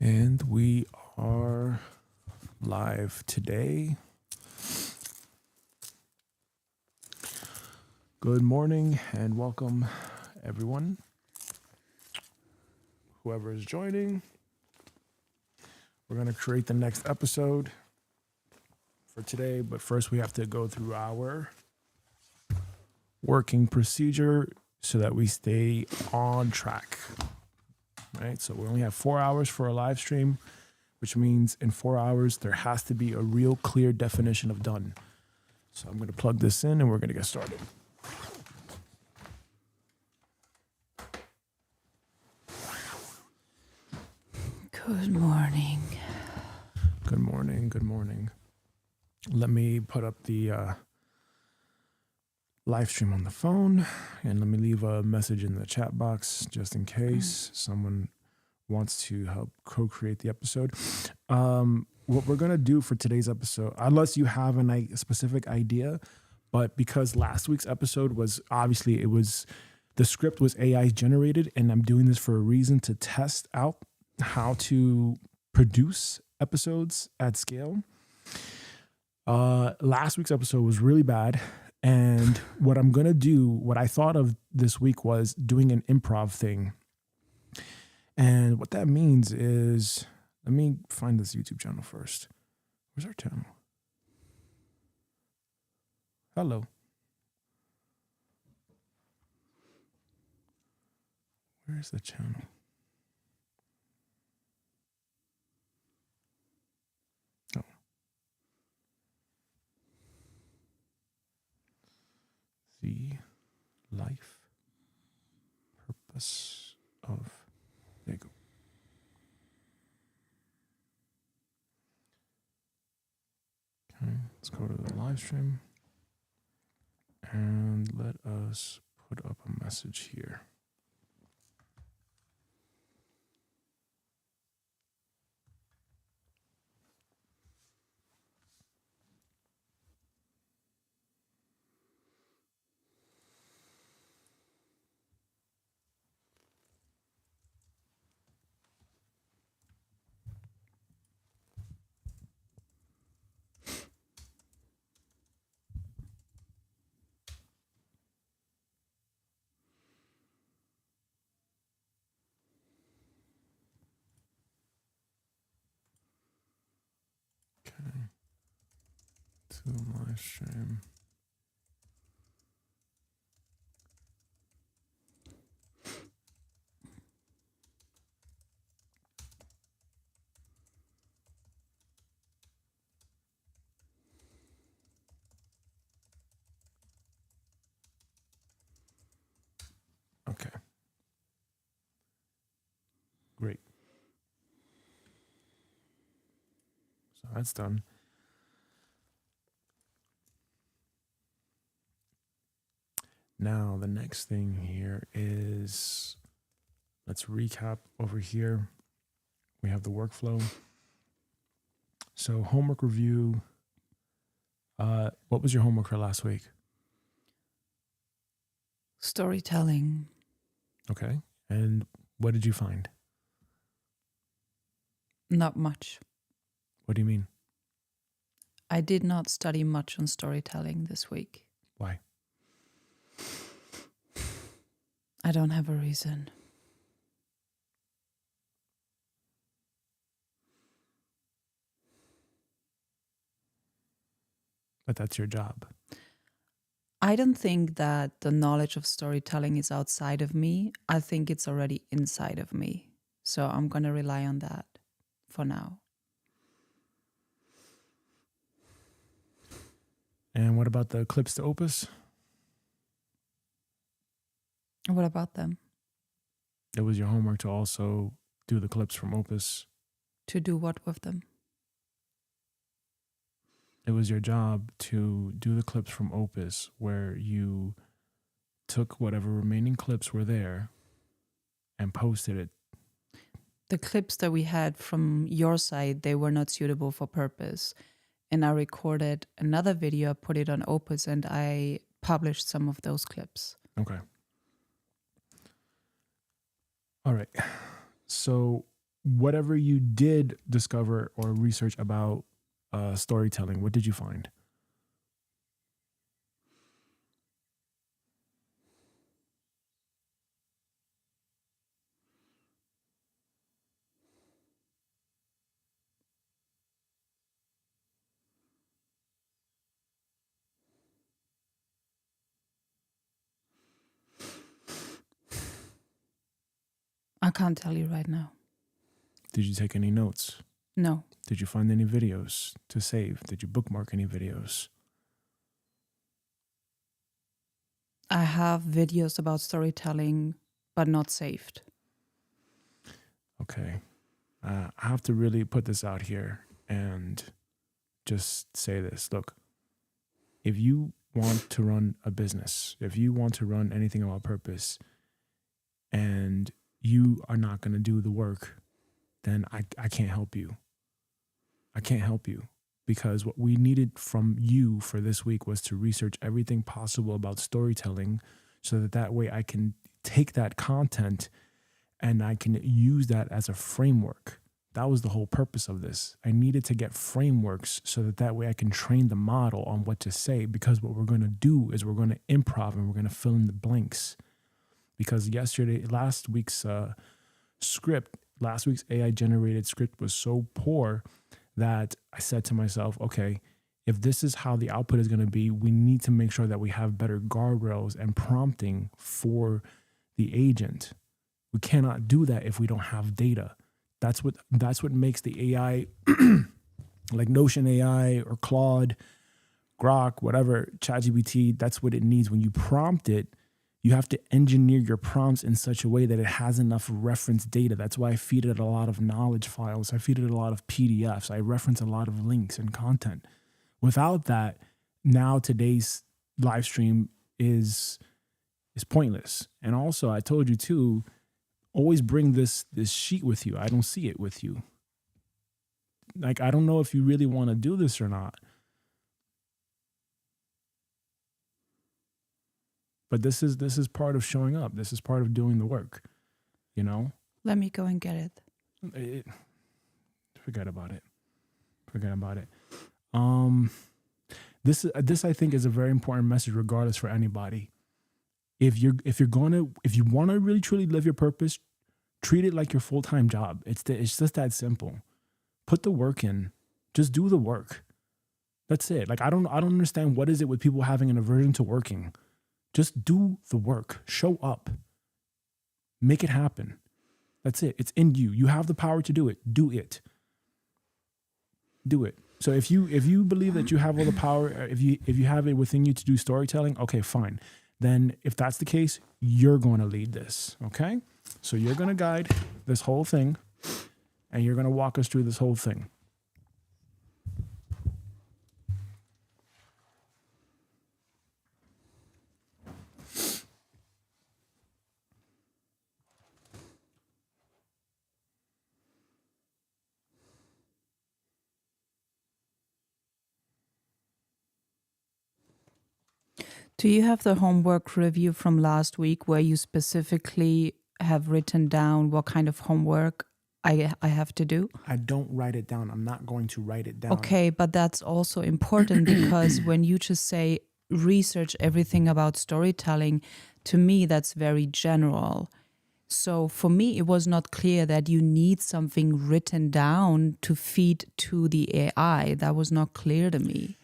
And we are live today. Good morning and welcome, everyone. Whoever is joining, we're going to create the next episode for today. But first, we have to go through our working procedure so that we stay on track. Right? So we only have 4 hours for a live stream, which means in 4 hours, there has to be a real clear definition of done. So I'm going to plug this in and we're going to get started. Good morning. Good morning. Good morning. Let me put up the live stream on the phone and let me leave a message in the chat box just in case someone wants to help co-create the episode. What we're going to do for today's episode, unless you have a specific idea, but because last week's episode was obviously the script was AI generated, and I'm doing this for a reason to test out how to produce episodes at scale. Last week's episode was really bad. And what I'm going to do, what I thought of this week was doing an improv thing. And what that means is, let me find this YouTube channel first. Where's our channel? Hello. Where's the channel? Oh. The life purpose of Lego. Okay, let's go to the live stream and let us put up a message here. Okay, to the live stream. Okay. Great. So that's done. Now, the next thing here is, let's recap over here. We have the workflow. So homework review. What was your homework for last week? Storytelling. Okay. And what did you find? Not much. What do you mean? I did not study much on storytelling this week. Why? I don't have a reason. But that's your job. I don't think that the knowledge of storytelling is outside of me. I think it's already inside of me. So I'm going to rely on that for now. And what about the clips to Opus? What about them? It was your homework to also do the clips from Opus. To do what with them? It was your job to do the clips from Opus where you took whatever remaining clips were there and posted it. The clips that we had from your side, they were not suitable for purpose. And I recorded another video, put it on Opus, and I published some of those clips. Okay. All right. So whatever you did discover or research about storytelling, what did you find? I can't tell you right now. Did you take any notes? No. Did you find any videos to save? Did you bookmark any videos? I have videos about storytelling, but not saved. Okay. I have to really put this out here and just say this. Look, if you want to run a business, if you want to run anything about purpose, and you are not going to do the work, then I can't help you. I can't help you, because what we needed from you for this week was to research everything possible about storytelling, so that way I can take that content and I can use that as a framework. That was the whole purpose of this. I needed to get frameworks so that way I can train the model on what to say, because what we're going to do is we're going to improv and we're going to fill in the blanks. Because last week's AI generated script was so poor that I said to myself, okay, if this is how the output is going to be, we need to make sure that we have better guardrails and prompting for the agent. We cannot do that if we don't have data. That's what makes the AI, like Notion AI or Claude, Grok, whatever, ChatGPT, that's what it needs. When you prompt it, you have to engineer your prompts in such a way that it has enough reference data. That's why I feed it a lot of knowledge files. I feed it a lot of PDFs. I reference a lot of links and content. Without that, now today's live stream is pointless. And also, I told you too, always bring this sheet with you. I don't see it with you. Like, I don't know if you really want to do this or not. But this is part of showing up. This is part of doing the work, you know? Let me go and get it forget about it. Forget about it. This I think is a very important message, regardless, for anybody. If you want to really truly live your purpose, treat it like your full-time job. It's just that simple. Put the work in. Just do the work. That's it. Like, I don't understand what is it with people having an aversion to working. Just do the work. Show up. Make it happen. That's it. It's in you. You have the power to do it. Do it. Do it. So if you believe that you have all the power, if you have it within you to do storytelling, okay, fine. Then if that's the case, you're going to lead this, okay? So you're going to guide this whole thing, and you're going to walk us through this whole thing. Do you have the homework review from last week where you specifically have written down what kind of homework I have to do? I don't write it down. I'm not going to write it down. Okay, but that's also important because when you just say research everything about storytelling, to me, that's very general. So for me, it was not clear that you need something written down to feed to the AI. That was not clear to me.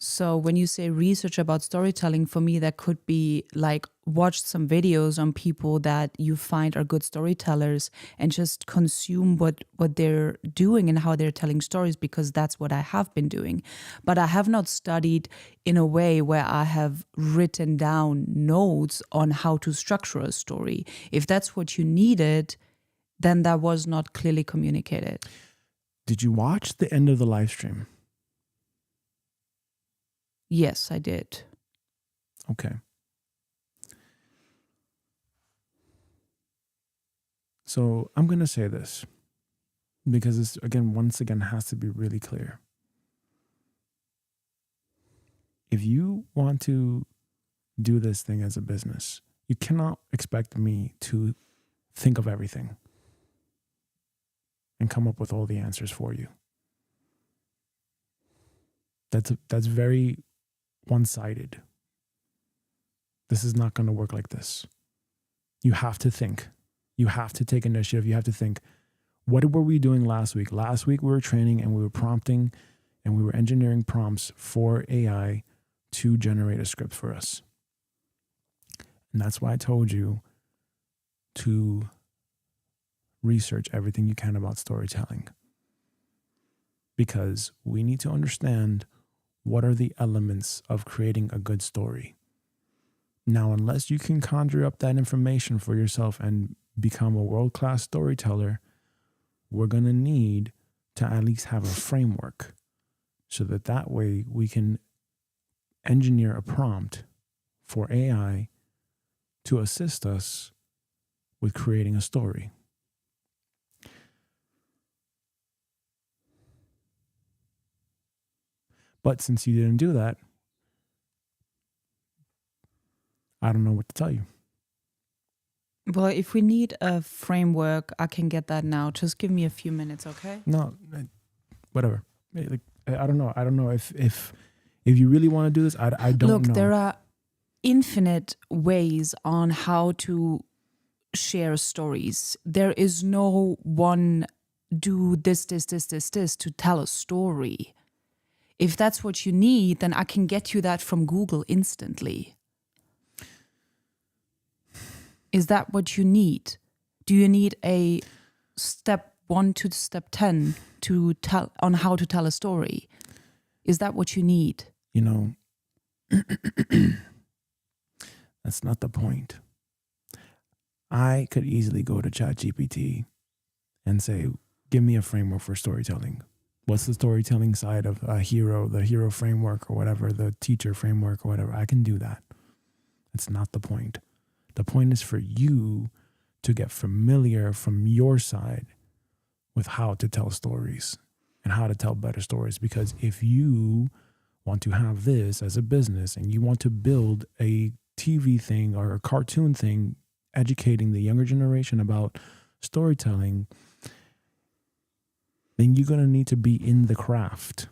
So when you say research about storytelling, for me, that could be like watch some videos on people that you find are good storytellers and just consume what they're doing and how they're telling stories, because that's what I have been doing. But I have not studied in a way where I have written down notes on how to structure a story. If that's what you needed, then that was not clearly communicated. Did you watch the end of the live stream? Yes, I did. Okay. So I'm going to say this because this, once again, has to be really clear. If you want to do this thing as a business, you cannot expect me to think of everything. and come up with all the answers for you. That's very one-sided. This is not going to work like this. You have to think. You have to take initiative. You have to think, what were we doing last week? Last week we were training and we were prompting and we were engineering prompts for AI to generate a script for us. And that's why I told you to research everything you can about storytelling. Because we need to understand what are the elements of creating a good story. Now, unless you can conjure up that information for yourself and become a world-class storyteller, we're going to need to at least have a framework so that way we can engineer a prompt for AI to assist us with creating a story. But since you didn't do that, I don't know what to tell you. Well, if we need a framework, I can get that now. Just give me a few minutes, okay? No, whatever. Like, I don't know. I don't know if you really want to do this. I don't know. Look, there are infinite ways on how to share stories. There is no one do this to tell a story. If that's what you need, then I can get you that from Google instantly. Is that what you need? Do you need a step 1 to step 10 to tell on how to tell a story? Is that what you need? You know, that's not the point. I could easily go to ChatGPT and say, give me a framework for storytelling. What's the storytelling side of the hero framework or whatever, the teacher framework or whatever? I can do that. That's not the point. The point is for you to get familiar from your side with how to tell stories and how to tell better stories. Because if you want to have this as a business and you want to build a TV thing or a cartoon thing, educating the younger generation about storytelling, then you're going to need to be in the craft.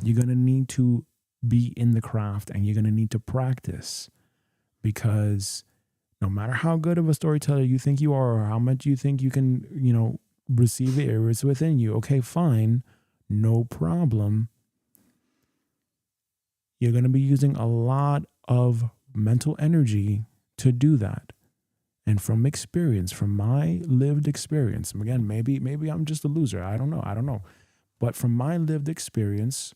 You're going to need to be in the craft and you're going to need to practice, because no matter how good of a storyteller you think you are or how much you think you can, receive it or it's within you, okay, fine, no problem. You're going to be using a lot of mental energy to do that. And from experience, from my lived experience, again, maybe I'm just a loser. I don't know. But from my lived experience,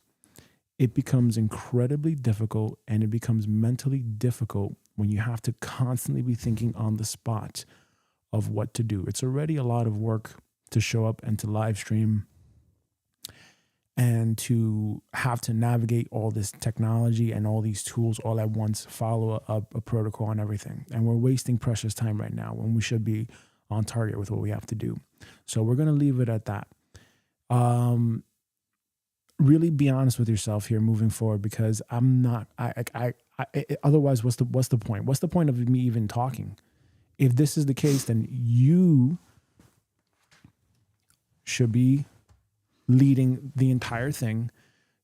it becomes incredibly difficult and it becomes mentally difficult when you have to constantly be thinking on the spot of what to do. It's already a lot of work to show up and to live stream and to have to navigate all this technology and all these tools all at once, follow a protocol and everything. And we're wasting precious time right now when we should be on target with what we have to do. So we're going to leave it at that. Really be honest with yourself here moving forward, because I'm not, otherwise, what's the point? What's the point of me even talking? If this is the case, then you should be leading the entire thing.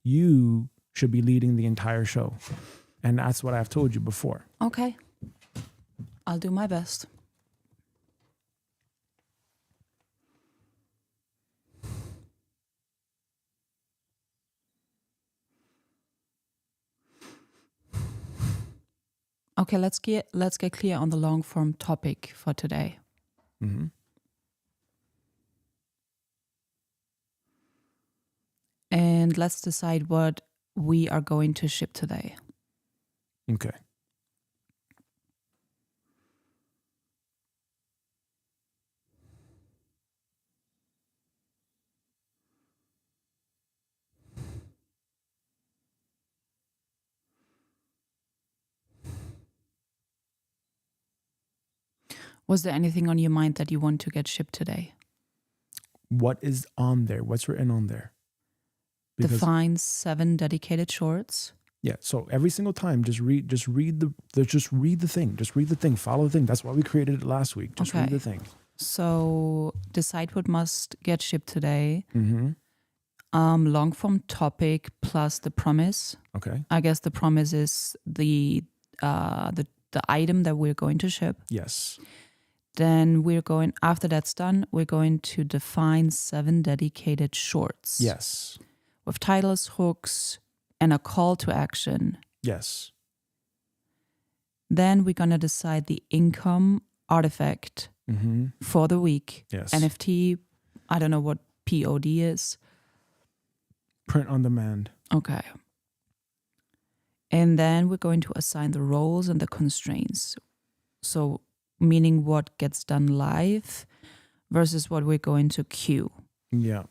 You should be leading the entire show. And that's what I've told you before. Okay. I'll do my best. Okay, let's get clear on the long form topic for today. Mm-hmm. And let's decide what we are going to ship today. Okay. Was there anything on your mind that you want to get shipped today? What is on there? What's written on there? Define 7 dedicated shorts. Yeah. So every single time, just read the thing. Just read the thing. Follow the thing. That's why we created it last week. Just read the thing. So decide what must get shipped today. Mm-hmm. Long form topic plus the promise. Okay. I guess the promise is the item that we're going to ship. Yes. Then after that's done, we're going to define 7 dedicated shorts. Yes. With titles, hooks, and a call to action. Yes. Then we're going to decide the income artifact for the week. Yes. NFT, I don't know what POD is. Print on demand. Okay. And then we're going to assign the roles and the constraints. So meaning what gets done live versus what we're going to queue. Yeah.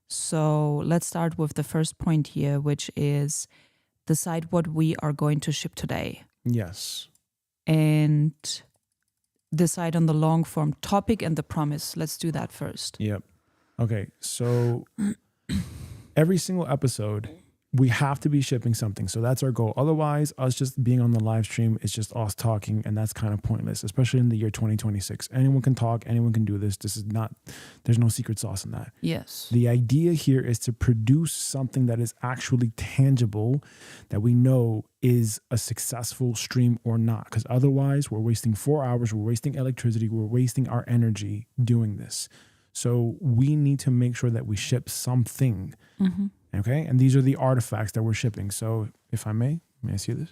So let's start with the first point here, which is decide what we are going to ship today. Yes. And decide on the long form topic and the promise. Let's do that first. Yep. Okay. So every single episode, we have to be shipping something. So that's our goal. Otherwise, us just being on the live stream is just us talking, and that's kind of pointless, especially in the year 2026. Anyone can talk, anyone can do this. There's no secret sauce in that. Yes. The idea here is to produce something that is actually tangible, that we know is a successful stream or not. Because otherwise, we're wasting 4 hours, we're wasting electricity, we're wasting our energy doing this. So we need to make sure that we ship something. Mm-hmm. Okay, and these are the artifacts that we're shipping. So if I may I see this?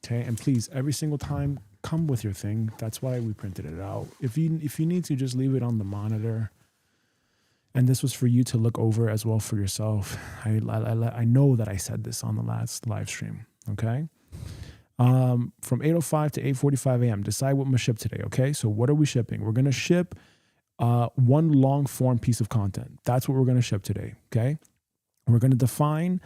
Okay, and please, every single time, come with your thing. That's why we printed it out. If you need to, just leave it on the monitor. And this was for you to look over as well for yourself. I know that I said this on the last live stream. Okay, from 8:05 to 8:45 a.m. Decide what must ship today. Okay, so what are we shipping? We're gonna ship one long form piece of content. That's what we're gonna ship today. Okay. We're going to define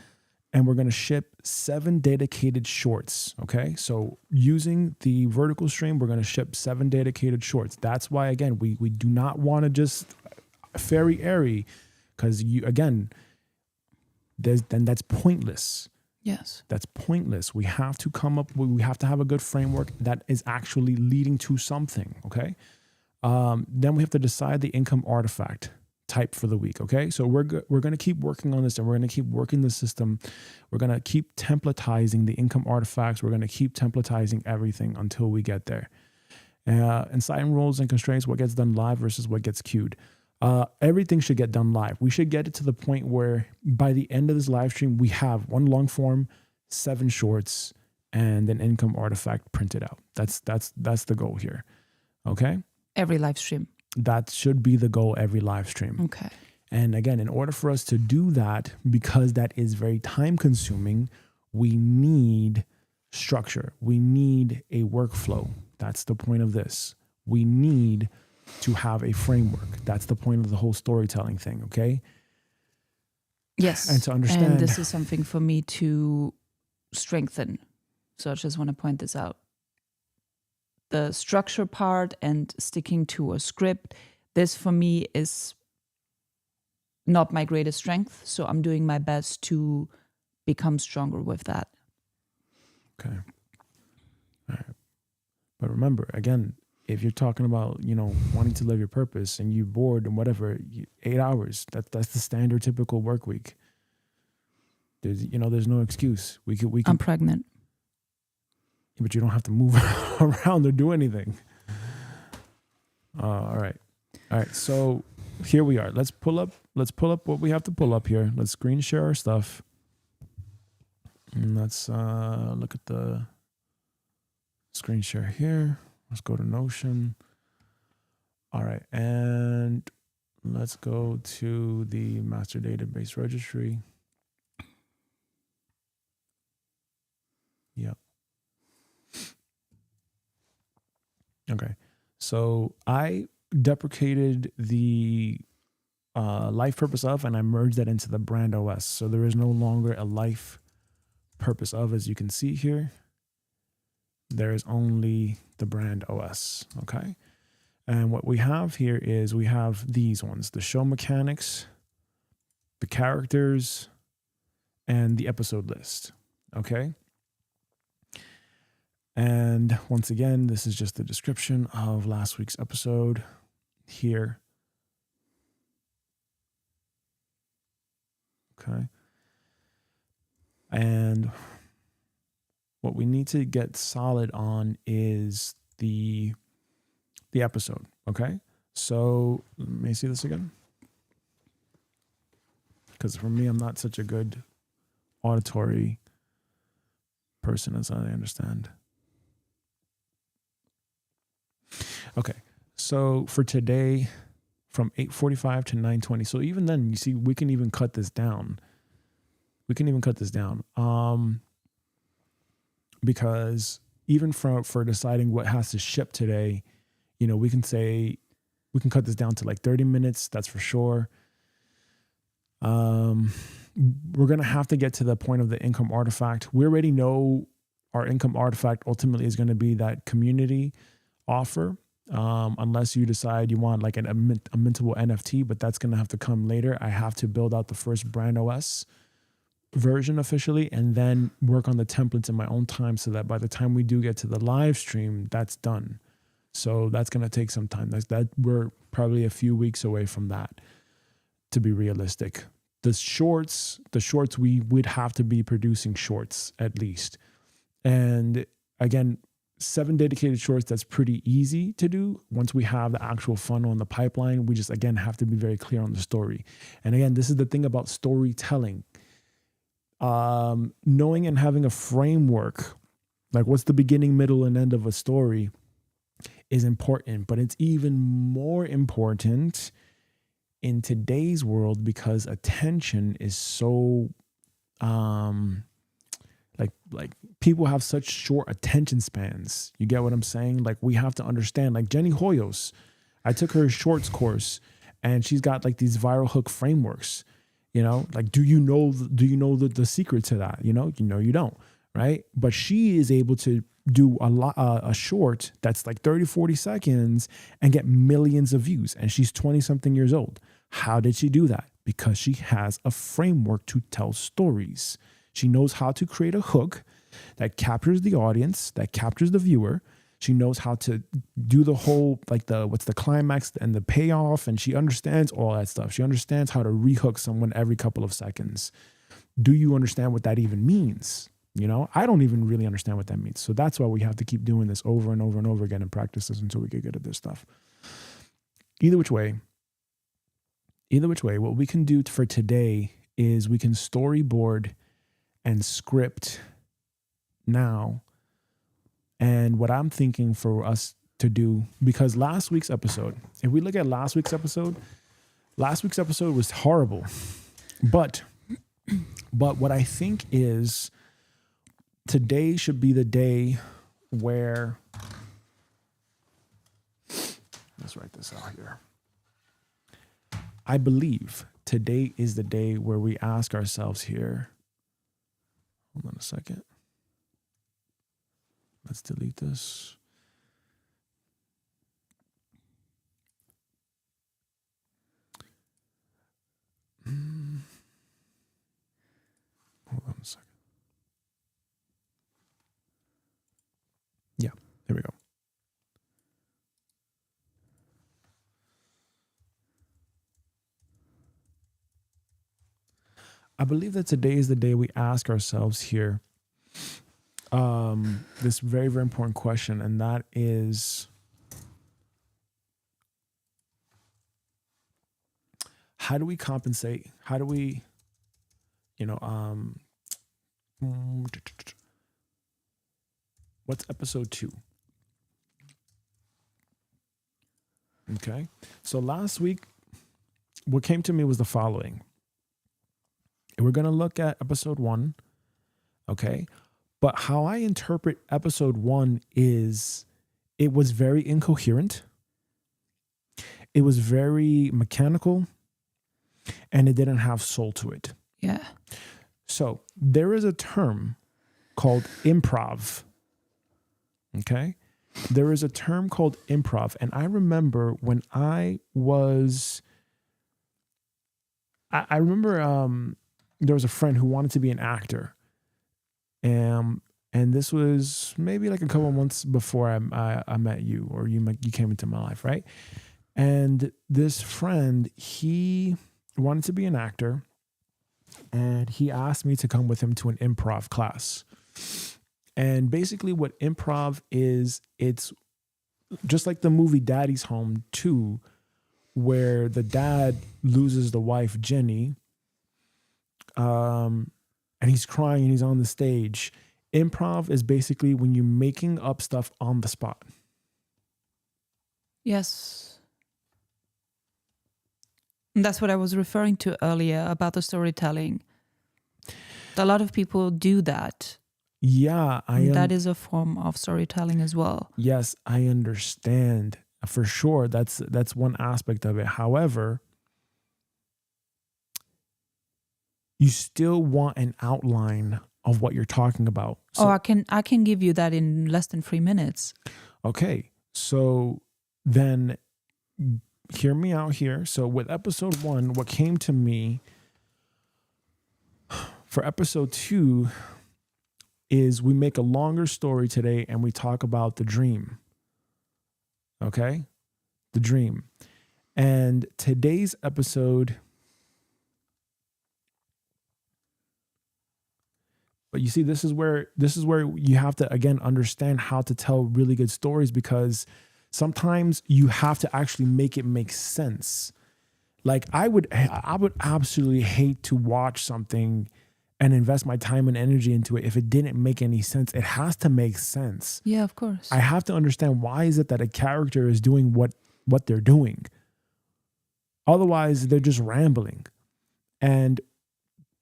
and we're going to ship 7 dedicated shorts. Okay. So using the vertical stream, we're going to ship 7 dedicated shorts. That's why, again, we do not want to just fairy airy, because that's pointless. Yes. That's pointless. We have to we have to have a good framework that is actually leading to something. Okay. Then we have to decide the income artifact type for the week. Okay. So we're going to keep working on this, and we're going to keep working the system. We're going to keep templatizing the income artifacts. We're going to keep templatizing everything until we get there. Assign roles and constraints, what gets done live versus what gets queued. Everything should get done live. We should get it to the point where by the end of this live stream, we have 1 long form, 7 shorts, and an income artifact printed out. That's the goal here. Okay. Every live stream. That should be the goal every live stream. Okay. And again, in order for us to do that, because that is very time consuming, we need structure. We need a workflow. That's the point of this. We need to have a framework. That's the point of the whole storytelling thing. Okay. Yes. And to understand. And this is something for me to strengthen. So I just want to point this out. The structure part and sticking to a script, this for me is not my greatest strength. So I'm doing my best to become stronger with that. Okay. All right. But remember, again, if you're talking about, wanting to live your purpose and you're bored and whatever, 8 hours, that's the standard typical work week. There's no excuse. We could. I'm pregnant. But you don't have to move around or do anything. All right. So here we are. Let's pull up what we have to pull up here. Let's screen share our stuff. And let's look at the screen share here. Let's go to Notion. All right. And let's go to the master database registry. Yep. Okay, so I deprecated the life purpose of, and I merged that into the brand OS. So there is no longer a life purpose of, as you can see here. There is only the brand OS. Okay, and what we have here is we have these ones: the show mechanics, the characters, and the episode list. Okay. And once again, this is just the description of last week's episode. here. Okay. And what we need to get solid on is the episode. Okay. So let me see this again. Because for me, I'm not such a good auditory person as I understand. Okay. So for today, from 8:45 to 9:20. So even then, you see, we can even cut this down. Because even for deciding what has to ship today, we can cut this down to like 30 minutes. That's for sure. We're going to have to get to the point of the income artifact. We already know our income artifact ultimately is going to be that community offer. Unless you decide you want like a mintable NFT, but that's going to have to come later. I have to build out the first brand OS version officially and then work on the templates in my own time so that by the time we do get to the live stream, that's done. So that's going to take some time. That we're probably a few weeks away from that, to be realistic. The shorts, we would have to be producing shorts at least. And again, 7 dedicated shorts, that's pretty easy to do. Once we have the actual funnel in the pipeline, we just, again, have to be very clear on the story. And again, this is the thing about storytelling. Knowing and having a framework, like what's the beginning, middle, and end of a story is important, but it's even more important in today's world because attention is so, like people have such short attention spans. You get what I'm saying? Like we have to understand, like Jenny Hoyos, I took her shorts course and she's got like these viral hook frameworks, like, do you know the secret to that? You don't, right? But she is able to do a short that's like 30, 40 seconds and get millions of views. And she's 20 something years old. How did she do that? Because she has a framework to tell stories. She knows how to create a hook that captures the audience, that captures the viewer. She knows how to do the whole, like what's the climax and the payoff. And she understands all that stuff. She understands how to rehook someone every couple of seconds. Do you understand what that even means? I don't even really understand what that means. So that's why we have to keep doing this over and over and over again and practice this until we get good at this stuff. Either which way, what we can do for today is we can storyboard and script now. And what I'm thinking for us to do, because last week's episode, if we look at last week's episode was horrible. But what I think is today should be the day where, let's write this out here. I believe today is the day where we ask ourselves here. Hold on a second. Let's delete this. Hold on a second. Yeah, there we go. I believe that today is the day we ask ourselves here this very, very important question, and that is, how do we compensate? How do we, what's episode 2? Okay. So last week, what came to me was the following. We're going to look at episode 1. Okay. But how I interpret episode 1 is it was very incoherent. It was very mechanical and it didn't have soul to it. Yeah. So there is a term called improv. Okay. There is a term called improv. And I remember when I was, I remember there was a friend who wanted to be an actor. And this was maybe like a couple of months before I met you, or you came into my life, right? And this friend, he wanted to be an actor, and he asked me to come with him to an improv class. And basically what improv is, it's just like the movie Daddy's Home 2, where the dad loses the wife, Jenny, and he's crying and he's on the stage. Improv is basically when you're making up stuff on the spot. Yes. That's what I was referring to earlier about the storytelling. A lot of people do that. Yeah, That is a form of storytelling as well. Yes, I understand for sure. That's one aspect of it. However, you still want an outline of what you're talking about. So, I can give you that in less than 3 minutes. Okay, so then hear me out here. So with episode 1, what came to me for episode 2 is we make a longer story today and we talk about the dream. Okay? The dream. And today's episode, but you see, this is where you have to again understand how to tell really good stories, because sometimes you have to actually make it make sense. Like I would absolutely hate to watch something and invest my time and energy into it if it didn't make any sense. It has to make sense. Yeah, of course. I have to understand, why is it that a character is doing what they're doing? Otherwise, they're just rambling. And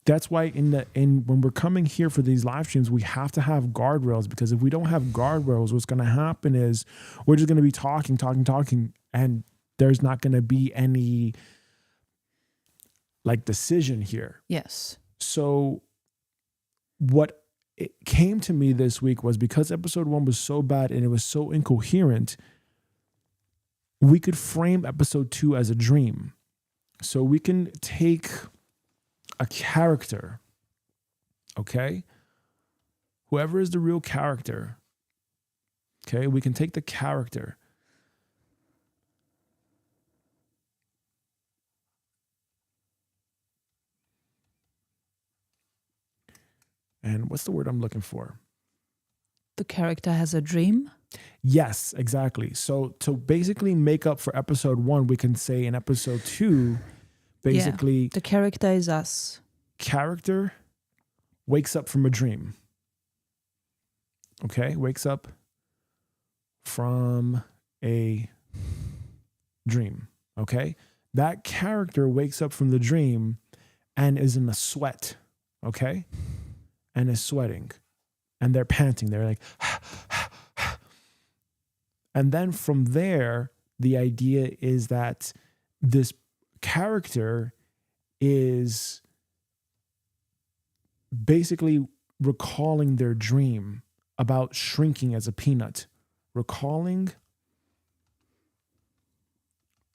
that's why when we're coming here for these live streams, we have to have guardrails, because if we don't have guardrails, what's going to happen is we're just going to be talking, and there's not going to be any like decision here. Yes. So what it came to me this week was, because episode 1 was so bad and it was so incoherent, we could frame episode 2 as a dream. So we can take a character, okay? Whoever is the real character, okay? We can take the character and what's the word I'm looking for? The character has a dream? Yes, exactly. So to basically make up for episode 1, we can say in episode 2, basically, the character is us. Character wakes up from a dream. Okay, wakes up from a dream. Okay, that character wakes up from the dream and is in a sweat. Okay, and is sweating, and they're panting. They're like, and then from there, the idea is that this character is basically recalling their dream about shrinking as a peanut, recalling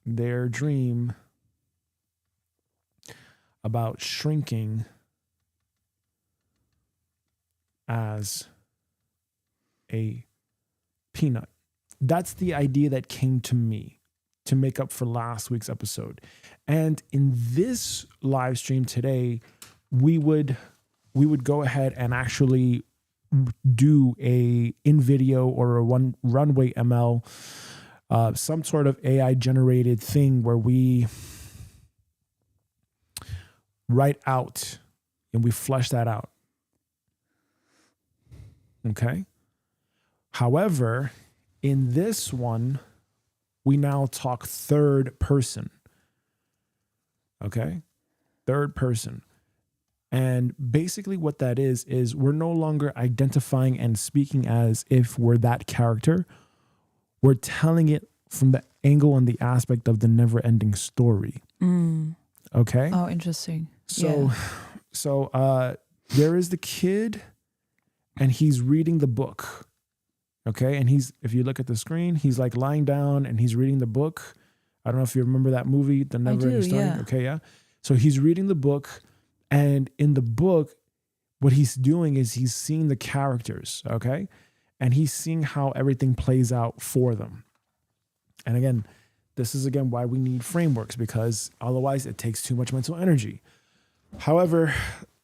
their dream about shrinking as a peanut. That's the idea that came to me to make up for last week's episode. And in this live stream today, we would go ahead and actually do a in video or a runway ML, some sort of AI generated thing where we write out and we flesh that out. Okay. However, in this one, we now talk third person. Okay. Third person. And basically what that is we're no longer identifying and speaking as if we're that character. We're telling it from the angle and the aspect of the never ending story. Okay. Oh, interesting. So there is the kid and he's reading the book. Okay. And if you look at the screen, he's like lying down and he's reading the book. I don't know if you remember that movie, The Never Ending Story. Yeah. Okay. Yeah. So he's reading the book, and in the book, what he's doing is he's seeing the characters. Okay. And he's seeing how everything plays out for them. And again, This is, again, why we need frameworks, because otherwise it takes too much mental energy. However,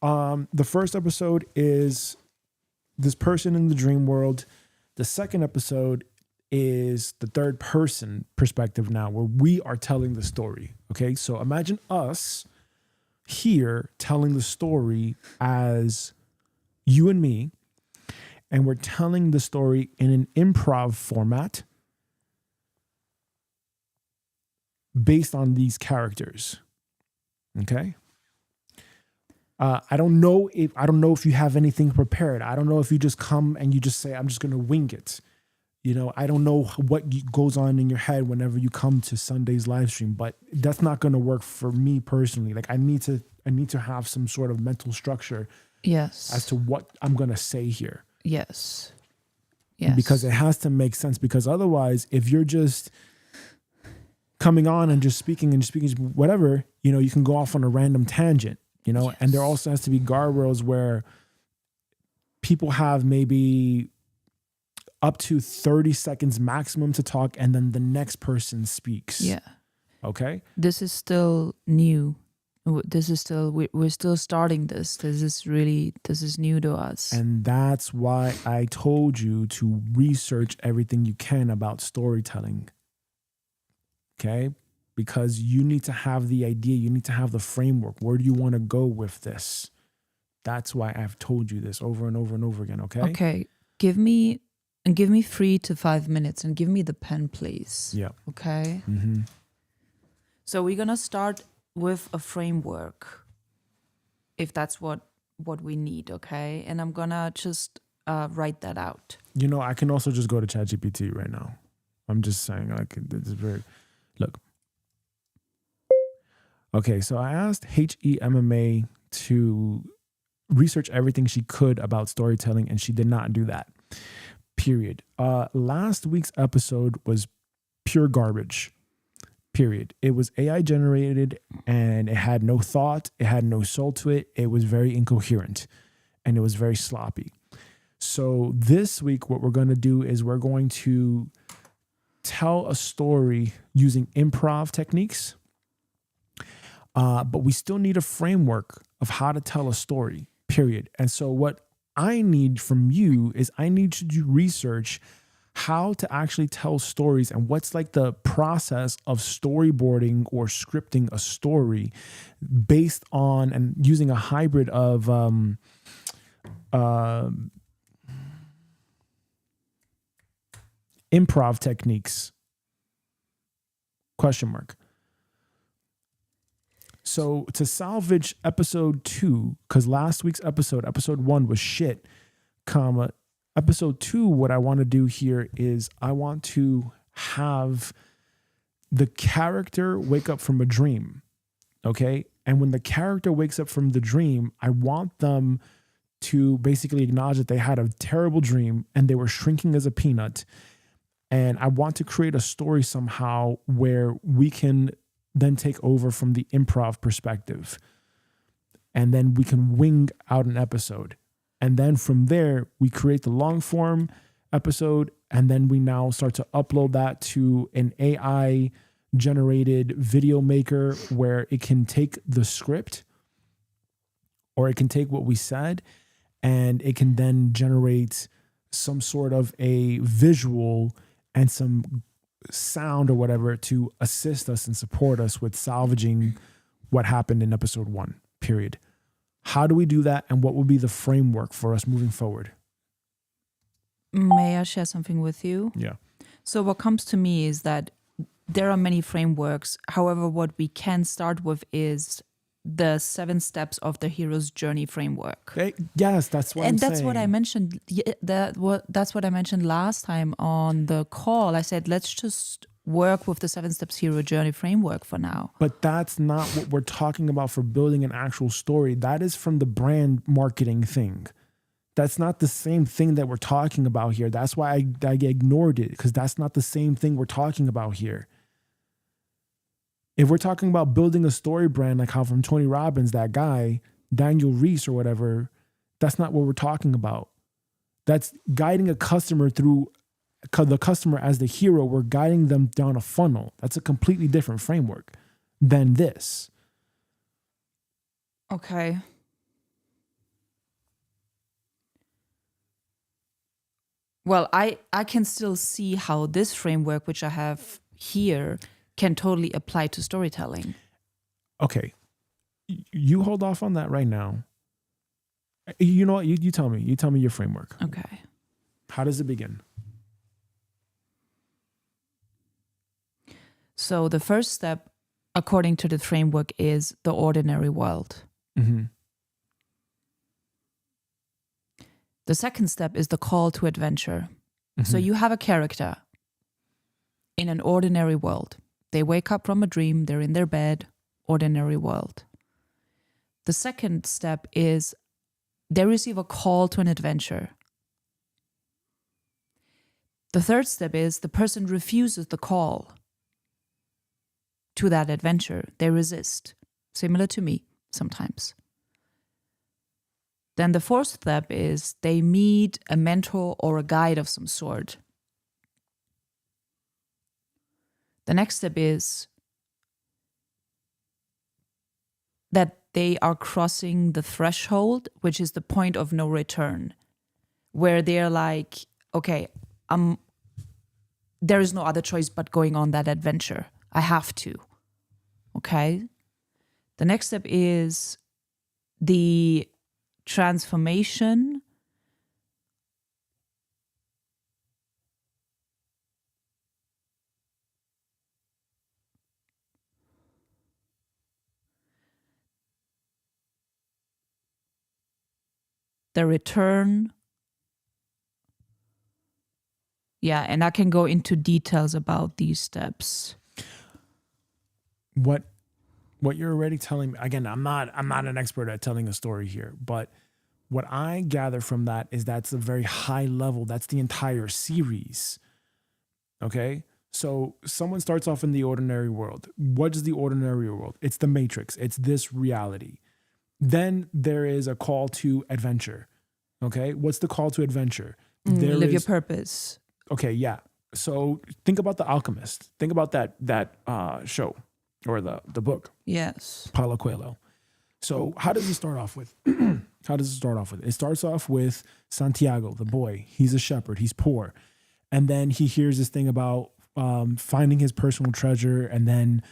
the first episode is this person in the dream world. The second episode is the third person perspective now, where we are telling the story. Okay, so imagine us here telling the story as you and me, and we're telling the story in an improv format based on these characters. Okay. I don't know if you have anything prepared. I don't know if you just come and you just say, I'm just going to wing it. I don't know what goes on in your head whenever you come to Sunday's live stream, but that's not going to work for me personally. Like I need to have some sort of mental structure. Yes. As to what I'm going to say here. Yes. Because it has to make sense, because otherwise, if you're just coming on and just speaking whatever, you can go off on a random tangent, Yes. And there also has to be guardrails where people have maybe up to 30 seconds maximum to talk, and then the next person speaks. Yeah. Okay. This is still new. This is still, we're still starting this. This is new to us. And that's why I told you to research everything you can about storytelling. Okay? Because you need to have the idea, you need to have the framework. Where do you want to go with this? That's why I've told you this over and over and over again, okay? Okay. Give me 3 to 5 minutes and give me the pen, please. Yeah. Okay? Mm-hmm. So we're going to start with a framework, if that's what we need, okay? And I'm going to just write that out. I can also just go to ChatGPT right now. I'm just saying, like, it's very... Look. Okay, so I asked HEMMA to research everything she could about storytelling, and she did not do that. Period. Last week's episode was pure garbage. Period. It was AI generated, and it had no thought. It had no soul to it. It was very incoherent, and it was very sloppy. So this week, what we're going to do is we're going to tell a story using improv techniques. But we still need a framework of how to tell a story, period. And so what I need from you is I need to do research how to actually tell stories and what's like the process of storyboarding or scripting a story based on and using a hybrid of improv techniques. ? So to salvage episode 2, because last week's episode 1 was shit, episode 2, what I want to do here is I want to have the character wake up from a dream. Okay. And when the character wakes up from the dream, I want them to basically acknowledge that they had a terrible dream and they were shrinking as a peanut. And I want to create a story somehow where we can then take over from the improv perspective. And then we can wing out an episode. And then from there, we create the long form episode. And then we now start to upload that to an AI generated video maker where it can take the script, or it can take what we said, and it can then generate some sort of a visual and some sound or whatever to assist us and support us with salvaging what happened in episode 1, period. How do we do that, and what will be the framework for us moving forward? May I share something with you? Yeah. So what comes to me is that there are many frameworks. However, what we can start with is the 7 steps of the hero's journey framework. Yes, that's what I'm saying. And that's what I mentioned. That's what I mentioned last time on the call. I said, let's just work with the 7 steps hero journey framework for now. But that's not what we're talking about for building an actual story. That is from the brand marketing thing. That's not the same thing that we're talking about here. That's why I ignored it, because that's not the same thing we're talking about here. If we're talking about building a story brand, like how from Tony Robbins, that guy, Daniel Reese or whatever, that's not what we're talking about. That's guiding a customer through the customer as the hero. We're guiding them down a funnel. That's a completely different framework than this. Okay. Well, I can still see how this framework, which I have here, can totally apply to storytelling. Okay. You hold off on that right now. You know what? You tell me. You tell me your framework. Okay. How does it begin? So the first step, according to the framework, is the ordinary world. Mm-hmm. The second step is the call to adventure. Mm-hmm. So you have a character in an ordinary world. They wake up from a dream, they're in their bed, ordinary world. The second step is they receive a call to an adventure. The third step is the person refuses the call to that adventure. They resist, similar to me sometimes. Then the fourth step is they meet a mentor or a guide of some sort. The next step is that they are crossing the threshold, which is the point of no return, where they're like, okay, there is no other choice but going on that adventure. I have to. Okay? The next step is the transformation. The return. Yeah, and I can go into details about these steps. What you're already telling me, again, I'm not an expert at telling a story here, but what I gather from that is that's a very high level. That's the entire series. Okay? So someone starts off in the ordinary world. What is the ordinary world? It's the Matrix. It's this reality. Then there is a call to adventure. Okay? What's the call to adventure? Live your purpose. Okay, yeah. So think about The Alchemist. Think about that show or the book. Yes. Paulo Coelho. So how does it start off with? How does it start off with? It starts off with Santiago, the boy. He's a shepherd. He's poor. And then he hears this thing about finding his personal treasure, and then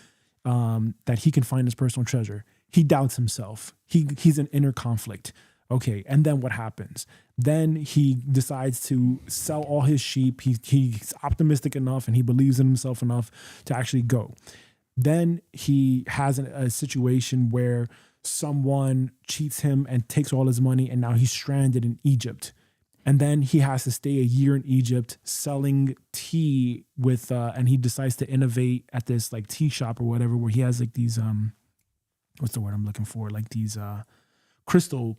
that he can find his personal treasure. He doubts himself. He's in inner conflict. Okay, and then what happens? Then he decides to sell all his sheep. He's optimistic enough and he believes in himself enough to actually go. Then he has a situation where someone cheats him and takes all his money, and now he's stranded in Egypt. And then he has to stay a year in Egypt selling tea with, and he decides to innovate at this like tea shop or whatever, where he has like these, what's the word I'm looking for? Like these crystal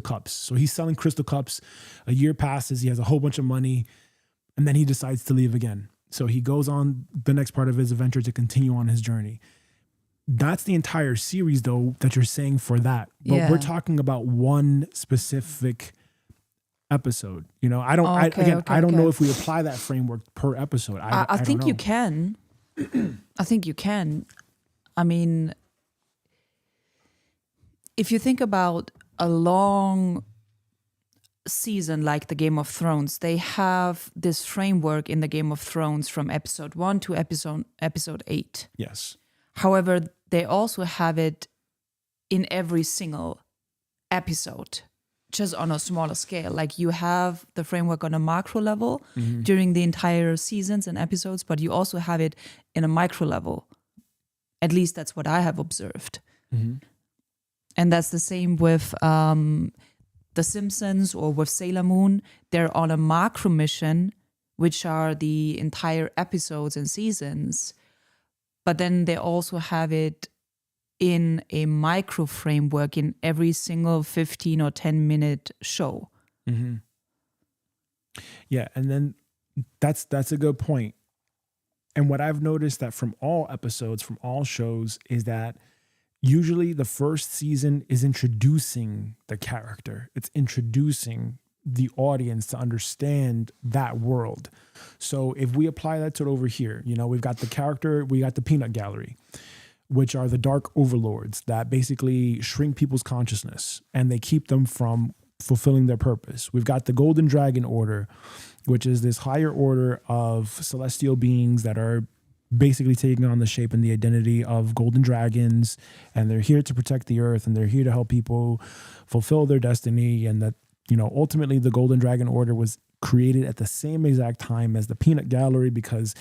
cups. So he's selling crystal cups. A year passes. He has a whole bunch of money, and then he decides to leave again. So he goes on the next part of his adventure to continue on his journey. That's the entire series, though, that you're saying for that. But we're talking about one specific episode. You know, I don't. I don't know if we apply that framework per episode. I think you can. I think you can. I mean, if you think about a long season like the Game of Thrones, they have this framework in the Game of Thrones from episode 1 to episode 8. Yes. However, they also have it in every single episode, just on a smaller scale. Like you have the framework on a macro level during the entire seasons and episodes, but you also have it in a micro level. At least that's what I have observed. Mm-hmm. And that's the same with The Simpsons or with Sailor Moon. They're on a macro mission, which are the entire episodes and seasons. But then they also have it in a micro framework in every single 15 or 10-minute show. Mm-hmm. Yeah, and then that's a good point. And what I've noticed that from all episodes, from all shows, is that usually the first season is introducing the character. It's introducing the audience to understand that world. So if we apply that to it over here, we've got we got the peanut gallery, which are the dark overlords that basically shrink people's consciousness and they keep them from fulfilling their purpose. We've got the golden dragon order, which is this higher order of celestial beings that are basically taking on the shape and the identity of golden dragons, and they're here to protect the earth, and they're here to help people fulfill their destiny. And that, ultimately the golden dragon order was created at the same exact time as the peanut gallery, because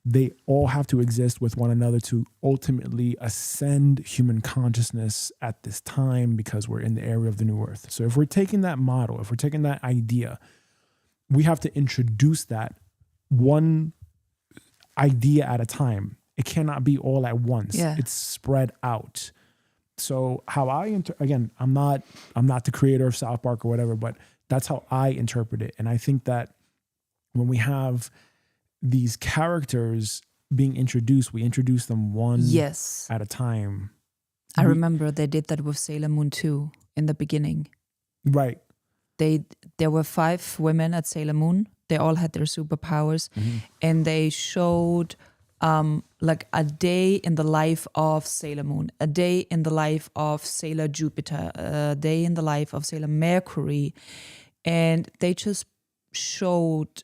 they all have to exist with one another to ultimately ascend human consciousness at this time, because we're in the area of the new earth. So if we're taking that model, if we're taking that idea, we have to introduce that one idea at a time. It cannot be all at once. Yeah. It's spread out. So how again, I'm not the creator of South Park or whatever, but that's how I interpret it. And I think that when we have these characters being introduced, we introduce them one at a time. I remember they did that with Sailor Moon 2 in the beginning. Right. There were 5 women at Sailor Moon. They all had their superpowers, and they showed like a day in the life of Sailor Moon, a day in the life of Sailor Jupiter, a day in the life of Sailor Mercury, and they just showed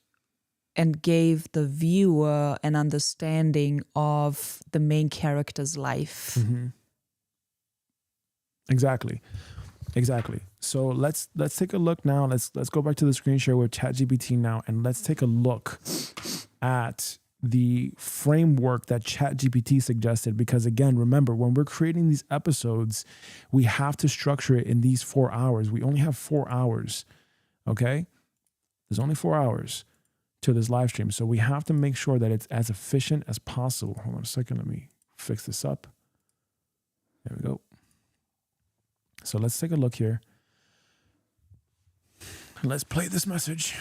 and gave the viewer an understanding of the main character's life. Exactly. So let's take a look now. Let's go back to the screen share with ChatGPT now, and let's take a look at the framework that ChatGPT suggested. Because again, remember, when we're creating these episodes, we have to structure it in these 4 hours. We only have 4 hours. Okay? There's only 4 hours to this live stream. So we have to make sure that it's as efficient as possible. Hold on a second. Let me fix this up. There we go. So let's take a look here. Let's play this message.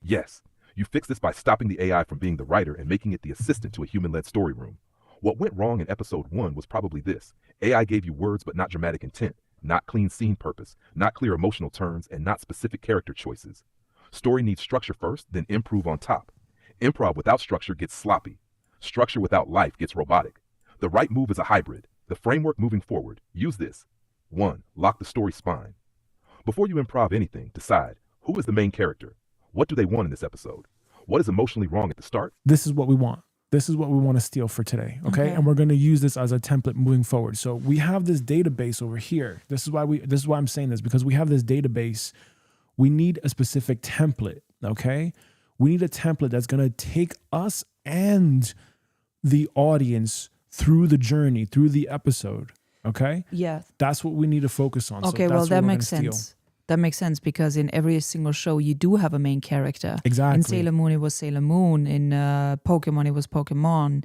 Yes, you fix this by stopping the AI from being the writer and making it the assistant to a human-led story room. What went wrong in episode 1 was probably this. AI gave you words but not dramatic intent, not clean scene purpose, not clear emotional turns, and not specific character choices. Story needs structure first, then improve on top. Improv without structure gets sloppy. Structure without life gets robotic. The right move is a hybrid. The framework moving forward. Use this. 1. Lock the story spine. Before you improv anything, decide, who is the main character? What do they want in this episode? What is emotionally wrong at the start? This is what we want. This is what we want to steal for today. Okay. And we're going to use this as a template moving forward. So we have this database over here. This is why I'm saying this, because we have this database. We need a specific template. Okay. We need a template that's going to take us and the audience through the journey, through the episode. Okay. Yeah. That's what we need to focus on. Okay. So Well, that's that what we're makes gonna sense. steal. That makes sense, because in every single show you do have a main character. Exactly. In Sailor Moon it was Sailor Moon. In Pokemon it was Pokemon.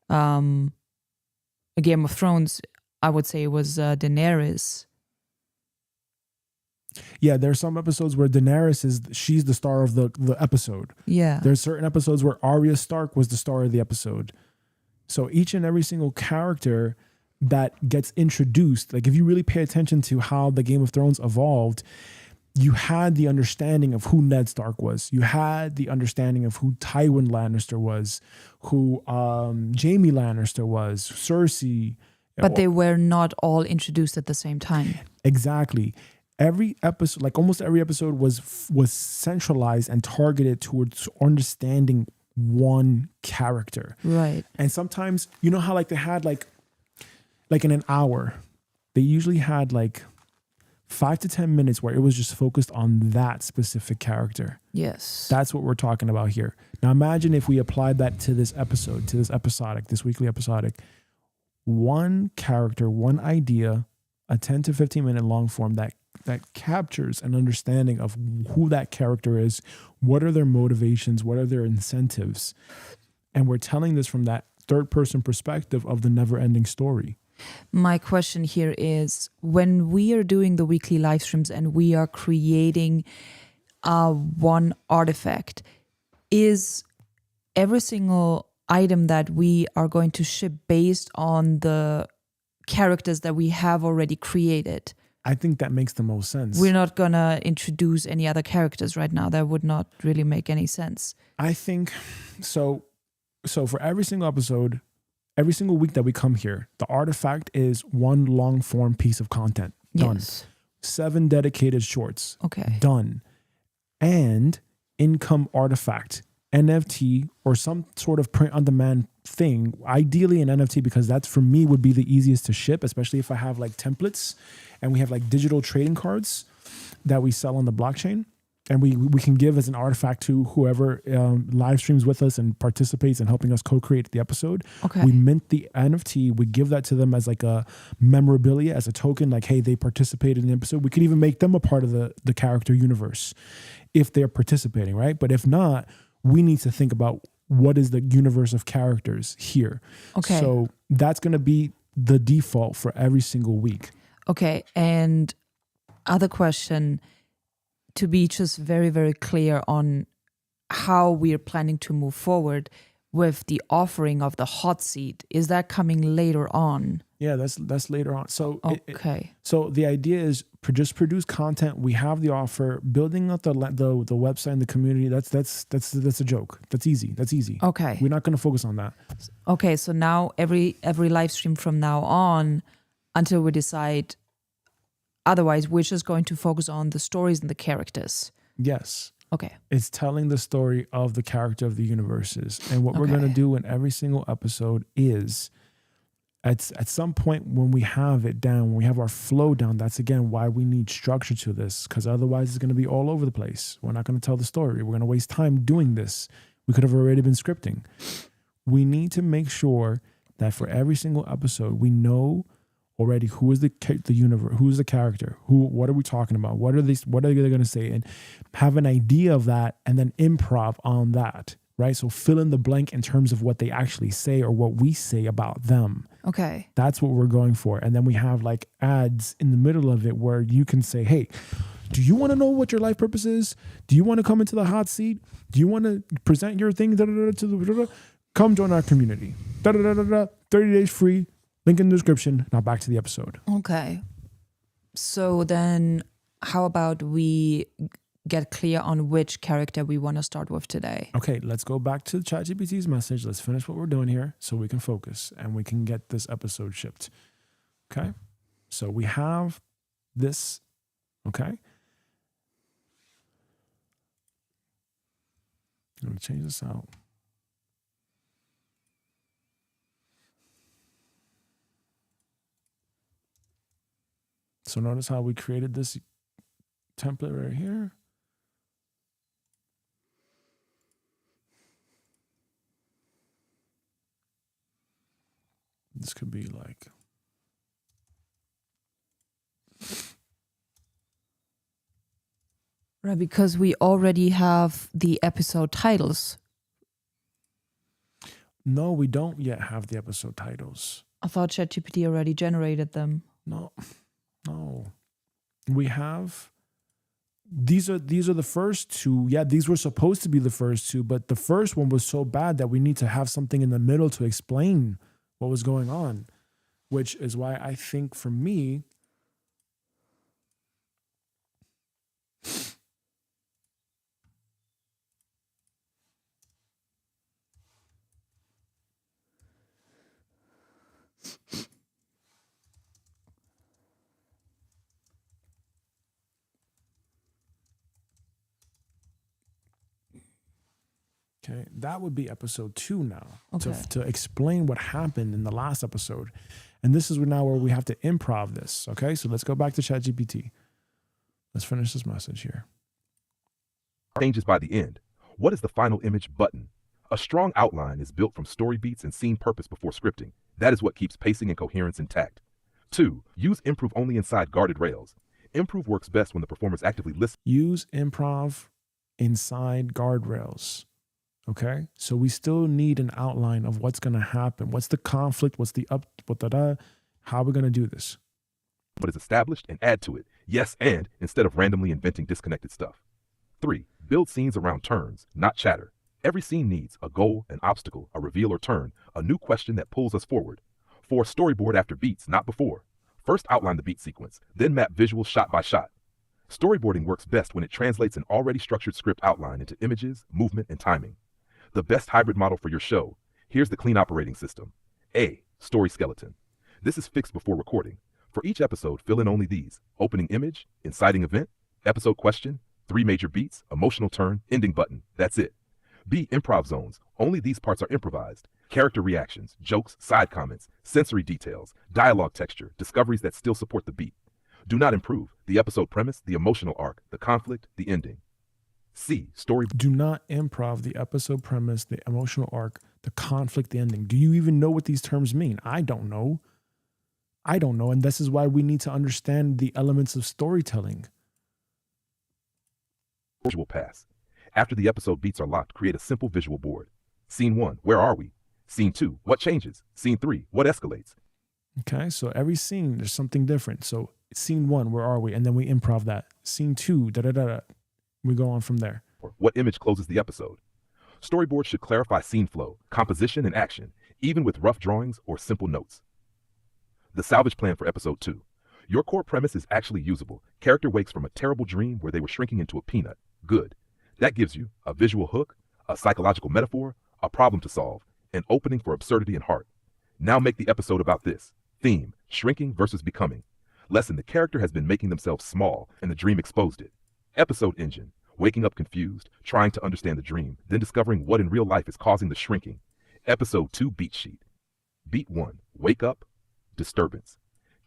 A Game of Thrones, I would say it was Daenerys. Yeah, there's some episodes where Daenerys she's the star of the episode. Yeah. There's certain episodes where Arya Stark was the star of the episode. So each and every single character that gets introduced, like if you really pay attention to how the Game of Thrones evolved, you had the understanding of who Ned Stark was. You had the understanding of who Tywin Lannister was, who Jaime Lannister was, Cersei. But they were not all introduced at the same time. Exactly. Every episode, like almost every episode was centralized and targeted towards understanding one character. Right. And sometimes, you know how like they had like in an hour, they usually had like 5 to 10 minutes where it was just focused on that specific character. Yes. That's what we're talking about here. Now imagine if we applied that to this episode, to this weekly episodic. One character, one idea, a 10 to 15 minute long form that captures an understanding of who that character is, what are their motivations, what are their incentives. And we're telling this from that third person perspective of the never ending story. My question here is, when we are doing the weekly live streams and we are creating one artifact, is every single item that we are going to ship based on the characters that we have already created. I think that makes the most sense. We're not going to introduce any other characters right now. That would not really make any sense. I think so. So for every single episode, every single week that we come here, the artifact is one long form piece of content. Done. Yes. 7 dedicated shorts. Okay. Done. And income artifact, NFT, or some sort of print on demand thing, ideally an NFT, because that's for me would be the easiest to ship, especially if I have like templates and we have like digital trading cards that we sell on the blockchain. And we can give as an artifact to whoever live streams with us and participates in helping us co-create the episode. Okay. We mint the NFT. We give that to them as like a memorabilia, as a token, like, hey, they participated in the episode. We could even make them a part of the character universe if they're participating, right? But if not, we need to think about what is the universe of characters here. Okay. So that's going to be the default for every single week. Okay. And other question, to be just very, very clear on how we are planning to move forward with the offering of the hot seat. Is that coming later on? Yeah, that's later on. So okay. So the idea is just produce content. We have the offer, building up the website and the community. That's a joke. That's easy. Okay. We're not going to focus on that. Okay. So now every live stream from now on, until we decide otherwise, we're just going to focus on the stories and the characters. Yes. Okay. It's telling the story of the character of the universes. And what we're going to do in every single episode is at some point when we have it down, when we have our flow down, that's again why we need structure to this, because otherwise it's going to be all over the place. We're not going to tell the story. We're going to waste time doing this. We could have already been scripting. We need to make sure that for every single episode, we know already who is the universe, who is the character, what are we talking about, what are they going to say, and have an idea of that, and then improv on that, right? So fill in the blank in terms of what they actually say or what we say about them. Okay. That's what we're going for. And then we have like ads in the middle of it where you can say, hey, do you want to know what your life purpose is? Do you want to come into the hot seat? Do you want to present your thing? Come join our community. 30 days free. Link in the description. Now back to the episode. Okay. So then how about we get clear on which character we want to start with today? Okay, let's go back to ChatGPT's message. Let's finish what we're doing here so we can focus and we can get this episode shipped. Okay? So we have this. Okay? I'm going to change this out. So notice how we created this template right here. This could be like, Right, because we already have the episode titles. no, we don't yet have the episode titles. I thought ChatGPT already generated them. No. We have, these are the first two. Yeah, these were supposed to be the first two, but the first one was so bad that we need to have something in the middle to explain what was going on, which is why I think for me, okay, that would be episode 2 now, Okay. to explain what happened in the last episode. And this is now where we have to improv this. Okay, so let's go back to ChatGPT. Let's finish this message here. Changes by the end. What is the final image button? A strong outline is built from story beats and scene purpose before scripting. That is what keeps pacing and coherence intact. 2. Use improv only inside guarded rails. Improv works best when the performers actively listen. Use improv inside guardrails. Okay, so we still need an outline of what's going to happen. What's the conflict? What's the up? How we're going to do this? What is established and add to it. Yes, and instead of randomly inventing disconnected stuff. 3. Build scenes around turns, not chatter. Every scene needs a goal, an obstacle, a reveal or turn, a new question that pulls us forward. 4. Storyboard after beats, not before. First outline the beat sequence, then map visuals shot by shot. Storyboarding works best when it translates an already structured script outline into images, movement, and timing. The best hybrid model for your show. Here's the clean operating system. A. Story skeleton. This is fixed before recording. For each episode, fill in only these: opening image, inciting event, episode question, 3 major beats, emotional turn, ending button. That's it. B. Improv zones. Only these parts are improvised. Character reactions, jokes, side comments, sensory details, dialogue texture, discoveries that still support the beat. Do not improve the episode premise, the emotional arc, the conflict, the ending. C. Story. Do not improv the episode premise, the emotional arc, the conflict, the ending. Do you even know what these terms mean? I don't know. And this is why we need to understand the elements of storytelling. Visual pass. After the episode beats are locked, create a simple visual board. Scene 1, where are we? Scene 2, what changes? Scene 3, what escalates? Okay, so every scene, there's something different. So scene 1, where are we? And then we improv that. Scene 2, da-da-da-da. We go on from there. What image closes the episode? Storyboard should clarify scene flow, composition, and action, even with rough drawings or simple notes. The salvage plan for episode 2. Your core premise is actually usable. Character wakes from a terrible dream where they were shrinking into a peanut. Good. That gives you a visual hook, a psychological metaphor, a problem to solve, an opening for absurdity and heart. Now make the episode about this. Theme: shrinking versus becoming. Lesson: the character has been making themselves small and the dream exposed it. Episode engine: waking up confused, trying to understand the dream, then discovering what in real life is causing the shrinking. Episode 2 beat sheet. Beat 1, wake up, disturbance.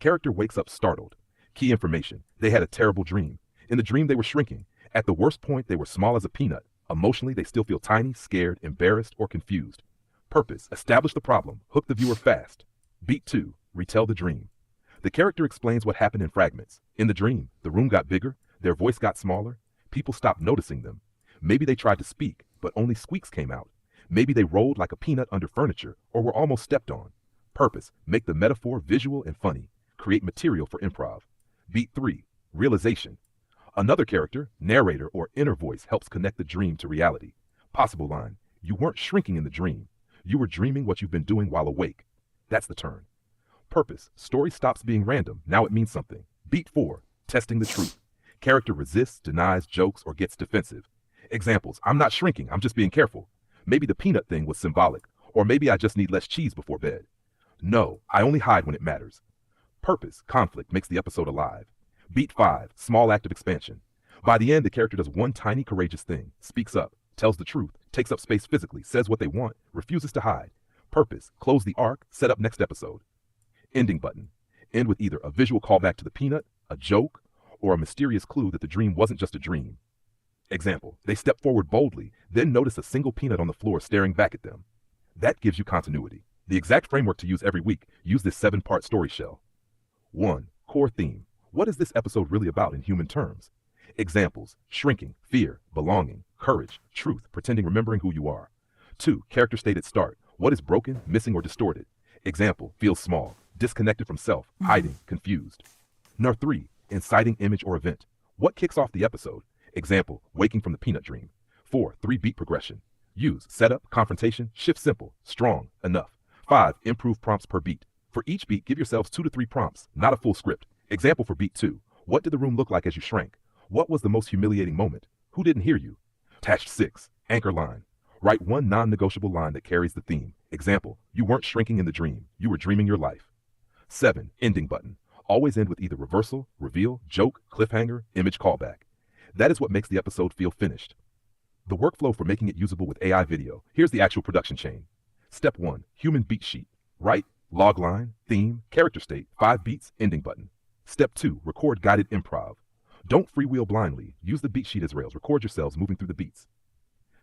Character wakes up startled. Key information: they had a terrible dream. In the dream they were shrinking. At the worst point they were small as a peanut. Emotionally they still feel tiny, scared, embarrassed, or confused. Purpose: establish the problem, hook the viewer fast. Beat 2, retell the dream. The character explains what happened in fragments. In the dream, the room got bigger, their voice got smaller, people stopped noticing them. Maybe they tried to speak, but only squeaks came out. Maybe they rolled like a peanut under furniture, or were almost stepped on. Purpose: make the metaphor visual and funny. Create material for improv. Beat 3, realization. Another character, narrator, or inner voice helps connect the dream to reality. Possible line: you weren't shrinking in the dream. You were dreaming what you've been doing while awake. That's the turn. Purpose: story stops being random. Now it means something. Beat 4, testing the truth. Character resists, denies, jokes, or gets defensive. Examples: I'm not shrinking, I'm just being careful. Maybe the peanut thing was symbolic. Or maybe I just need less cheese before bed. No, I only hide when it matters. Purpose: conflict makes the episode alive. Beat 5, small act of expansion. By the end, the character does one tiny courageous thing: speaks up, tells the truth, takes up space physically, says what they want, refuses to hide. Purpose: close the arc, set up next episode. Ending button. End with either a visual callback to the peanut, a joke, or a mysterious clue that the dream wasn't just a dream. Example: they step forward boldly, then notice a single peanut on the floor staring back at them. That gives you continuity. The exact framework to use every week: use this 7-part story shell. 1. Core theme. What is this episode really about in human terms? Examples: shrinking, fear, belonging, courage, truth, pretending, remembering who you are. 2. Character state at start. What is broken, missing, or distorted? Example: feels small, disconnected from self, hiding, confused. Number 3. Inciting image or event. What kicks off the episode? Example: waking from the peanut dream. 4. 3-beat progression. Use setup, confrontation, shift simple, strong, enough. 5. Improve prompts per beat. For each beat, give yourselves 2 to 3 prompts, not a full script. Example for beat 2. What did the room look like as you shrank? What was the most humiliating moment? Who didn't hear you? Attached 6. Anchor line. Write one non-negotiable line that carries the theme. Example: you weren't shrinking in the dream. You were dreaming your life. 7. Ending button. Always end with either reversal, reveal, joke, cliffhanger, image callback. That is what makes the episode feel finished. The workflow for making it usable with AI video. Here's the actual production chain. Step 1. Human beat sheet. Write, log line, theme, character state, 5 beats, ending button. Step 2. Record guided improv. Don't freewheel blindly. Use the beat sheet as rails. Record yourselves moving through the beats.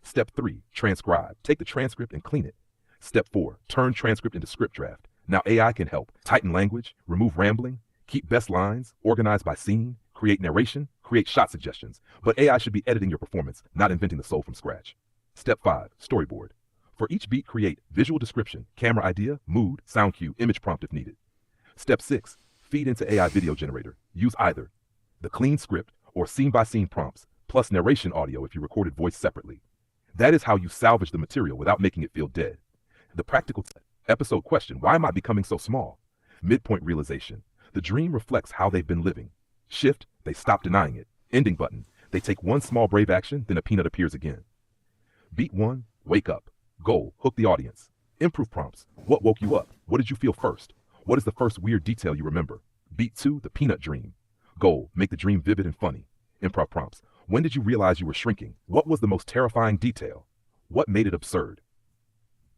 Step 3. Transcribe. Take the transcript and clean it. Step 4. Turn transcript into script draft. Now AI can help tighten language, remove rambling, keep best lines, organize by scene, create narration, create shot suggestions. But AI should be editing your performance, not inventing the soul from scratch. Step 5. Storyboard. For each beat, create visual description, camera idea, mood, sound cue, image prompt if needed. Step 6. Feed into AI video generator. Use either the clean script or scene-by-scene prompts, plus narration audio if you recorded voice separately. That is how you salvage the material without making it feel dead. The practical Episode question, why am I becoming so small? Midpoint realization, the dream reflects how they've been living. Shift, they stop denying it. Ending button, they take one small brave action, then a peanut appears again. Beat 1, wake up. Goal, hook the audience. Improve prompts, what woke you up? What did you feel first? What is the first weird detail you remember? Beat 2, the peanut dream. Goal, make the dream vivid and funny. Improv prompts, when did you realize you were shrinking? What was the most terrifying detail? What made it absurd?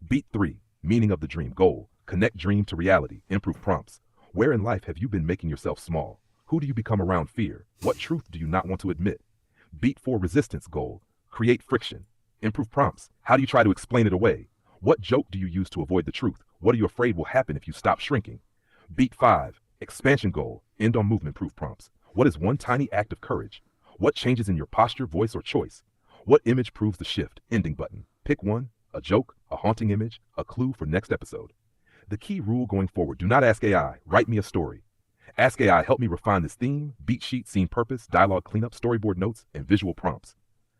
Beat 3, meaning of the dream. Goal, connect dream to reality. Improve prompts, where in life have you been making yourself small? Who do you become around fear? What truth do you not want to admit? Beat 4, resistance. Goal, create friction. Improve prompts, how do you try to explain it away? What joke do you use to avoid the truth? What are you afraid will happen if you stop shrinking? Beat 5, expansion. Goal, end on movement. Proof prompts, what is one tiny act of courage? What changes in your posture, voice, or choice? What image proves the shift? Ending button, pick one, a joke, a haunting image, a clue for next episode. The key rule going forward, do not ask AI, write me a story. Ask AI, help me refine this theme, beat sheet, scene purpose, dialogue cleanup, storyboard notes, and visual prompts.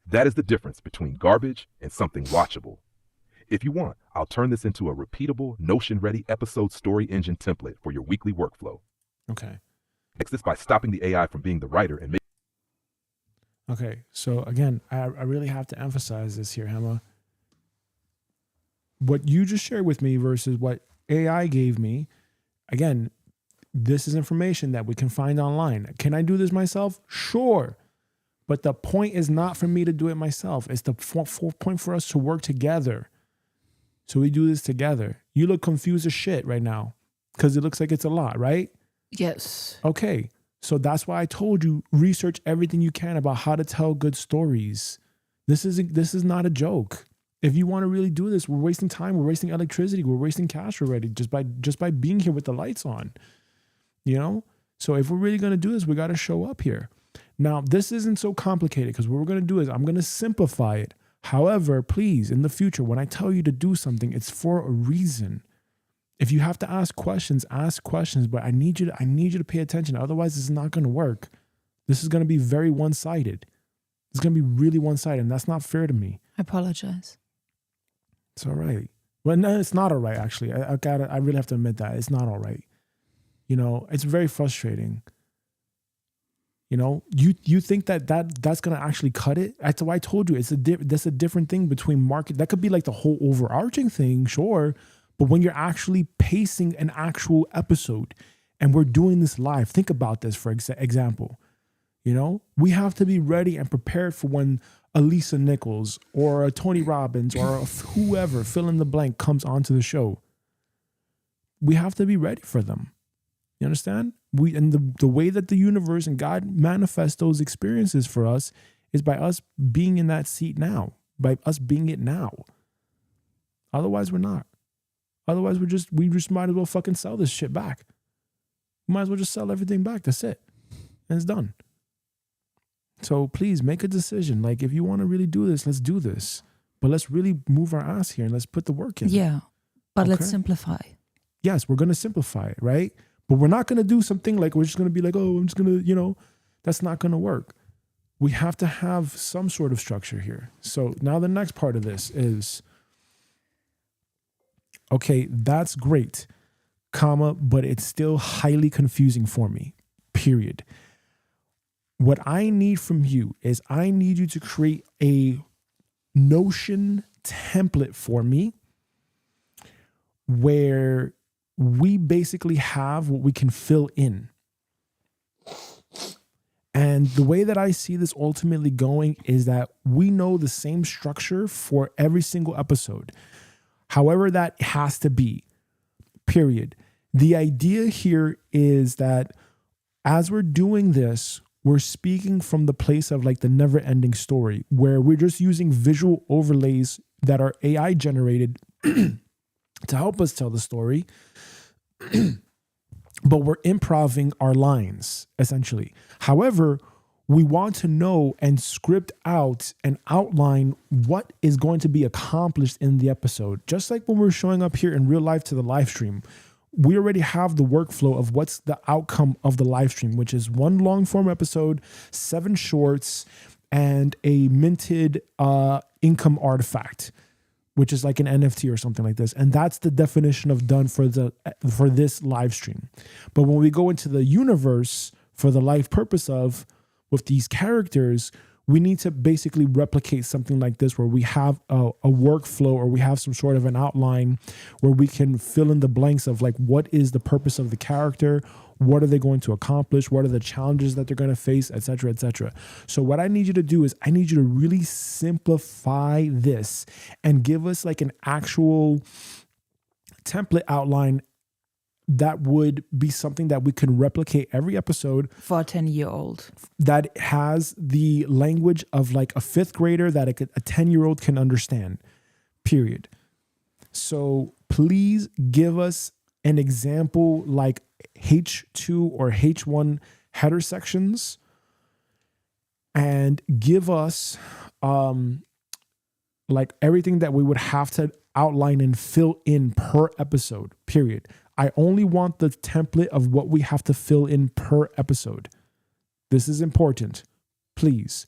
That is the difference between garbage and something watchable. If you want, I'll turn this into a repeatable, Notion-ready episode story engine template for your weekly workflow. Okay. Fix this by stopping the AI from being the writer and Okay. So again, I really have to emphasize this here, Hema. What you just shared with me versus what AI gave me, again, this is information that we can find online. Can I do this myself? Sure. But the point is not for me to do it myself. It's the point for us to work together. So we do this together. You look confused as shit right now because it looks like it's a lot, right? Yes. Okay. So that's why I told you, research everything you can about how to tell good stories. This is not a joke. If you want to really do this, we're wasting time. We're wasting electricity. We're wasting cash already just by being here with the lights on, you know? So if we're really going to do this, we got to show up here. Now, this isn't so complicated because what we're going to do is I'm going to simplify it. However, please, in the future, when I tell you to do something, it's for a reason. If you have to ask questions, but I need you to pay attention. Otherwise, this is not going to work. This is going to be very one-sided. It's going to be really one-sided, and that's not fair to me. I apologize. It's all right. Well, no, it's not all right, actually. I really have to admit that. It's not all right. You know, it's very frustrating. You know, you think that's going to actually cut it? That's why I told you that's a different thing between market. That could be like the whole overarching thing, sure. But when you're actually pacing an actual episode and we're doing this live, think about this, for example. You know, we have to be ready and prepared for when a Lisa Nichols or a Tony Robbins or whoever, fill in the blank, comes onto the show. We have to be ready for them. You understand? The way that the universe and God manifest those experiences for us is by us being in that seat now, by us being it now. Otherwise, we're not. Otherwise, we just might as well fucking sell this shit back. We might as well just sell everything back. That's it. And it's done. So please make a decision. Like, if you want to really do this, let's do this. But let's really move our ass here and let's put the work in. Yeah. But Okay. let's simplify. Yes, we're going to simplify it, right? But we're not going to do something like we're just going to be like, oh, I'm just going to, that's not going to work. We have to have some sort of structure here. So now the next part of this is, okay, that's great, comma, but it's still highly confusing for me, period. What I need from you is I need you to create a Notion template for me where we basically have what we can fill in. And the way that I see this ultimately going is that we know the same structure for every single episode. However that has to be, period. The idea here is that as we're doing this, we're speaking from the place of like the never ending story, where we're just using visual overlays that are AI generated to help us tell the story. But we're improving our lines, essentially. However, we want to know and script out and outline what is going to be accomplished in the episode. Just like when we're showing up here in real life to the live stream, we already have the workflow of what's the outcome of the live stream, which is one long form episode, 7 shorts, and a minted income artifact. which is like an NFT or something like this. And that's the definition of done for this live stream. But when we go into the universe for the life purpose of with these characters, we need to basically replicate something like this where we have a workflow or we have some sort of an outline where we can fill in the blanks of like, what is the purpose of the character? What are they going to accomplish? What are the challenges that they're going to face, et cetera, et cetera. So what I need you to do is I need you to really simplify this and give us like an actual template outline that would be something that we can replicate every episode For a 10-year-old. that has the language of like a fifth grader that a 10-year-old can understand, period. So please give us an example like H2 or H1 header sections and give us like everything that we would have to outline and fill in per episode, period. I only want the template of what we have to fill in per episode. This is important. Please.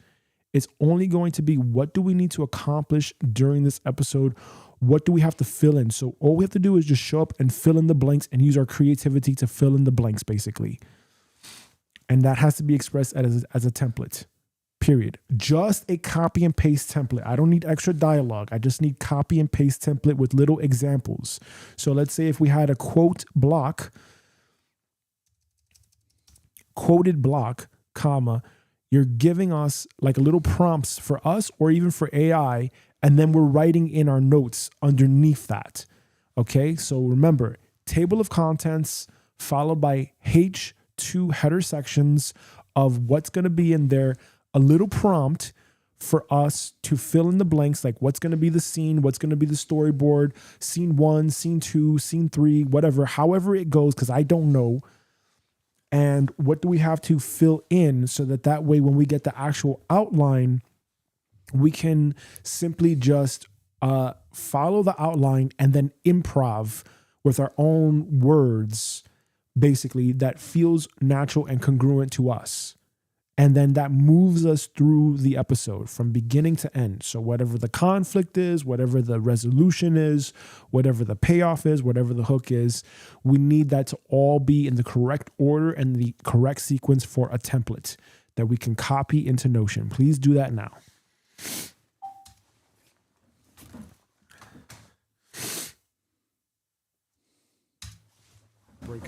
It's only going to be what do we need to accomplish during this episode? What do we have to fill in? So all we have to do is just show up and fill in the blanks and use our creativity to fill in the blanks, basically. And that has to be expressed as a template. Period. Just a copy and paste template. I don't need extra dialogue. I just need copy and paste template with little examples. So let's say if we had a quoted block, comma, you're giving us like little prompts for us or even for AI, and then we're writing in our notes underneath that. Okay, so remember, table of contents followed by H2 header sections of what's going to be in there, a little prompt for us to fill in the blanks, like what's going to be the scene, what's going to be the storyboard, scene 1, scene 2, scene 3, whatever, however it goes, because I don't know. And what do we have to fill in so that way when we get the actual outline, we can simply just follow the outline and then improv with our own words, basically, that feels natural and congruent to us. And then that moves us through the episode from beginning to end. So whatever the conflict is, whatever the resolution is, whatever the payoff is, whatever the hook is, we need that to all be in the correct order and the correct sequence for a template that we can copy into Notion. Please do that now. Break.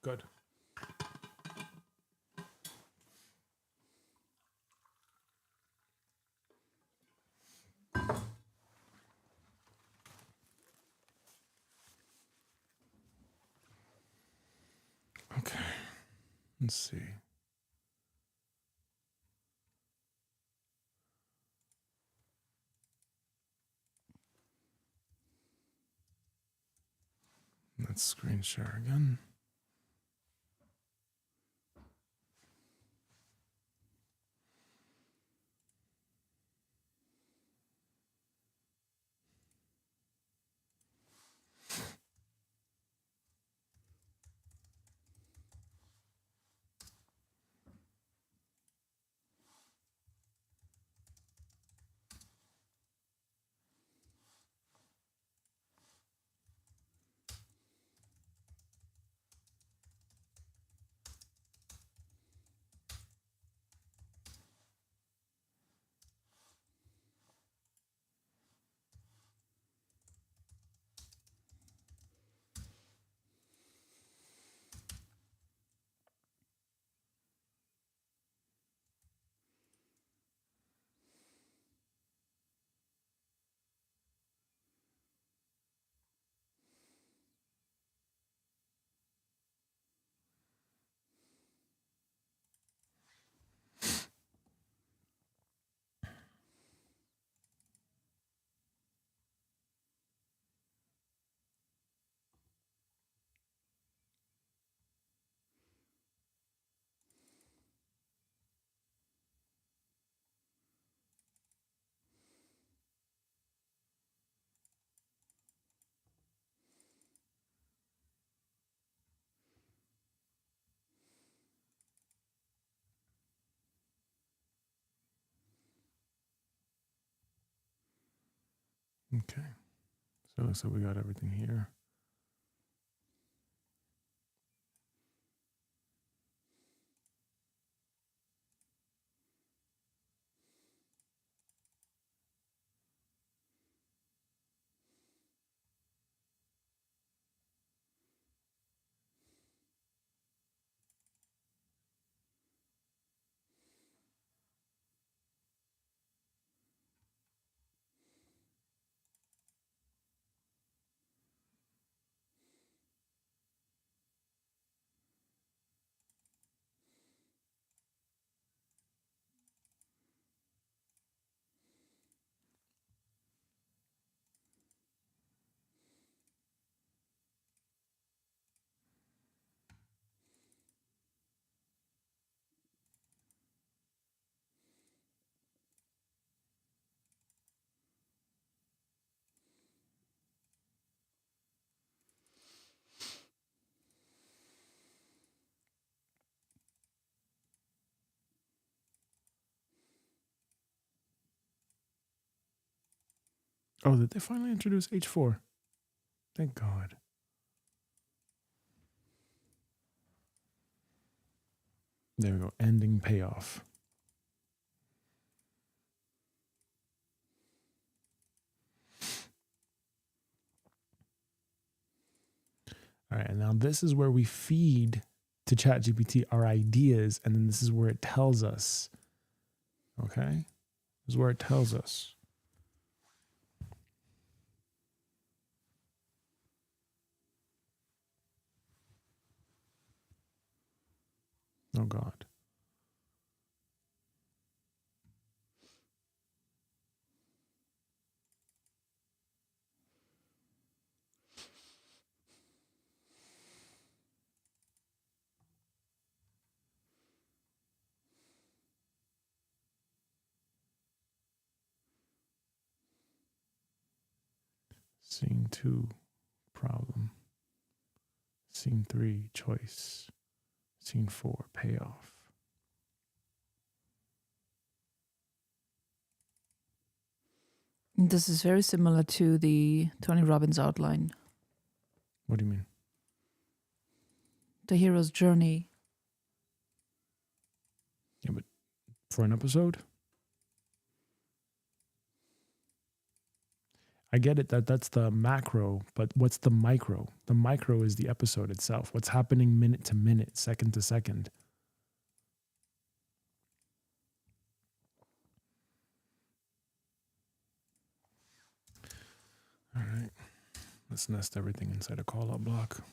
Good. Okay. Let's see. Let's screen share again. Okay. So it looks like we got everything here. Oh, did they finally introduce H4? Thank God. There we go. Ending payoff. All right, and now this is where we feed to ChatGPT our ideas, and then this is where it tells us. Okay? This is where it tells us. Oh God. Scene 2, problem. Scene 3, choice. Scene 4, payoff. This is very similar to the Tony Robbins outline, What do you mean? the hero's journey. Yeah, but for an episode? I get it that that's the macro, but what's the micro? The micro is the episode itself. What's happening minute to minute, second to second. All right. Let's nest everything inside a call out block.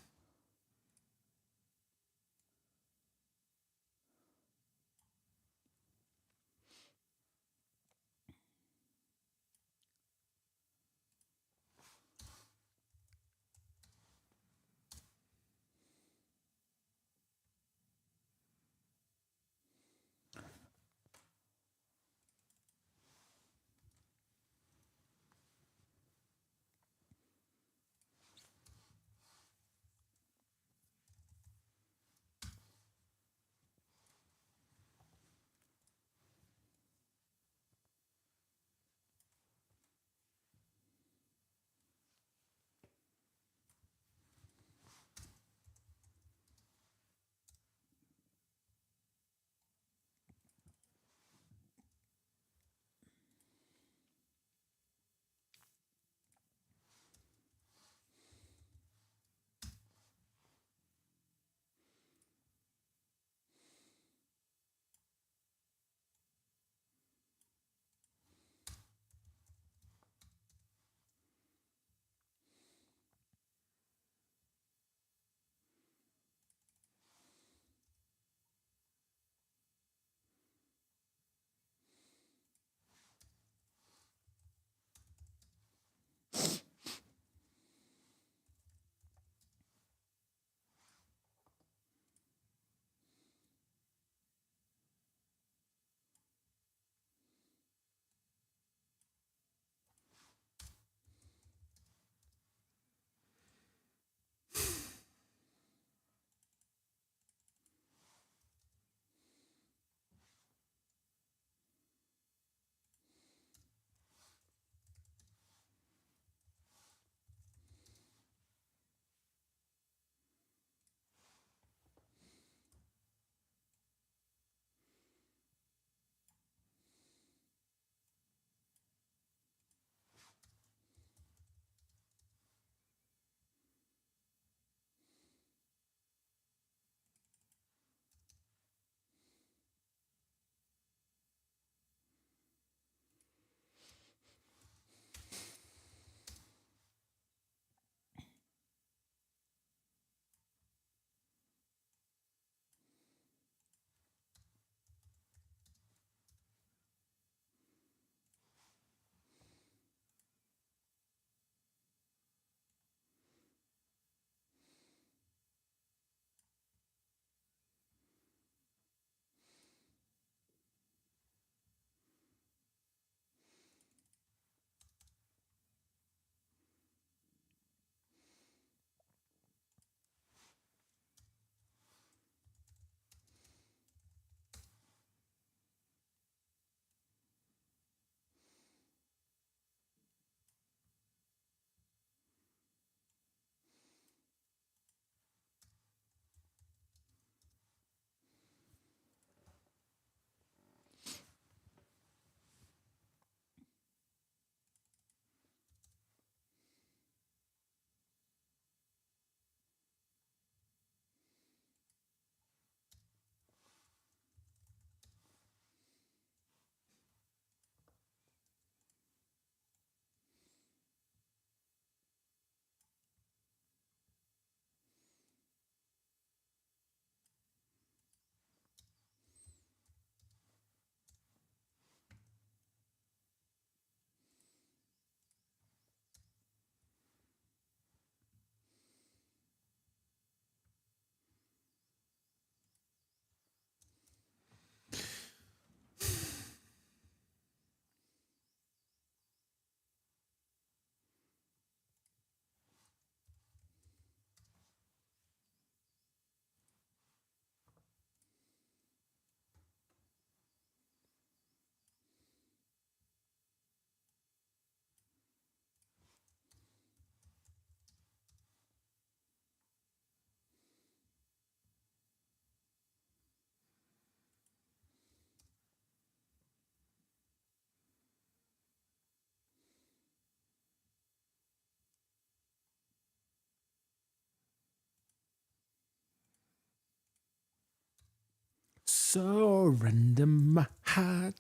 surrender my heart,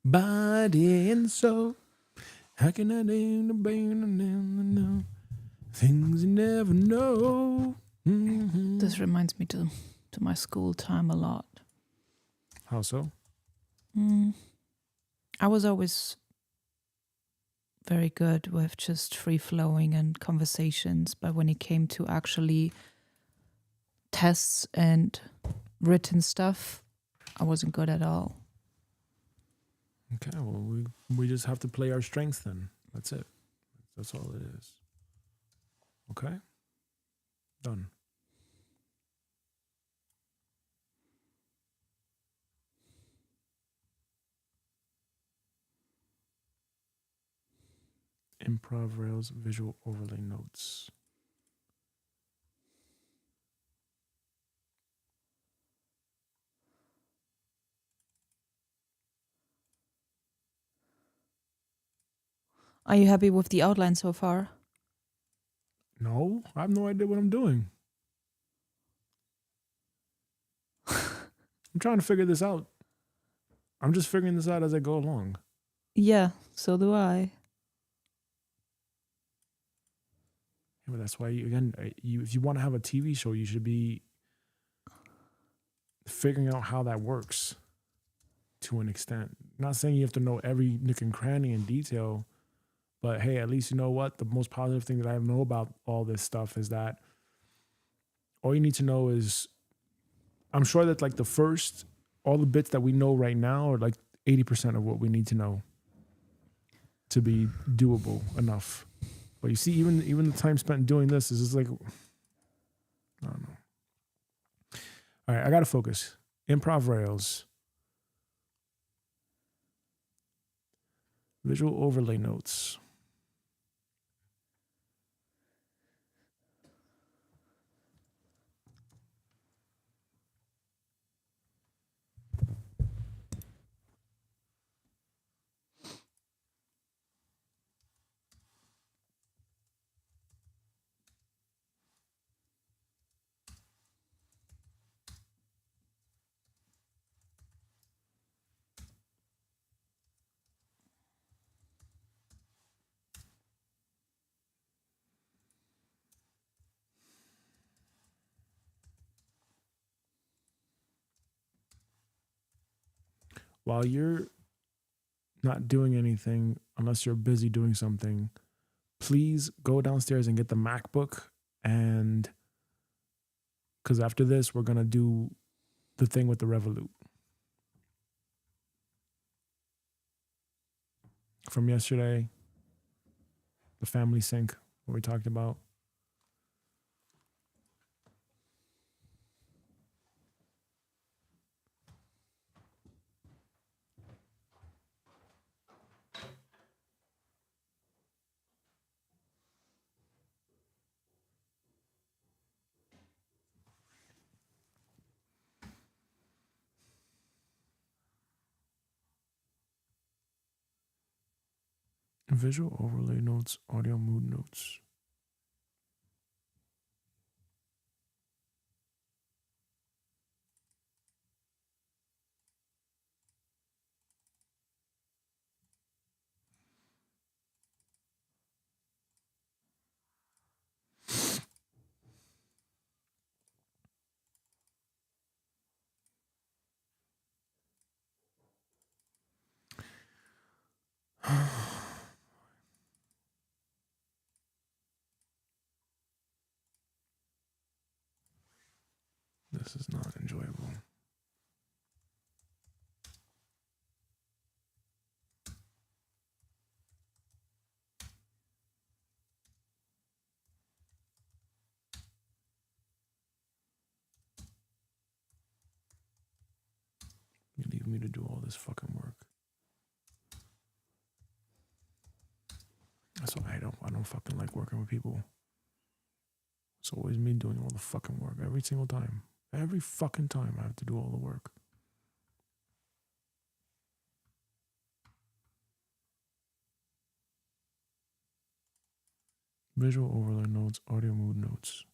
body, and soul. How can I name the band? No things you never know. Mm-hmm. This reminds me to my school time a lot. How so? I was always very good with just free flowing and conversations, but when it came to actually tests and written stuff, I wasn't good at all. Okay, well, we just have to play our strengths then. That's it. That's all it is. Okay? Done. Improv Rails visual overlay notes. Are you happy with the outline so far? No, I have no idea what I'm doing. I'm trying to figure this out. I'm just figuring this out as I go along. Yeah, so do I. Yeah, but that's why, if you want to have a TV show, you should be figuring out how that works to an extent. Not saying you have to know every nook and cranny in detail, but hey, at least you know what? The most positive thing that I know about all this stuff is that all you need to know is, I'm sure that like all the bits that we know right now are like 80% of what we need to know to be doable enough. But you see, even the time spent doing this is just like, I don't know. All right, I got to focus. Improv Rails. Visual overlay notes. While you're not doing anything, unless you're busy doing something, please go downstairs and get the MacBook. And because after this, we're going to do the thing with the Revolut from yesterday, the family sync, what we talked about. Visual overlay notes, audio mood notes. This is not enjoyable. You leave me to do all this fucking work. That's why I don't fucking like working with people. It's always me doing all the fucking work every single time. Every fucking time I have to do all the work. Visual overlay notes, audio mood notes.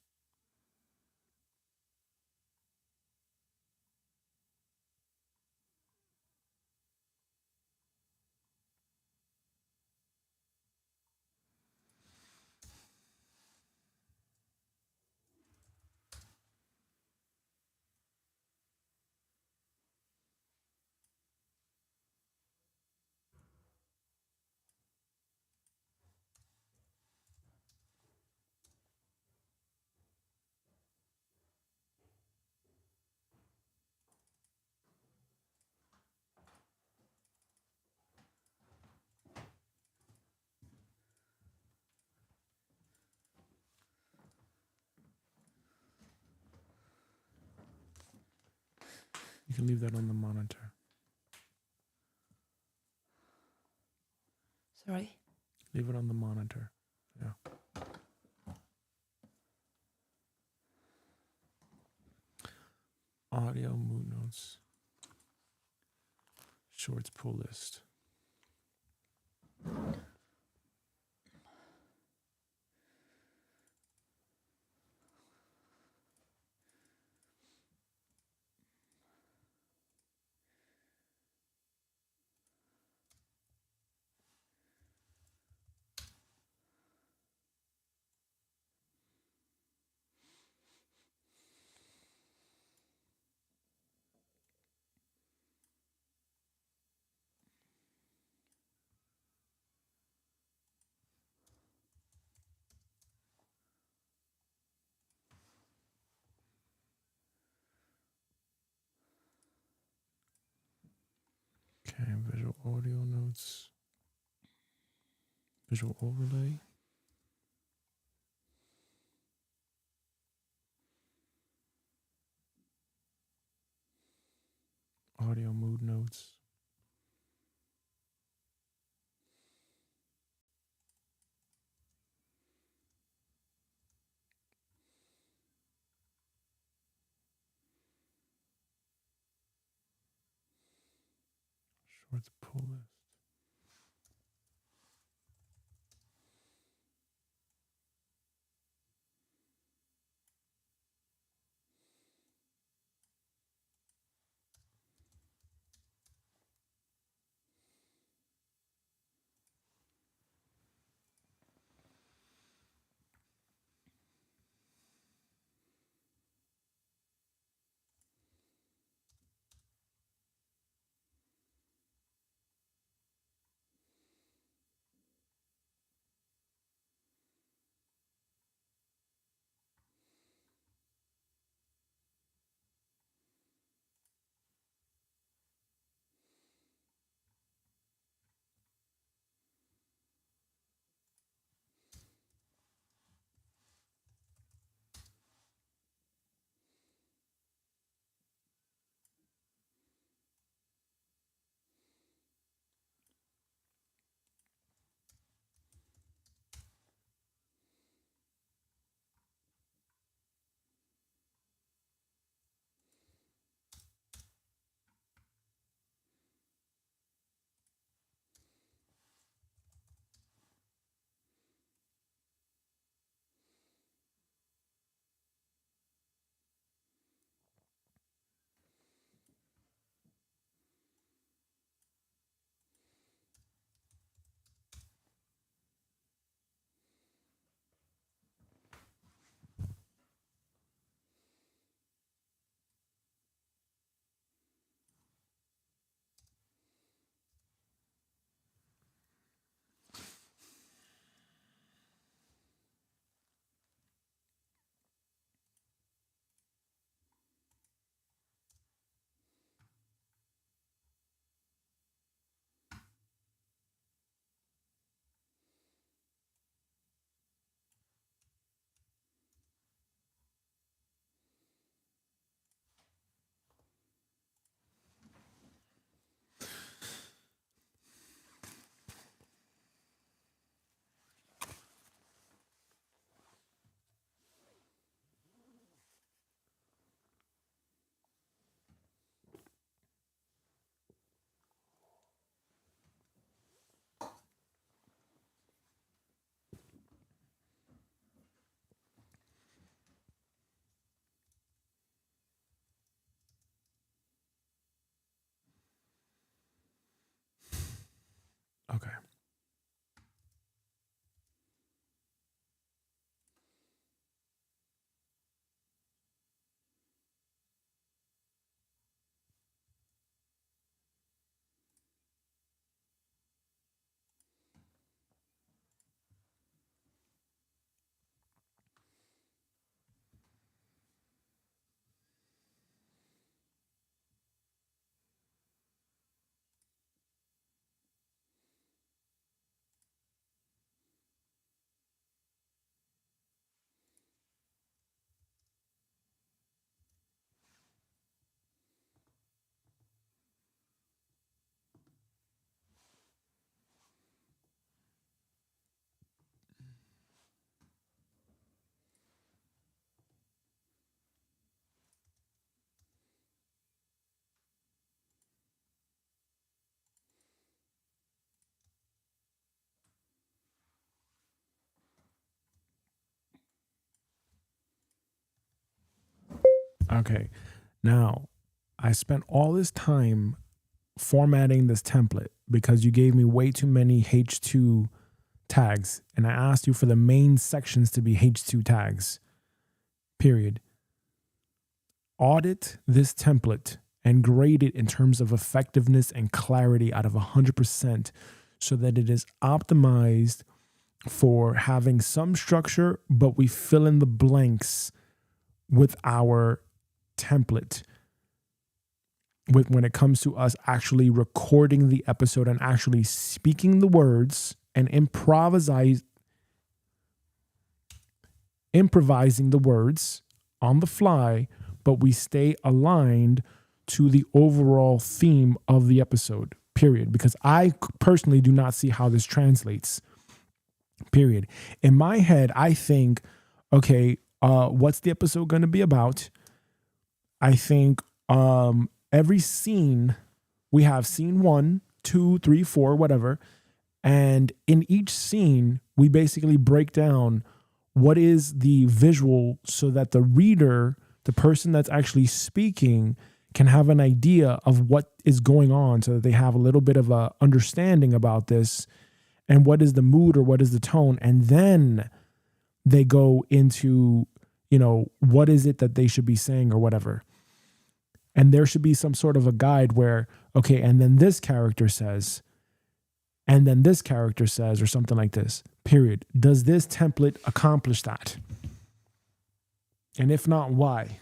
You can leave that on the monitor. Sorry. Leave it on the monitor. Yeah. Audio mood notes. Shorts pull list. Okay, visual audio notes. Visual overlay. Audio mood notes. Shorts pull list. Okay. Okay. Now, I spent all this time formatting this template because you gave me way too many H2 tags, and I asked you for the main sections to be H2 tags, period. Audit this template and grade it in terms of effectiveness and clarity out of 100% so that it is optimized for having some structure, but we fill in the blanks with our template when it comes to us actually recording the episode and actually speaking the words and improvising the words on the fly, but we stay aligned to the overall theme of the episode, period. Because I personally do not see how this translates, period. In my head, I think, okay, what's the episode going to be about? I think every scene, we have scene 1, 2, 3, 4, whatever. And in each scene, we basically break down what is the visual so that the reader, the person that's actually speaking, can have an idea of what is going on so that they have a little bit of a understanding about this and what is the mood or what is the tone. And then they go into, what is it that they should be saying or whatever. And there should be some sort of a guide where, okay, and then this character says, and then this character says, or something like this, period. Does this template accomplish that? And if not, why?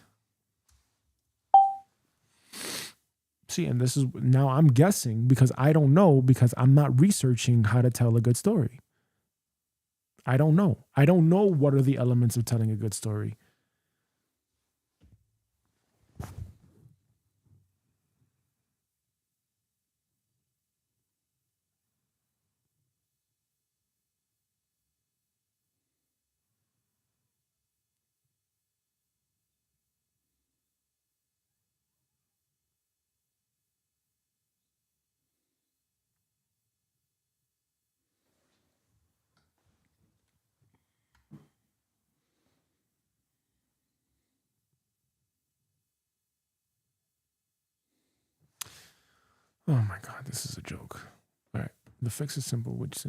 See, and this is, now I'm guessing because I don't know, because I'm not researching how to tell a good story. I don't know. I don't know what are the elements of telling a good story. Oh my God, this is a joke. All right. The fix is simple, which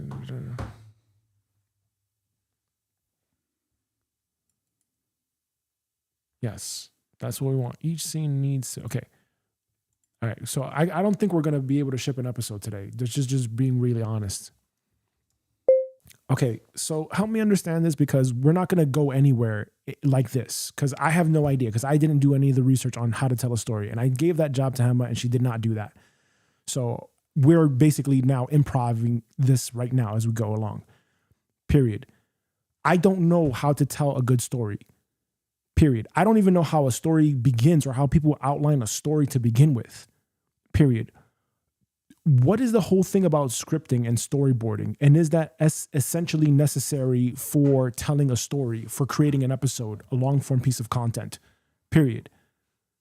yes, that's what we want. Each scene needs to, okay. All right. So I don't think we're going to be able to ship an episode today. That's just being really honest. Okay. So help me understand this, because we're not going to go anywhere like this, because I have no idea, because I didn't do any of the research on how to tell a story. And I gave that job to Emma and she did not do that. So we're basically now improvising this right now as we go along, period. I don't know how to tell a good story, period. I don't even know how a story begins or how people outline a story to begin with, period. What is the whole thing about scripting and storyboarding? And is that essentially necessary for telling a story, for creating an episode, a long form piece of content, period?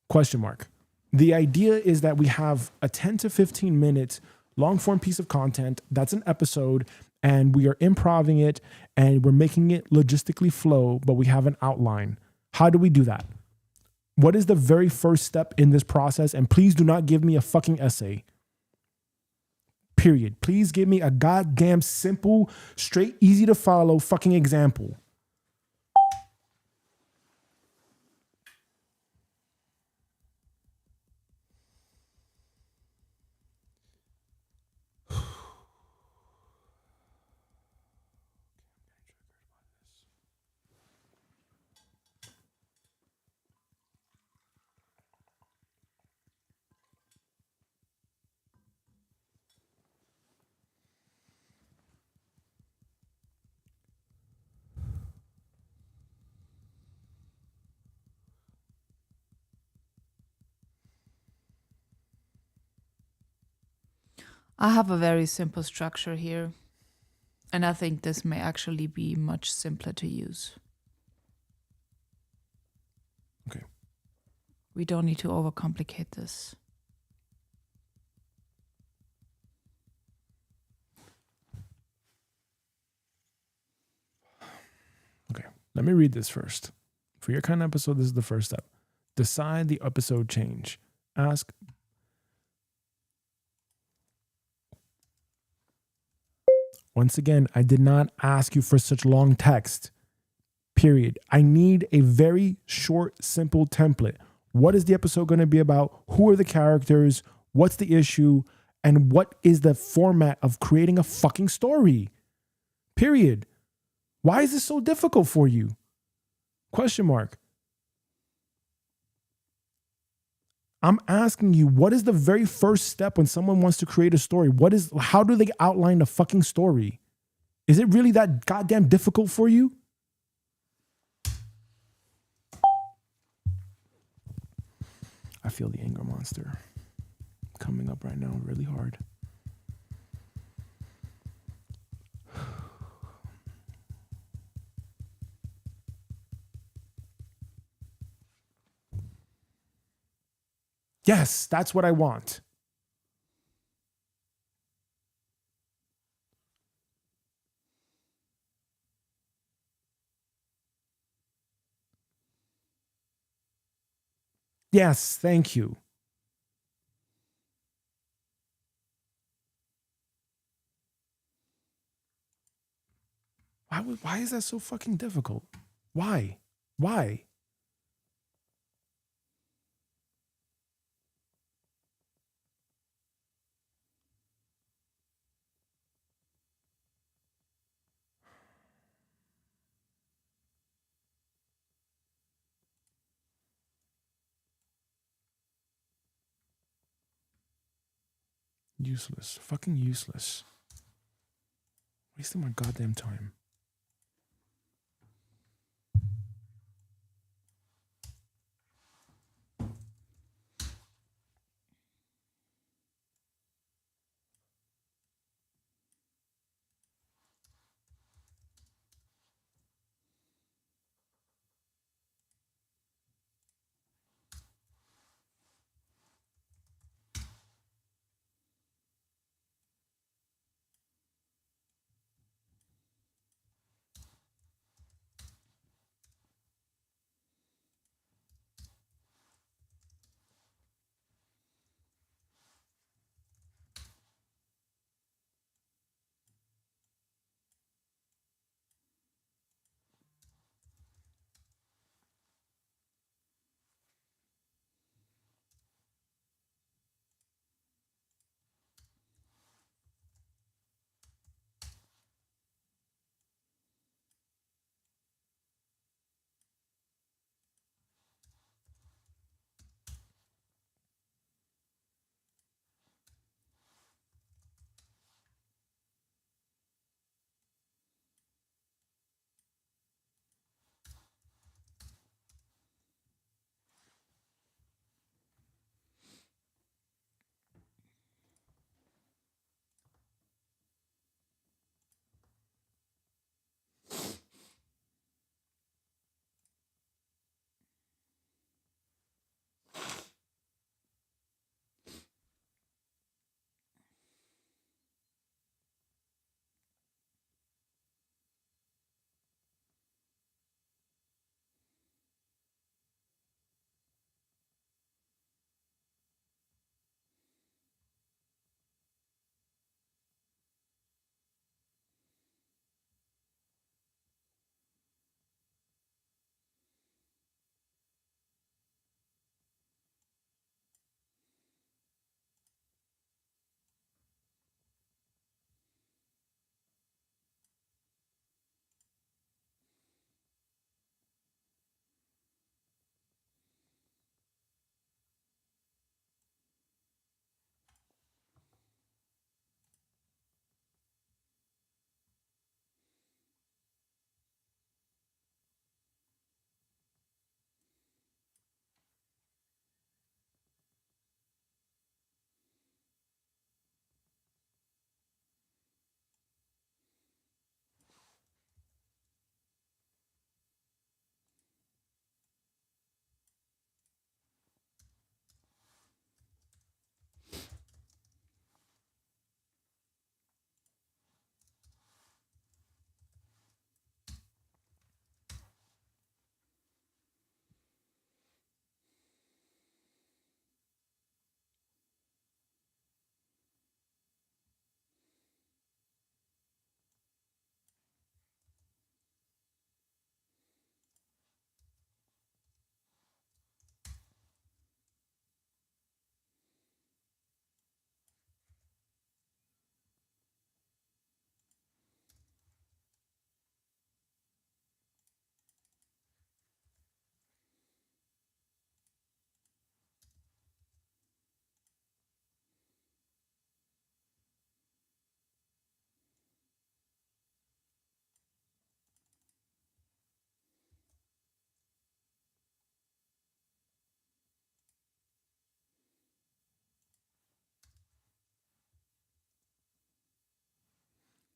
Question mark. The idea is that we have a 10 to 15 minute long form piece of content that's an episode, and we are improvising it and we're making it logistically flow, but we have an outline. How do we do that? What is the very first step in this process? And please do not give me a fucking essay. Period. Please give me a goddamn simple, straight, easy to follow fucking example. I have a very simple structure here, and I think this may actually be much simpler to use. Okay. We don't need to overcomplicate this. Okay. Let me read this first. For your kind of episode, this is the first step. Decide the episode change. Ask. Once again, I did not ask you for such long text. Period. I need a very short, simple template. What is the episode going to be about? Who are the characters? What's the issue? And what is the format of creating a fucking story? Period. Why is this so difficult for you? Question mark. I'm asking you, what is the very first step when someone wants to create a story? How do they outline the fucking story? Is it really that goddamn difficult for you? I feel the anger monster coming up right now really hard. Yes, that's what I want. Yes, thank you. Why is that so fucking difficult? Why? Why? Useless. Fucking useless. Wasting my goddamn time.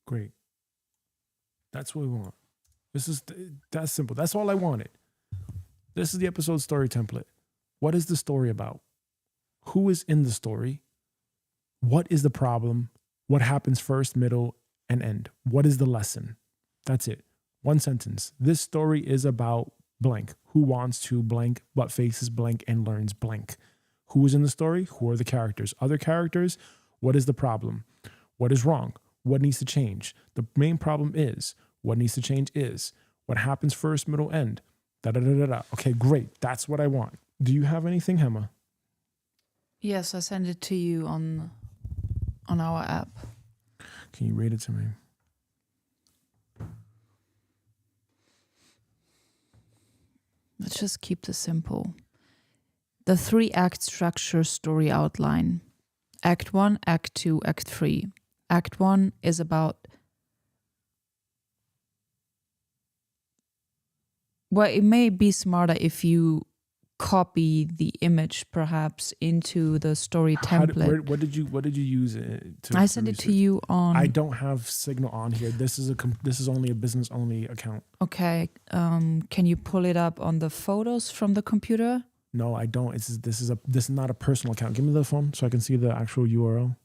Great. That's what we want. That's simple. That's all I wanted. This is the episode story template. What is the story about? Who is in the story? What is the problem? What happens first, middle, and end? What is the lesson? That's it. One sentence. This story is about blank. Who wants to blank, but faces blank and learns blank? Who is in the story? Who are the characters? Other characters? What is the problem? What is wrong? What needs to change? The main problem is what needs to change is what happens first, middle, end. Da da da da da. Okay, great. That's what I want. Do you have anything, Hema? Yes, I sent it to you on our app. Can you read it to me? Let's just keep this simple. The 3-act structure story outline. Act 1, Act 2, Act 3. Act 1 is about... Well, it may be smarter if you copy the image perhaps into the story template. What did you use it to? I sent it to you on... I don't have Signal on here. This is only a business only account. Okay. Can you pull it up on the photos from the computer? No, I don't. This is not a personal account. Give me the phone so I can see the actual URL.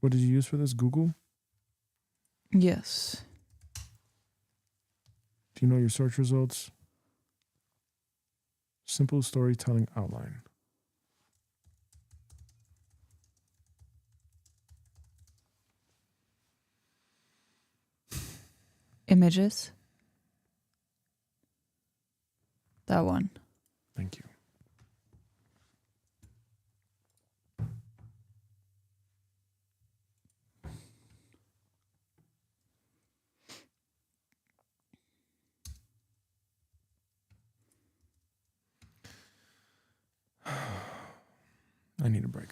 What did you use for this? Google? Yes. Do you know your search results? Simple storytelling outline. Images. That one. Thank you. I need a break.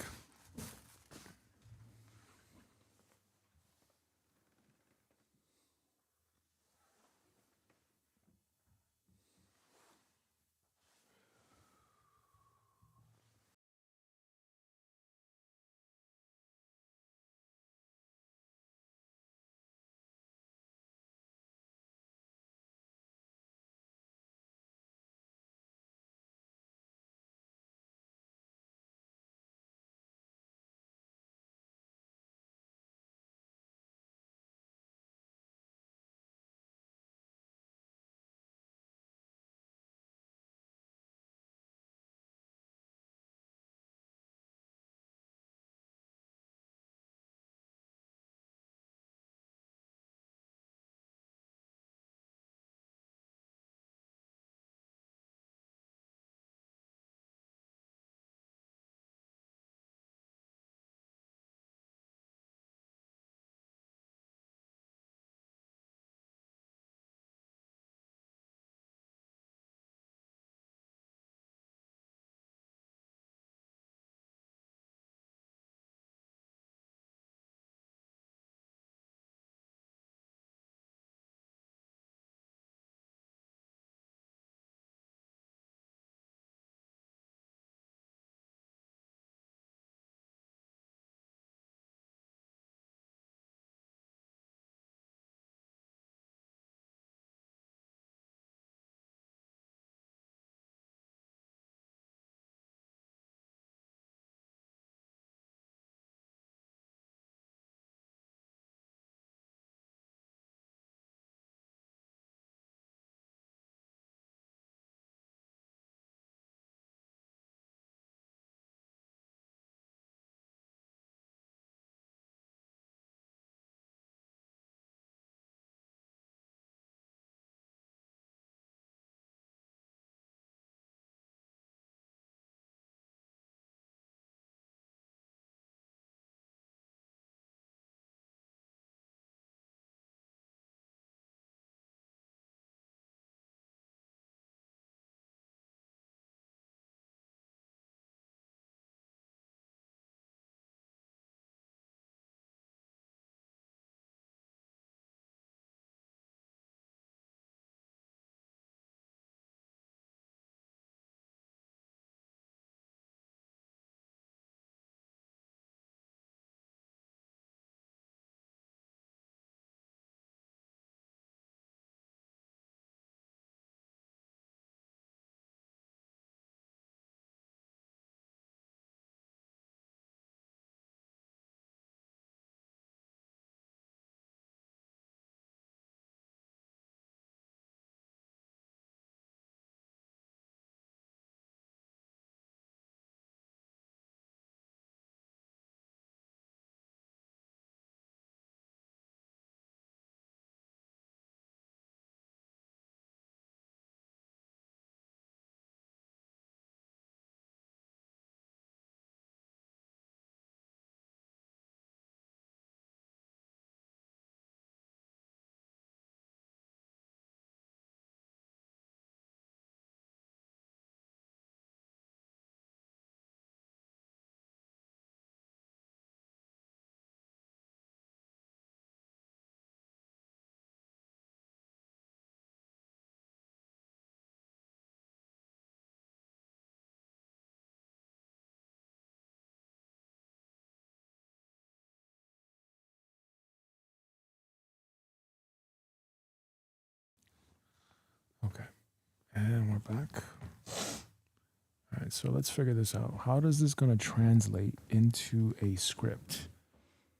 And we're back. All right, so let's figure this out. How does this going to translate into a script?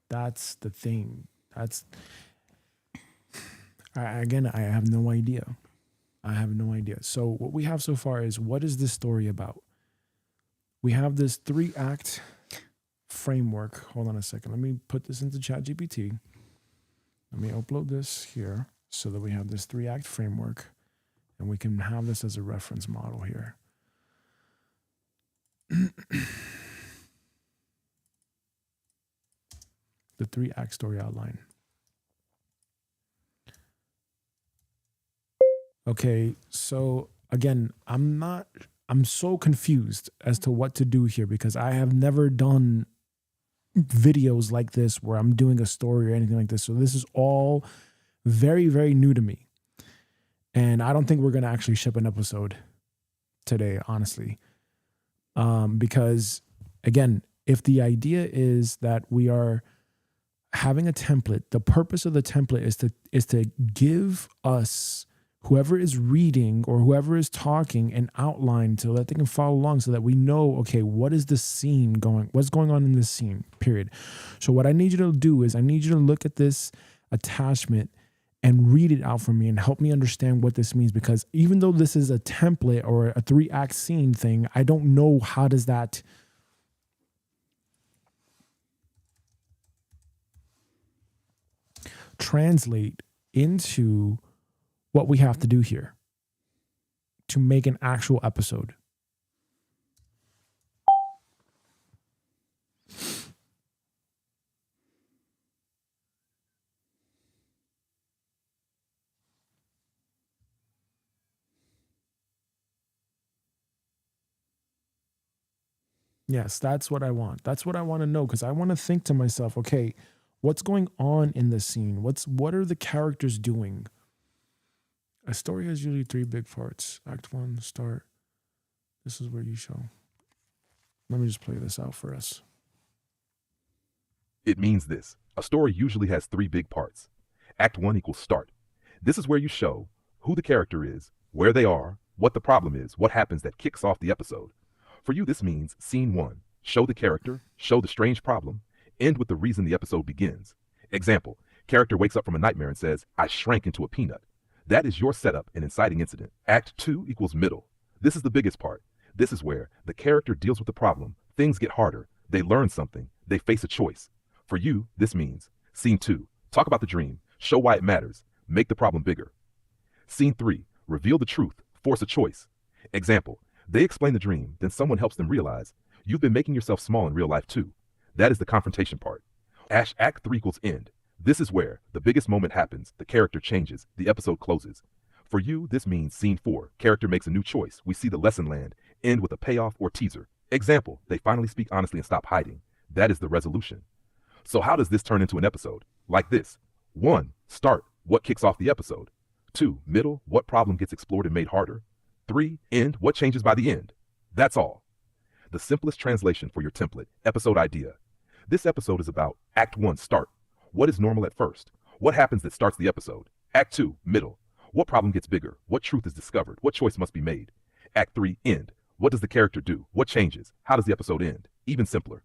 That's the thing. Again, I have no idea. I have no idea. So what we have so far is, what is this story about? We have this 3-act framework. Hold on a second. Let me put this into ChatGPT. Let me upload this here so that we have this 3-act framework, and we can have this as a reference model here. The 3-act story outline. Okay, so again, I'm so confused as to what to do here, because I have never done videos like this where I'm doing a story or anything like this. So this is all very, very new to me. And I don't think we're going to actually ship an episode today, honestly. Because again, if the idea is that we are having a template, the purpose of the template is to give us, whoever is reading or whoever is talking, an outline so that they can follow along, so that we know, okay, what is the scene what's going on in this scene, period. So what I need you to do is, I need you to look at this attachment and read it out for me and help me understand what this means, because even though this is a template or a 3-act scene thing, I don't know how does that translate into what we have to do here to make an actual episode. Yes, that's what I want. That's what I want to know, because I want to think to myself, okay, what's going on in this scene? What are the characters doing? A story has usually 3 big parts. Act 1, start. This is where you show. Let me just play this out for us. It means this. A story usually has 3 big parts. Act 1 equals start. This is where you show who the character is, where they are, what the problem is, what happens that kicks off the episode. For you, this means scene 1. Show the character, show the strange problem, end with the reason the episode begins. Example, character wakes up from a nightmare and says, I shrank into a peanut. That is your setup and inciting incident. Act 2 equals middle. This is the biggest part. This is where the character deals with the problem. Things get harder. They learn something. They face a choice. For you, this means scene 2. Talk about the dream. Show why it matters. Make the problem bigger. Scene 3. Reveal the truth. Force a choice. Example, they explain the dream, then someone helps them realize you've been making yourself small in real life too. That is the confrontation part. Act 3 equals end. This is where the biggest moment happens, the character changes, the episode closes. For you, this means scene 4. Character makes a new choice. We see the lesson land, end with a payoff or teaser. Example, they finally speak honestly and stop hiding. That is the resolution. So how does this turn into an episode? Like this. 1. Start. What kicks off the episode? 2. Middle. What problem gets explored and made harder? 3. End. What changes by the end? That's all. The simplest translation for your template, episode idea. This episode is about Act 1, start. What is normal at first? What happens that starts the episode? Act 2, middle. What problem gets bigger? What truth is discovered? What choice must be made? Act 3, end. What does the character do? What changes? How does the episode end? Even simpler.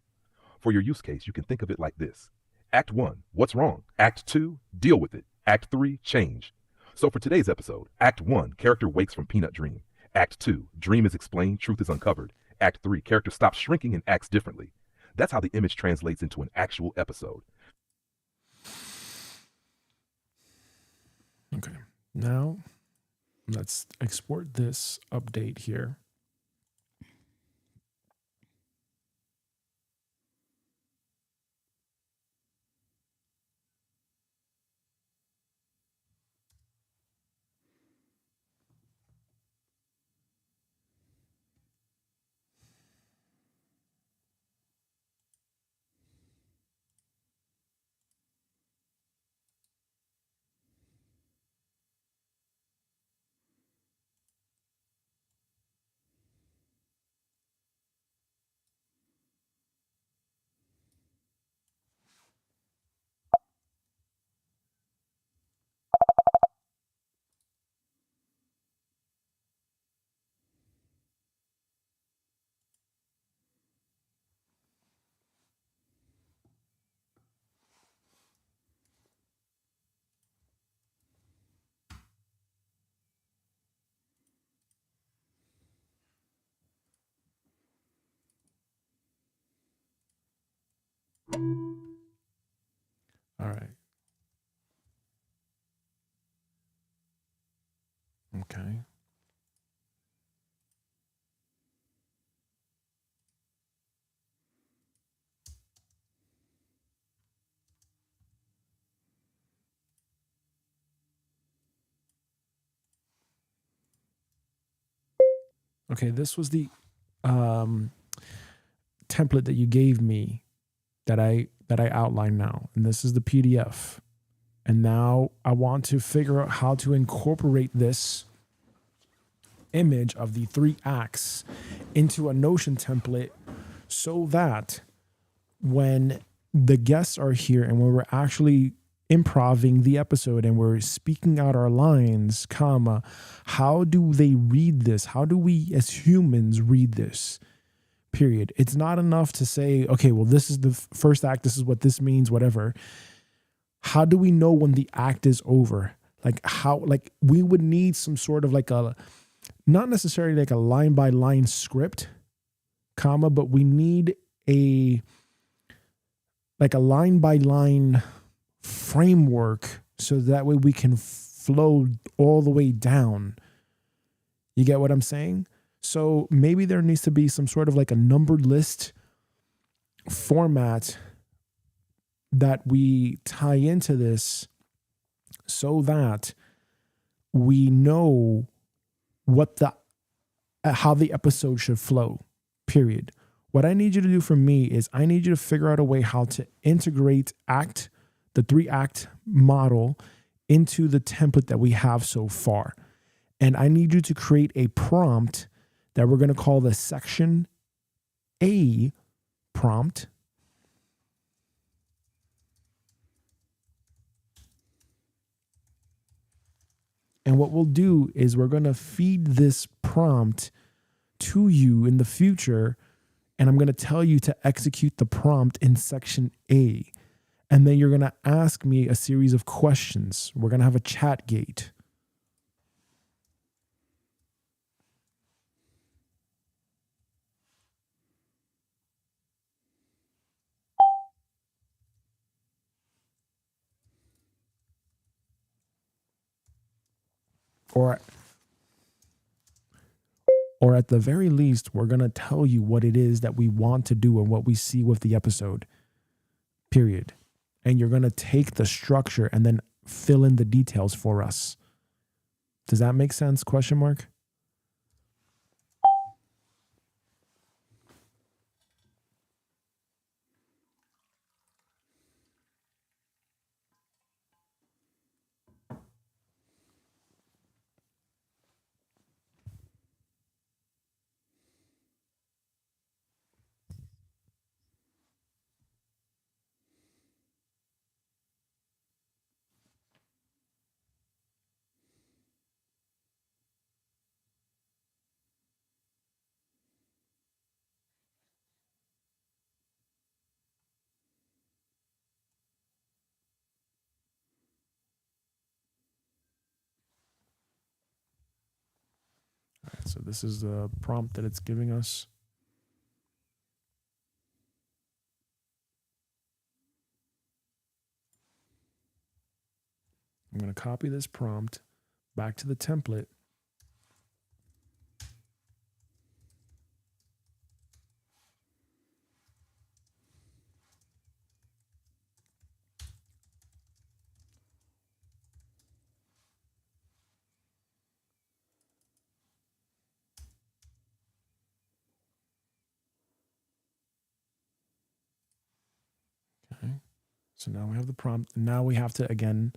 For your use case, you can think of it like this. Act 1, what's wrong? Act 2, deal with it. Act 3, change. So for today's episode, Act 1, character wakes from peanut dream. Act 2, dream is explained, truth is uncovered. Act 3, character stops shrinking and acts differently. That's how the image translates into an actual episode. Okay, now let's export this update here. All right. Okay. Okay, this was the template that you gave me that I outlined now, and this is the PDF. And now I want to figure out how to incorporate this image of the 3 acts into a Notion template so that when the guests are here and when we're actually improving the episode and we're speaking out our lines, comma, how do they read this? How do we as humans read this? Period. It's not enough to say, okay, well, this is the first act. This is what this means, whatever. How do we know when the act is over? Like we would need some sort of like not necessarily like a line by line script, comma, but we need a line by line framework so that way we can flow all the way down. You get what I'm saying? So maybe there needs to be some sort of like a numbered list format that we tie into this so that we know how the episode should flow, period. What I need you to do for me is I need you to figure out a way how to integrate the 3-act model into the template that we have so far. And I need you to create a prompt that we're going to call the section A prompt. And what we'll do is we're going to feed this prompt to you in the future. And I'm going to tell you to execute the prompt in section A. And then you're going to ask me a series of questions. We're going to have a chat gate. Or at the very least, we're going to tell you what it is that we want to do and what we see with the episode, period. And you're going to take the structure and then fill in the details for us. Does that make sense? Question mark? All right, so this is the prompt that it's giving us. I'm going to copy this prompt back to the template. Okay. So now we have the prompt. Now we have to, again,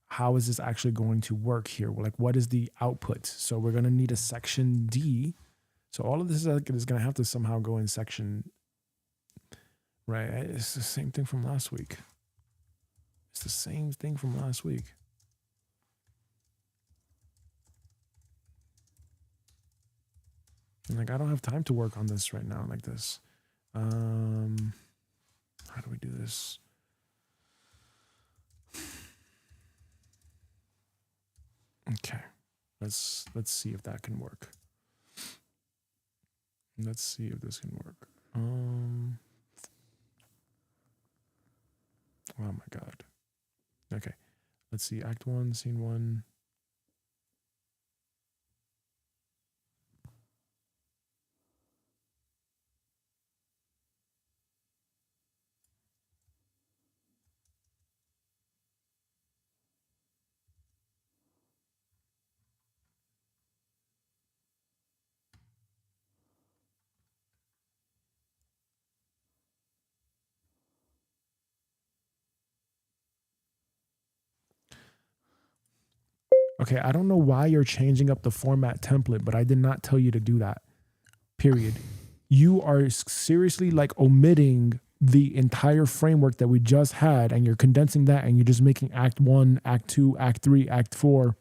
how is this actually going to work here? Like, what is the output? So we're going to need a section D. So all of this is going to have to somehow go in section, right? It's the same thing from last week. It's the same thing from last week. And like, I don't have time to work on this right now like this. How do we do this? Okay. Let's see if that can work. Let's see if this can work. Oh my God. Okay. Let's see. Act 1, Scene 1. Okay, I don't know why you're changing up the format template, but I did not tell you to do that. Period. You are seriously like omitting the entire framework that we just had, and you're condensing that, and you're just making Act 1, Act 2, Act 3, Act 4,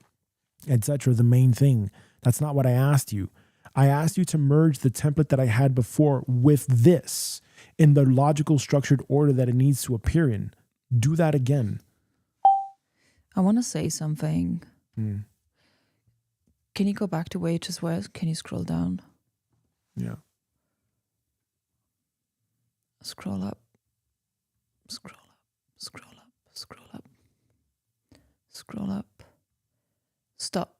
etc. the main thing. That's not what I asked you. I asked you to merge the template that I had before with this in the logical structured order that it needs to appear in. Do that again. I want to say something. Hmm. Can you go back to where it just was? Can you scroll down? Yeah. Scroll up. Scroll up. Scroll up. Scroll up. Scroll up. Stop.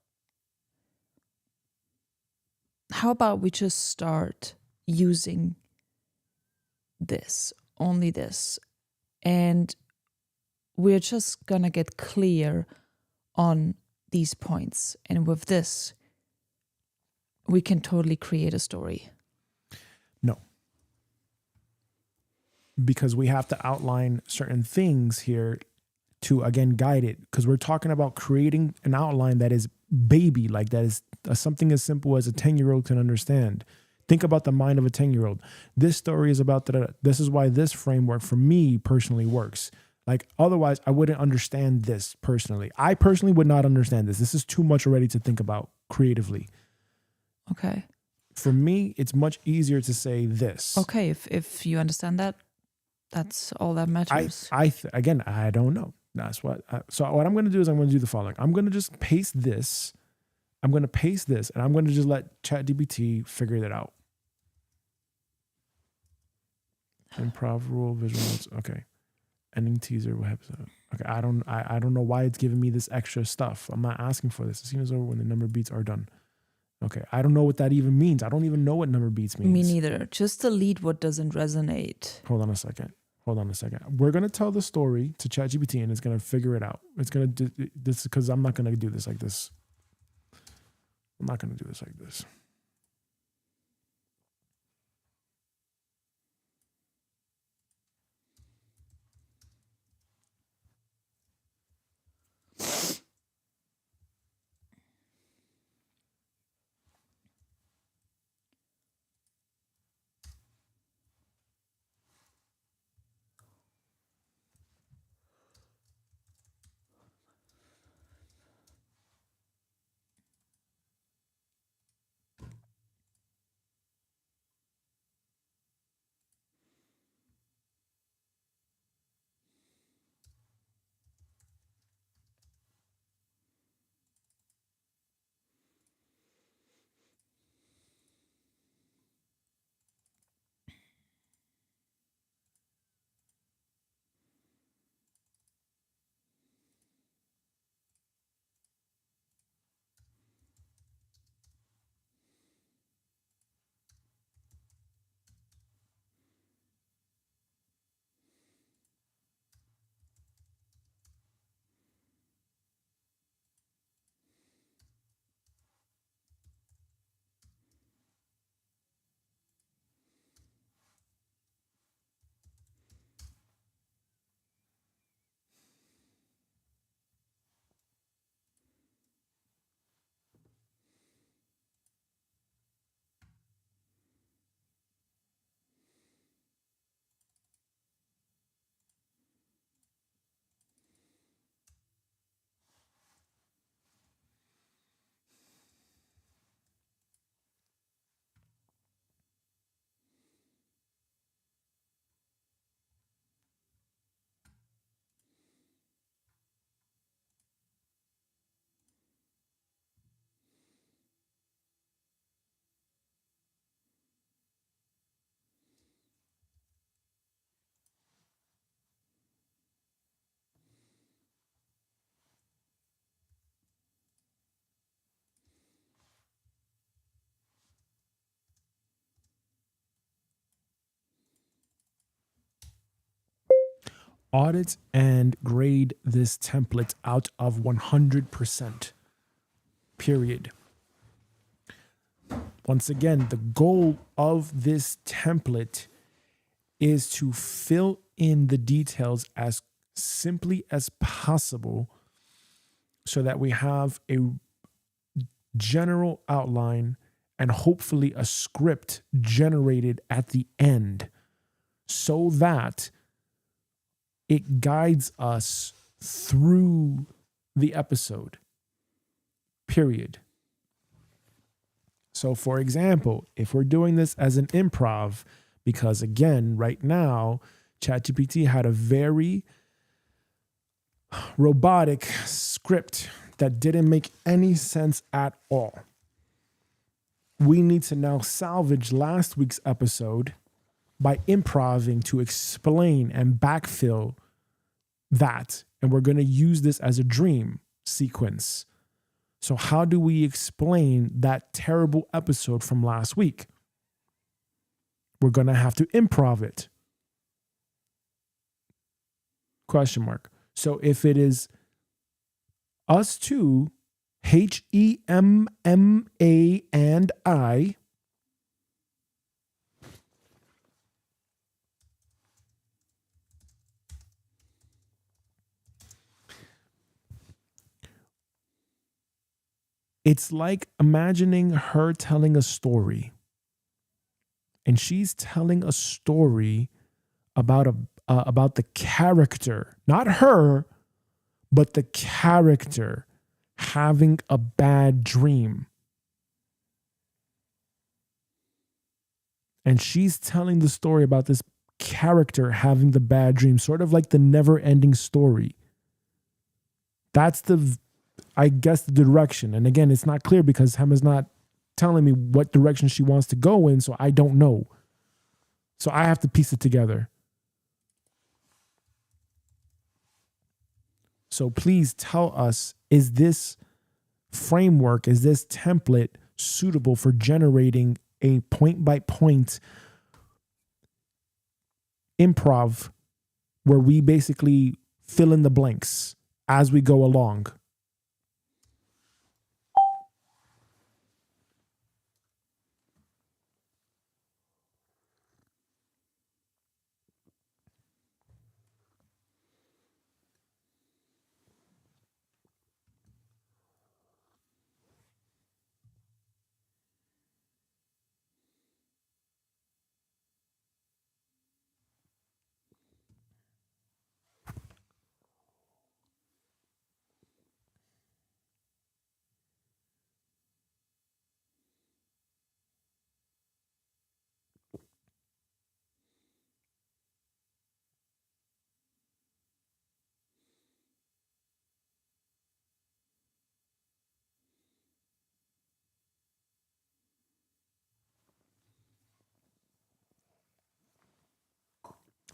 How about we just start using this, only this, and we're just gonna get clear on these points. And with this, we can totally create a story. No. Because we have to outline certain things here to, again, guide it. Because we're talking about creating an outline that is baby, like that is something as simple as a 10-year-old can understand. Think about the mind of a 10-year-old. This story is about that. This is why this framework for me personally works. Like otherwise, I wouldn't understand this personally. I personally would not understand this. This is too much already to think about creatively. Okay. For me, it's much easier to say this. Okay, if you understand that, that's all that matters. Again, I don't know. That's what. So what I'm going to do is I'm going to do the following. I'm going to just paste this. I'm going to paste this, and I'm going to just let ChatGPT figure that out. Improv rule, visual notes. Okay. Ending teaser. What happens? Okay. I don't know why it's giving me this extra stuff. I'm not asking for this. The scene is over when the number beats are done. Okay. I don't know what that even means. I don't even know what number beats means. Me neither. Just delete what doesn't resonate. Hold on a second. We're going to tell the story to ChatGPT and it's going to figure it out. It's going to do this because I'm not going to do this like this. I'm not going to do this like this. Audit and grade this template out of 100%. Period. Once again, the goal of this template is to fill in the details as simply as possible so that we have a general outline and hopefully a script generated at the end so that it guides us through the episode. Period. So, for example, if we're doing this as an improv, because again, right now, ChatGPT had a very robotic script that didn't make any sense at all. We need to now salvage last week's episode by improving to explain and backfill that. And we're going to use this as a dream sequence. So how do we explain that terrible episode from last week? We're going to have to improv it. Question mark. So if it is us two, HEMMA and I, it's like imagining her telling a story. And she's telling a story about the character, not her, but the character having a bad dream. And she's telling the story about this character having the bad dream, sort of like the never-ending story. That's I guess, the direction. And again, it's not clear because Hema's not telling me what direction she wants to go in, so I don't know. So I have to piece it together. So please tell us, is this framework, is this template suitable for generating a point-by-point improv where we basically fill in the blanks as we go along?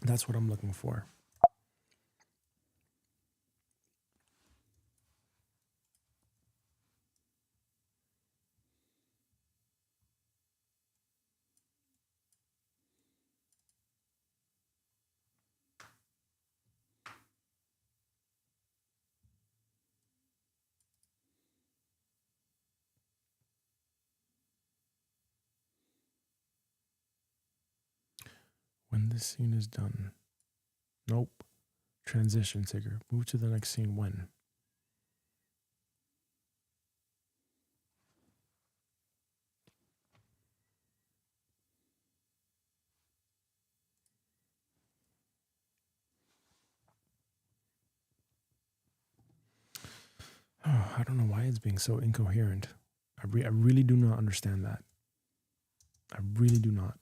That's what I'm looking for. When this scene is done. Nope. Transition trigger. Move to the next scene when. Oh, I don't know why it's being so incoherent. I really do not understand that. I really do not.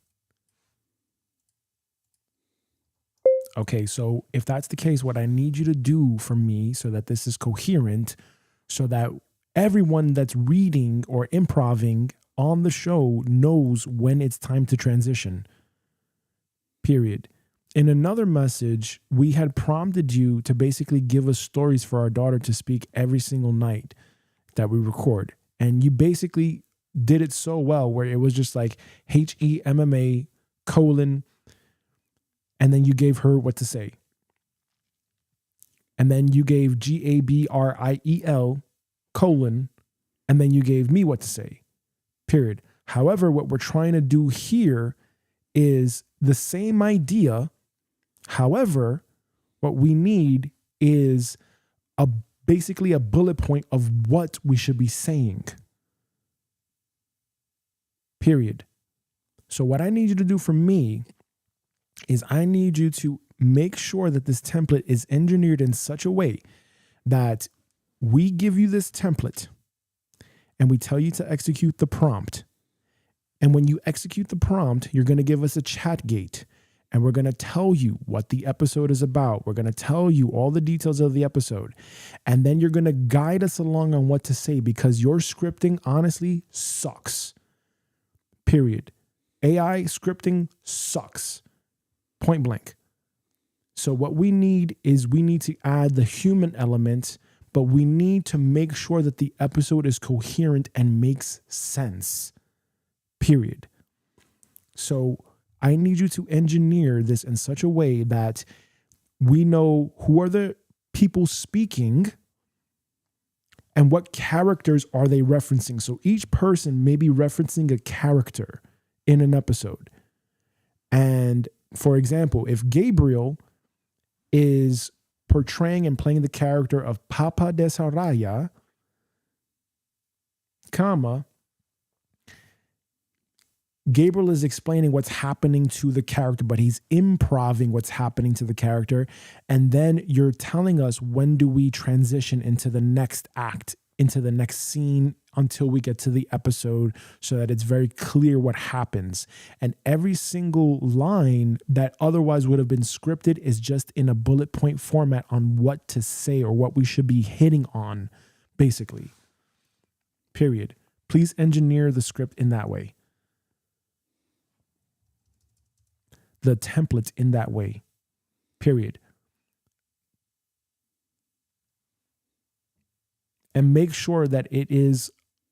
Okay, so if that's the case, what I need you to do for me so that this is coherent, so that everyone that's reading or improving on the show knows when it's time to transition. Period. In another message, we had prompted you to basically give us stories for our daughter to speak every single night that we record. And you basically did it so well where it was just like HEMMA : and then you gave her what to say. and then you gave Gabriel colon, and then you gave me what to say, period. However, what we're trying to do here is the same idea. However, what we need is basically a bullet point of what we should be saying, period. So what I need you to do for me is I need you to make sure that this template is engineered in such a way that we give you this template and we tell you to execute the prompt. And when you execute the prompt, you're going to give us a chat gate and we're going to tell you what the episode is about. We're going to tell you all the details of the episode. And then you're going to guide us along on what to say, because your scripting honestly sucks. Period. AI scripting sucks. Point blank. So what we need is we need to add the human element, but we need to make sure that the episode is coherent and makes sense. Period. So I need you to engineer this in such a way that we know who are the people speaking and what characters are they referencing. So each person may be referencing a character in an episode. And for example, if Gabriel is portraying and playing the character of Papa de Saraya, comma, Gabriel is explaining what's happening to the character, but he's improving what's happening to the character. And then you're telling us, when do we transition into the next act, into the next scene, until we get to the episode, so that it's very clear what happens. And every single line that otherwise would have been scripted is just in a bullet point format on what to say or what we should be hitting on, basically. Period. Please engineer the script in that way. The templates in that way, period. And make sure that it is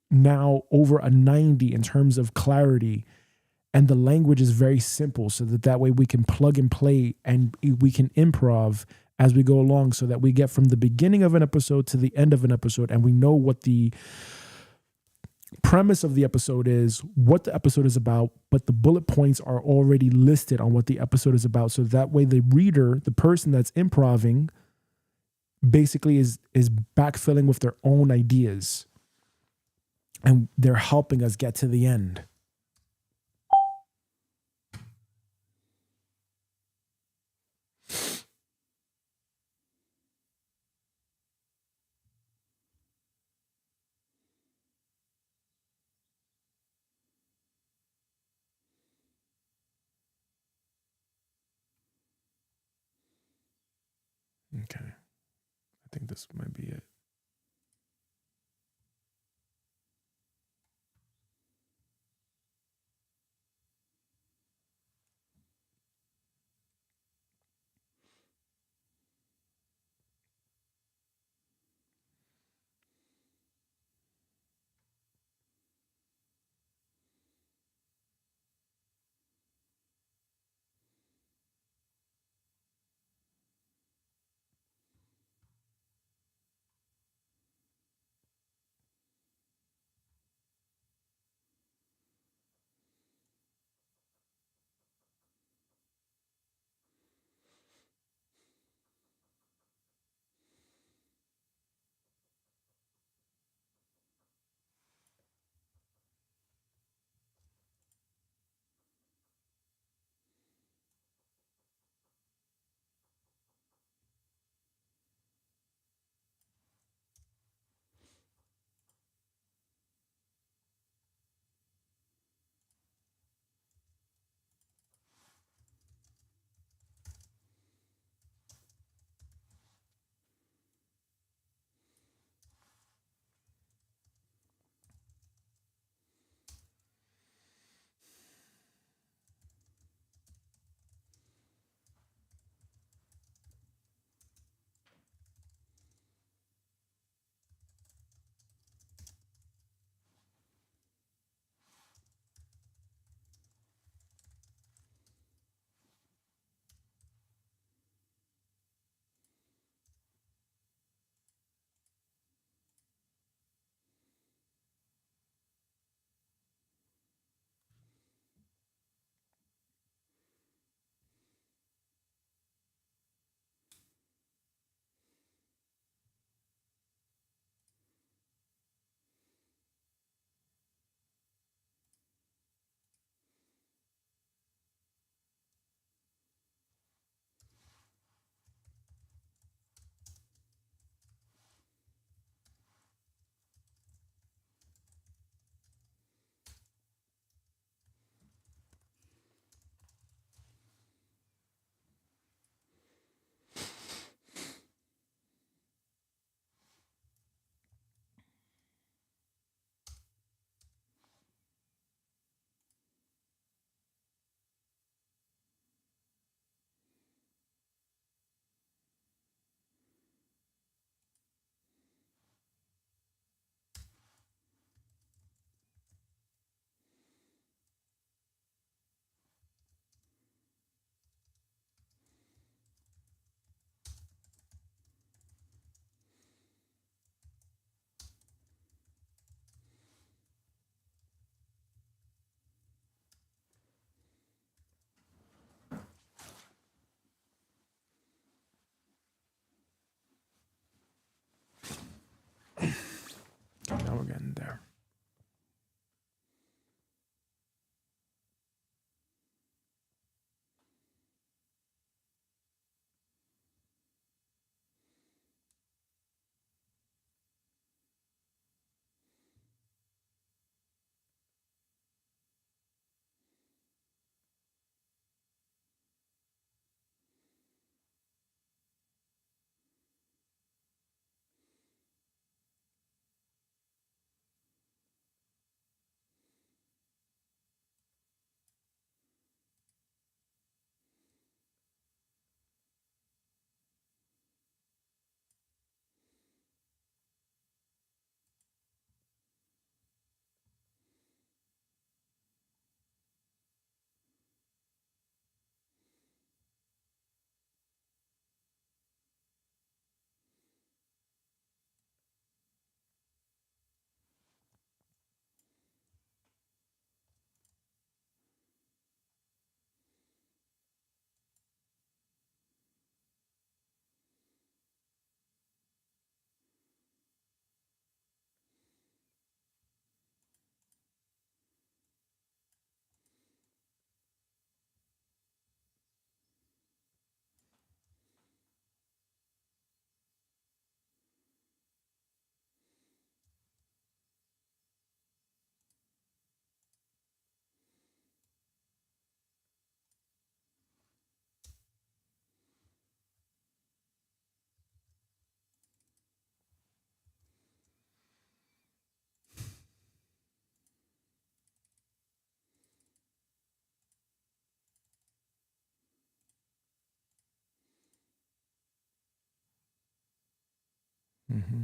now over a 90 in terms of clarity, and the language is very simple, so that way we can plug and play and we can improv as we go along, so that we get from the beginning of an episode to the end of an episode, and we know what the premise of the episode is, what the episode is about, but the bullet points are already listed on what the episode is about. So that way the reader, the person that's improving, basically is backfilling with their own ideas, and they're helping us get to the end. Okay. I think this might be it. Mm-hmm.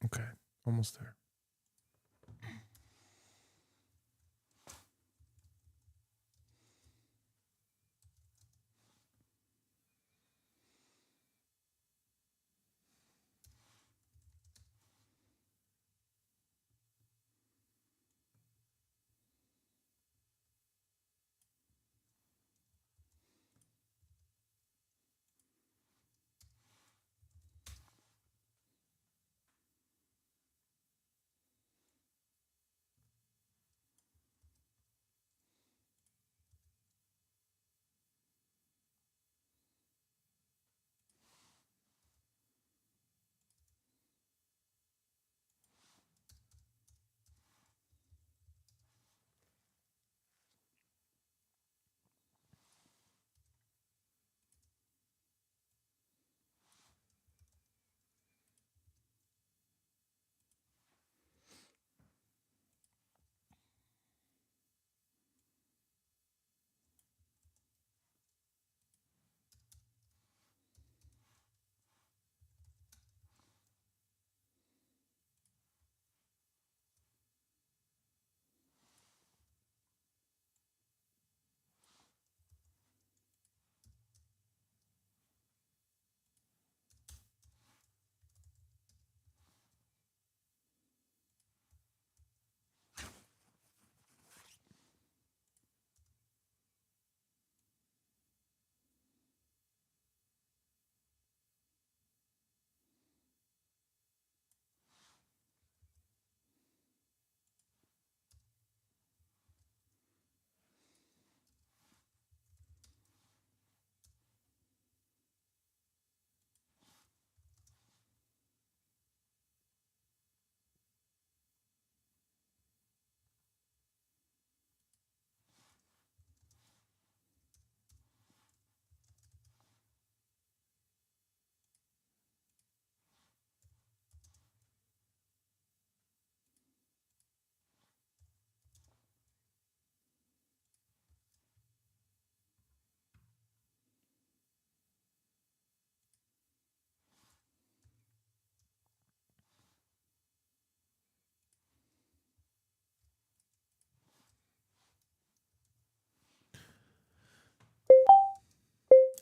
Okay, almost there.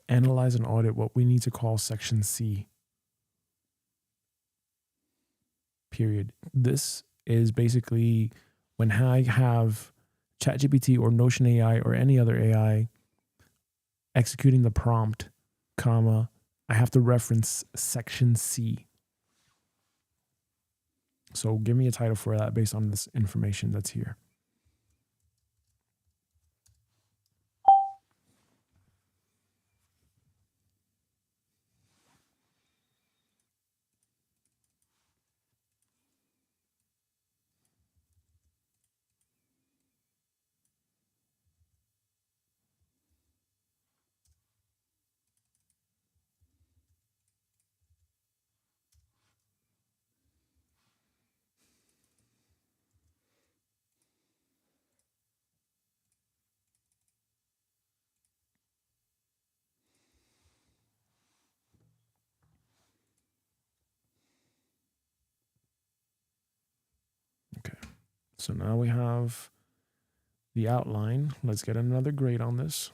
Analyze and audit what we need to call section C. Period. This is basically when I have ChatGPT or Notion AI or any other AI executing the prompt, comma, I have to reference section C. So give me a title for that based on this information that's here. So now we have the outline. Let's get another grade on this.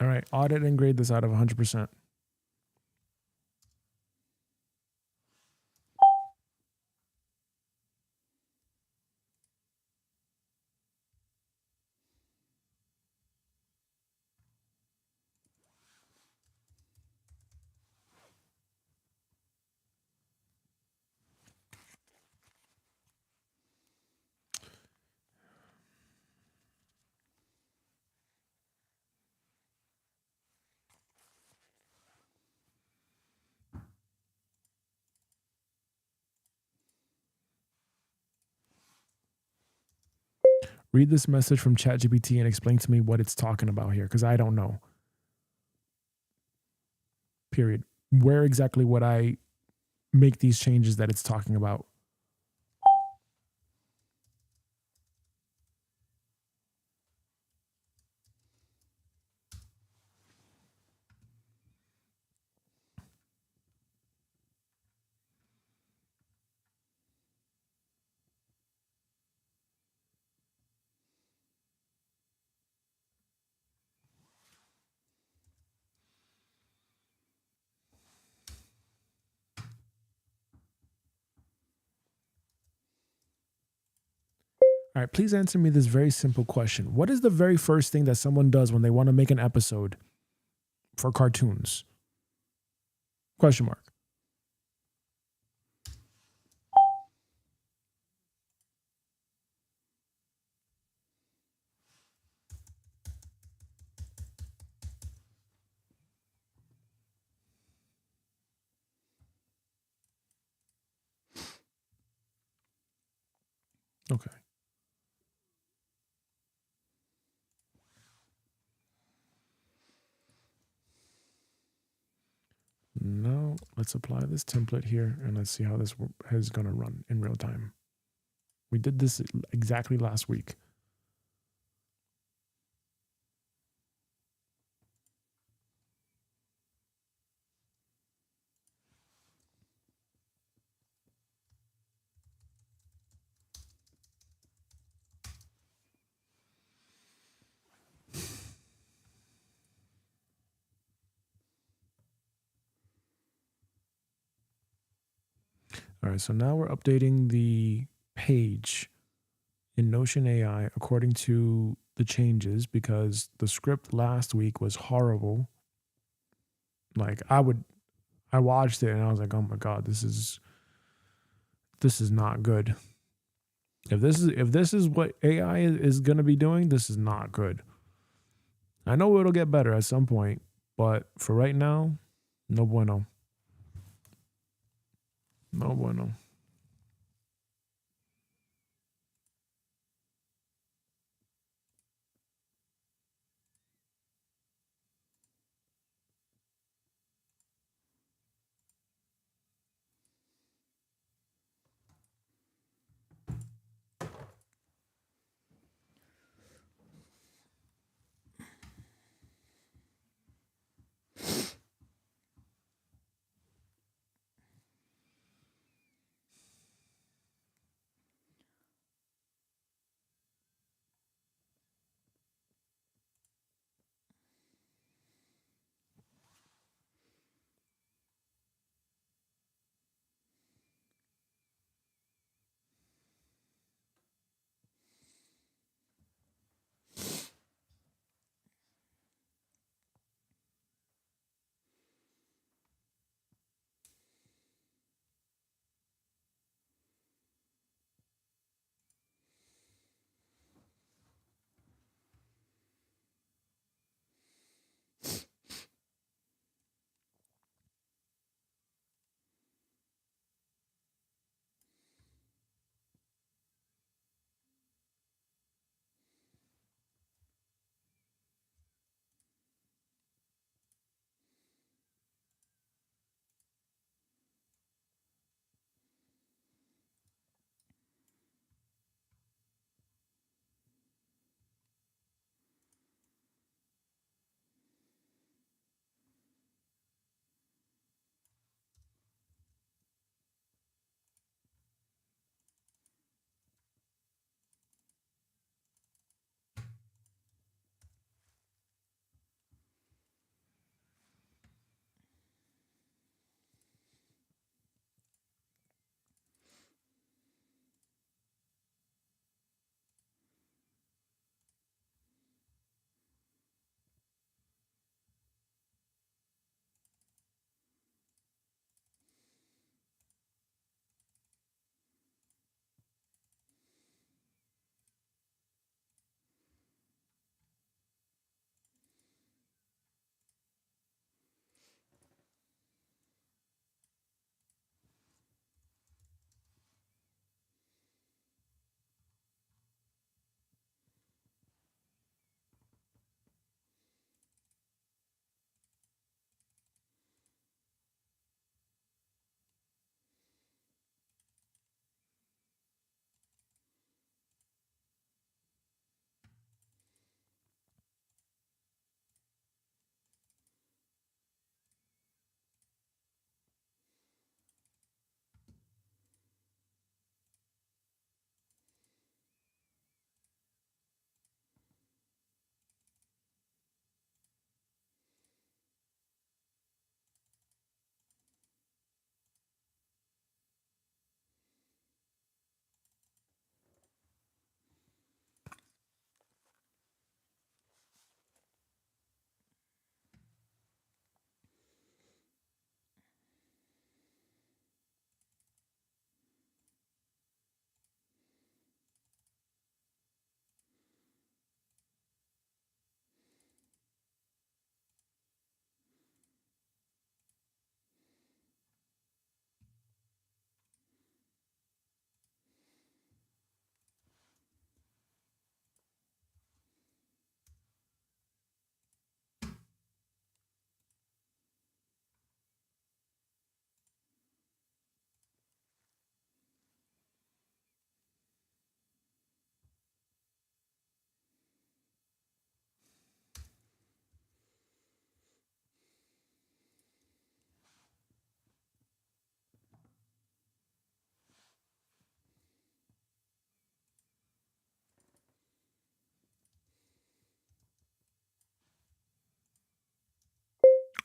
All right, audit and grade this out of 100%. Read this message from ChatGPT and explain to me what it's talking about here, because I don't know. Period. Where exactly would I make these changes that it's talking about? All right, please answer me this very simple question. What is the very first thing that someone does when they want to make an episode for cartoons? Question mark. Okay. Now let's apply this template here and let's see how this is going to run in real time. We did this exactly last week. All right, so now we're updating the page in Notion AI according to the changes, because the script last week was horrible. Like I watched it and I was like, oh my God, this is not good. If this is what AI is going to be doing, this is not good. I know it'll get better at some point, but for right now, no bueno. No bueno.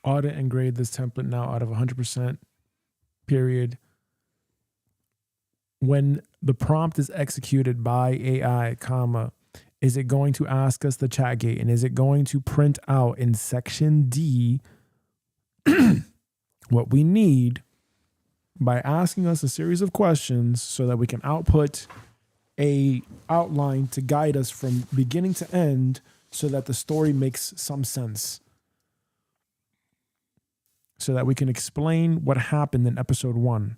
audit and grade this template now out of 100%, period. When the prompt is executed by AI, comma, is it going to ask us the chat gate, and is it going to print out in section D what we need by asking us a series of questions so that we can output a outline to guide us from beginning to end so that the story makes some sense, so that we can explain what happened in episode 1.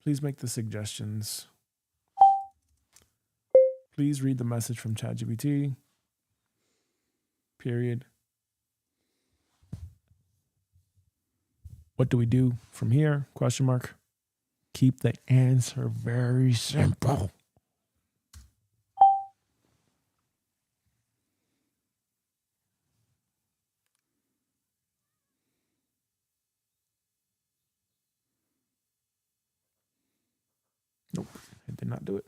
Please make the suggestions. Please read the message from ChatGPT. Period. What do we do from here? Question mark. Keep the answer very simple. Nope, it did not do it.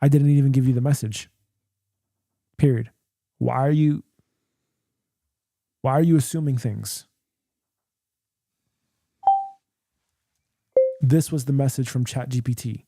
I didn't even give you the message. Period. Why are you assuming things? This was the message from ChatGPT.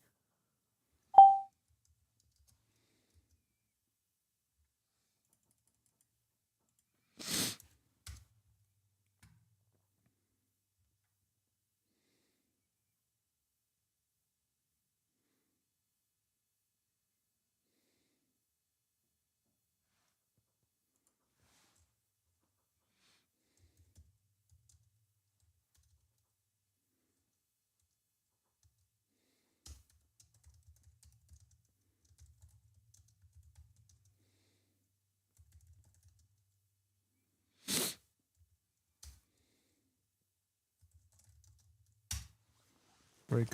Break.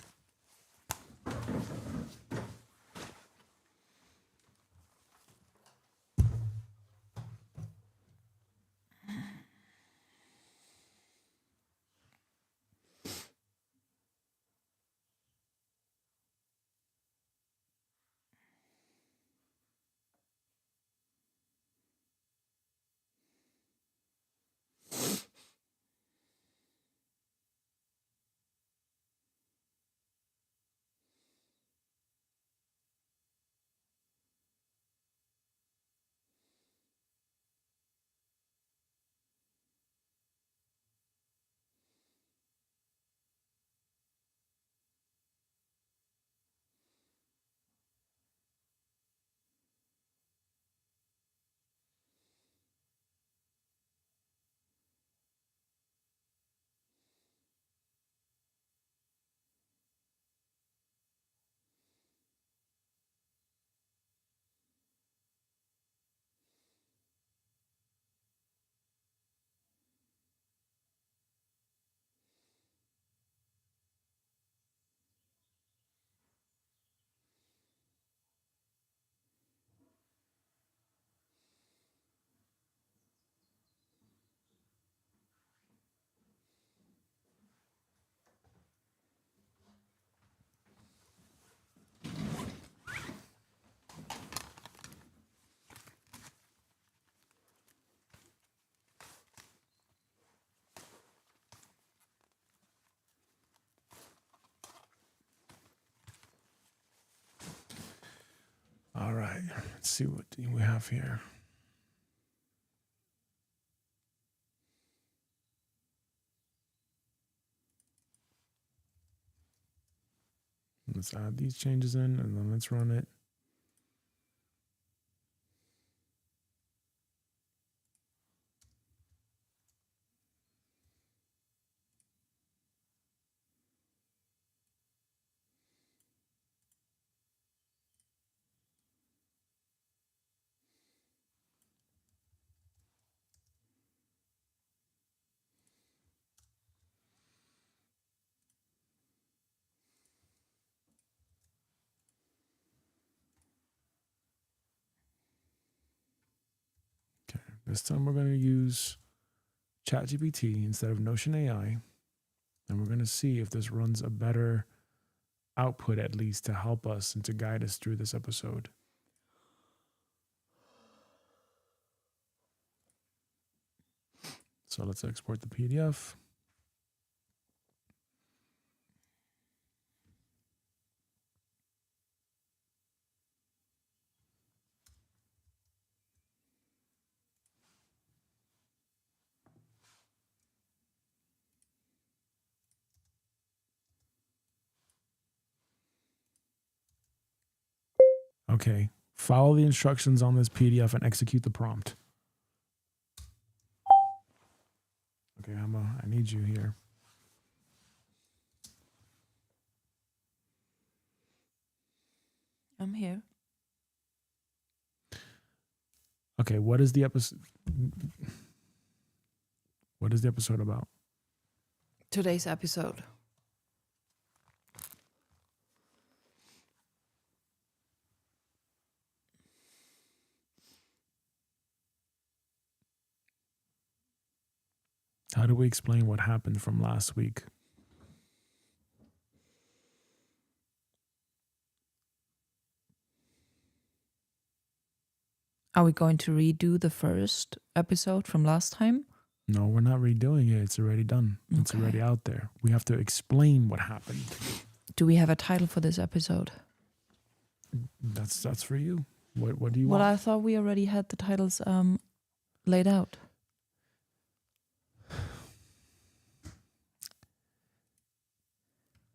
All right, let's see what we have here. Let's add these changes in and then let's run it. This time we're going to use ChatGPT instead of Notion AI. And we're going to see if this runs a better output, at least to help us and to guide us through this episode. So let's export the PDF. Okay, follow the instructions on this PDF and execute the prompt. Okay, Emma, I need you here. I'm here. Okay, what is the episode? What is the episode about? Today's episode. How do we explain what happened from last week? Are we going to redo the first episode from last time? No, we're not redoing it. It's already done. It's Okay. already out there. We have to explain what happened. Do we have a title for this episode? That's for you. What do you Well, want? I thought we already had the titles laid out.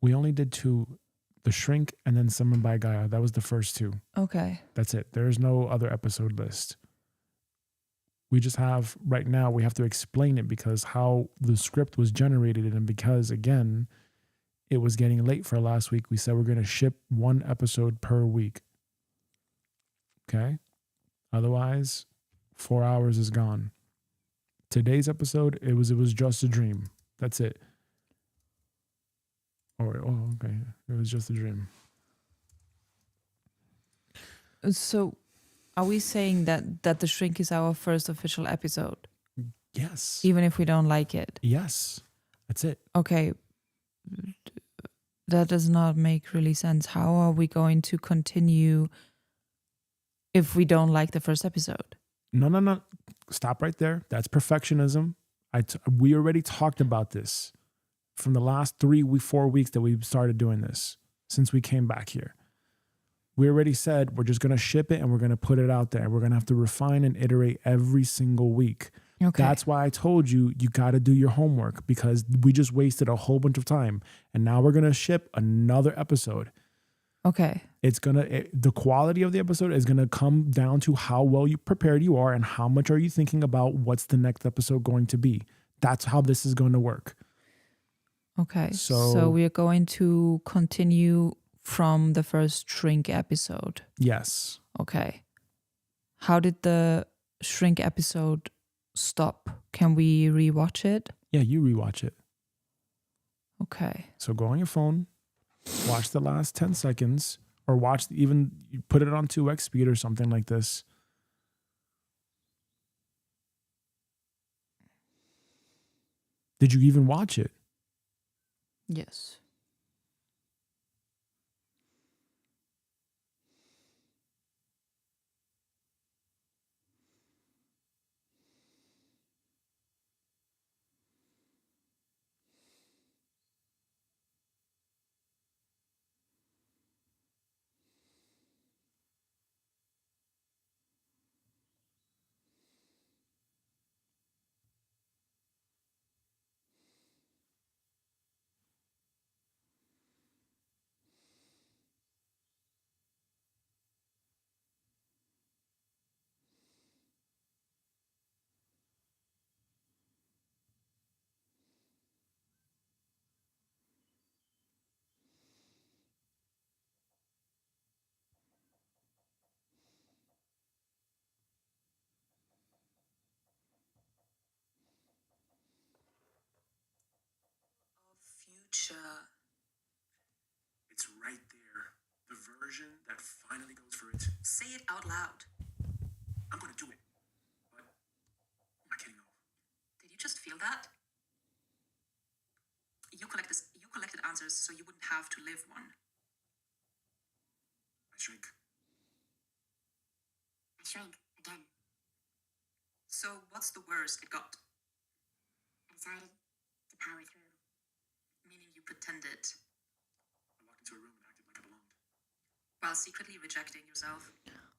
We only did two, The Shrink and then Summoned by Gaia. That was the first two. Okay. That's it. There's no other episode list. We just have, right now, we have to explain it because how the script was generated and because, again, it was getting late for last week. We said we're going to ship one episode per week. Okay? Otherwise, 4 hours is gone. Today's episode, it was just a dream. That's it. Oh, okay. It was just a dream. So, are we saying that The Shrink is our first official episode, Yes. even if we don't like it? Yes. That's it. Okay. That does not make really sense. How are we going to continue if we don't like the first episode? No. Stop right there. That's perfectionism. We already talked about this from the last 4 weeks that we've started doing this since we came back here. We already said we're just going to ship it and we're going to put it out there. We're going to have to refine and iterate every single week. Okay. That's why I told you got to do your homework because we just wasted a whole bunch of time. And now we're going to ship another episode. Okay. The quality of the episode is going to come down to how well you prepared you are and how much are you thinking about what's the next episode going to be. That's how this is going to work. Okay. So So we are going to continue from the first Shrink episode. Yes. Okay. How did the Shrink episode stop? Can we rewatch it? Yeah, you rewatch it. Okay. So go on your phone, watch the last 10 seconds, or you put it on 2x speed or something like this. Did you even watch it? Yes. Future. It's right there. The version that finally goes for it. Say it out loud. I'm going to do it. But you just feel that? You collected answers so you wouldn't have to live one. I shrink. I shrank again. So what's the worst it got? I decided to power through. Meaning you pretended. I walked into a room and acted like I belonged. While secretly rejecting yourself.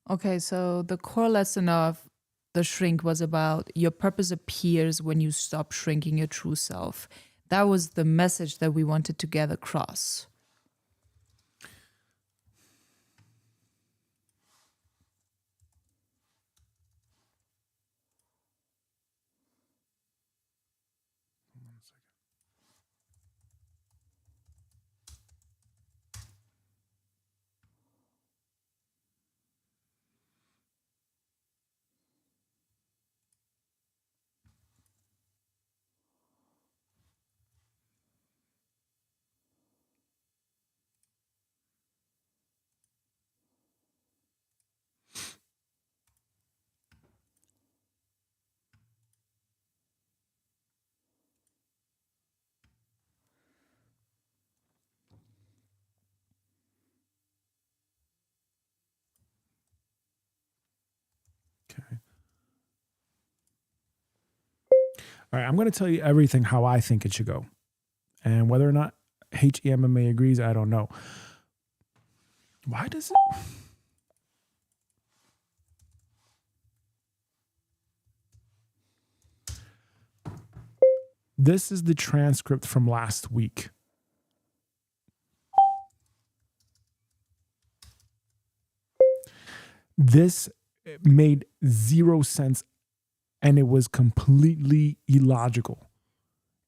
Okay, so the core lesson of the shrink was about your purpose appears when you stop shrinking your true self. That was the message that we wanted to get across. Okay. All right, I'm going to tell you everything how I think it should go. And whether or not HEMMA agrees, I don't know. Why does it? This is the transcript from last week. This made zero sense and it was completely illogical.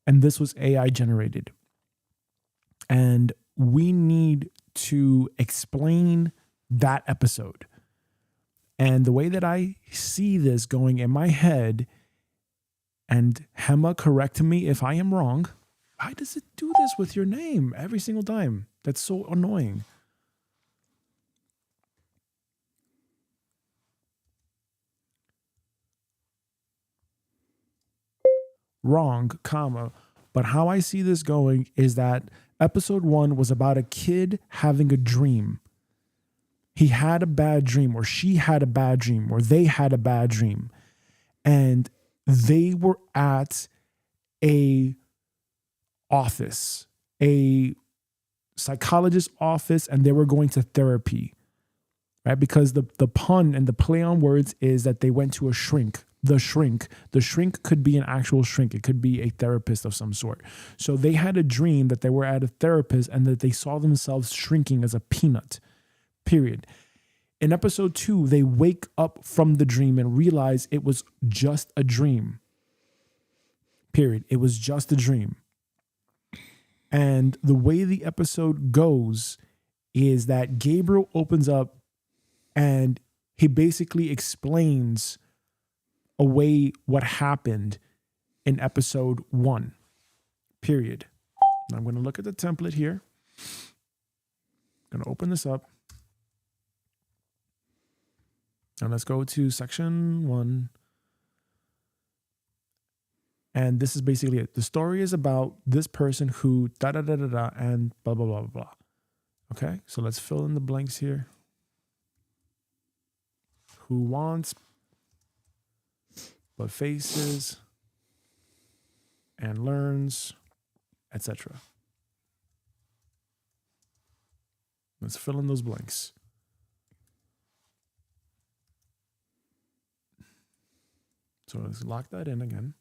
And this was AI generated. And we need to explain that episode. And the way that I see this going in my head, and Hema, correct me if I am wrong. Why does it do this with your name every single time? That's so annoying. Wrong, comma. But how I see this going is that episode 1 was about a kid having a dream. He had a bad dream, or she had a bad dream, or they had a bad dream. And they were at a office, a psychologist's office, and they were going to therapy, right? Because the pun and the play on words is that they went to a shrink. The shrink could be an actual shrink. It could be a therapist of some sort. So they had a dream that they were at a therapist and that they saw themselves shrinking as a peanut, period. In episode 2, they wake up from the dream and realize it was just a dream, period. It was just a dream. And the way the episode goes is that Gabriel opens up and he basically explains away what happened in episode 1, period. And I'm going to look at the template here. I'm going to open this up. And let's go to section 1. And this is basically it. The story is about this person who da-da-da-da-da and blah, blah, blah, blah, blah. Okay, so let's fill in the blanks here. Who wants but faces and learns, etc. Let's fill in those blanks. So let's lock that in again.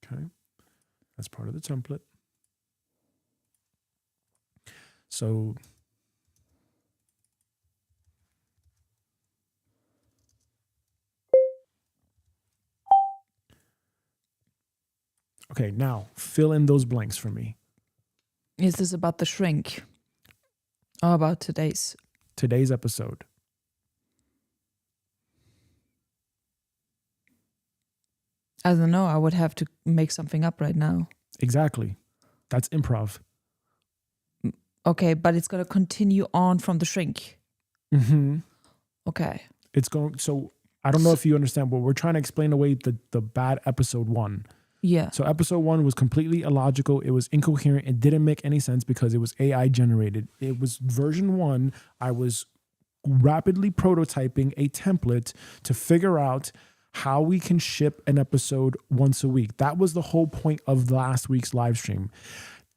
Okay, that's part of the template. So okay, now fill in those blanks for me. Is this about the shrink? Or about today's episode? I don't know. I would have to make something up right now. Exactly. That's improv. Okay, but it's going to continue on from the shrink. Mm-hmm. Okay. It's going, so I don't know if you understand, but we're trying to explain away the bad episode 1. Yeah. So episode 1 was completely illogical. It was incoherent. It didn't make any sense because it was AI generated. It was version 1. I was rapidly prototyping a template to figure out how we can ship an episode once a week. That was the whole point of last week's live stream.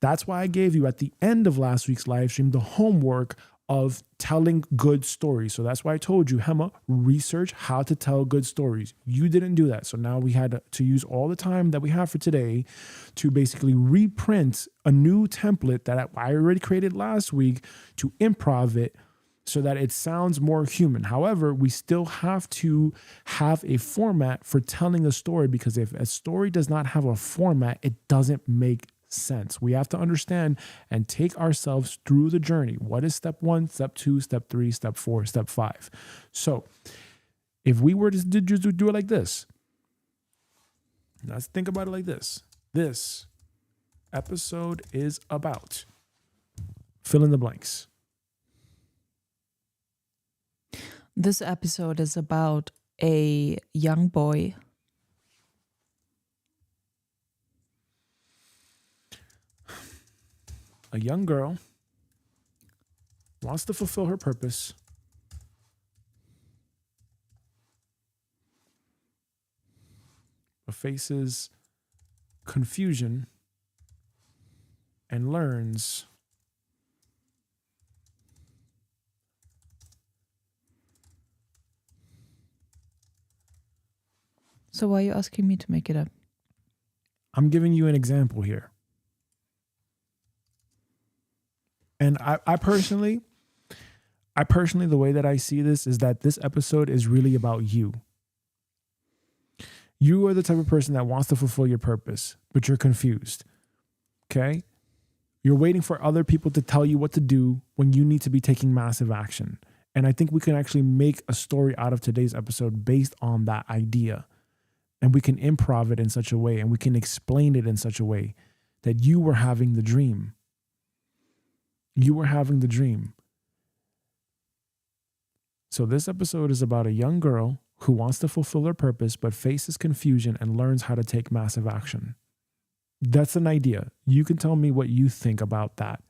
That's why I gave you at the end of last week's live stream the homework of telling good stories. So that's why I told you, Hema, research how to tell good stories. You didn't do that. So now we had to use all the time that we have for today to basically reprint a new template that I already created last week to improv it so that it sounds more human. However, we still have to have a format for telling a story, because if a story does not have a format, it doesn't make sense. We have to understand and take ourselves through the journey. What is step 1, step 2, step 3, step 4, step 5? So if we were to do it like this, let's think about it like this. This episode is about fill in the blanks. This episode is about a young boy. A young girl wants to fulfill her purpose, but faces confusion and learns So why are you asking me to make it up? I'm giving you an example here. And I personally, the way that I see this is that this episode is really about you. You are the type of person that wants to fulfill your purpose, but you're confused. Okay? You're waiting for other people to tell you what to do when you need to be taking massive action. And I think we can actually make a story out of today's episode based on that idea. And we can improv it in such a way, and we can explain it in such a way that you were having the dream. You were having the dream. So this episode is about a young girl who wants to fulfill her purpose but faces confusion and learns how to take massive action. That's an idea. You can tell me what you think about that.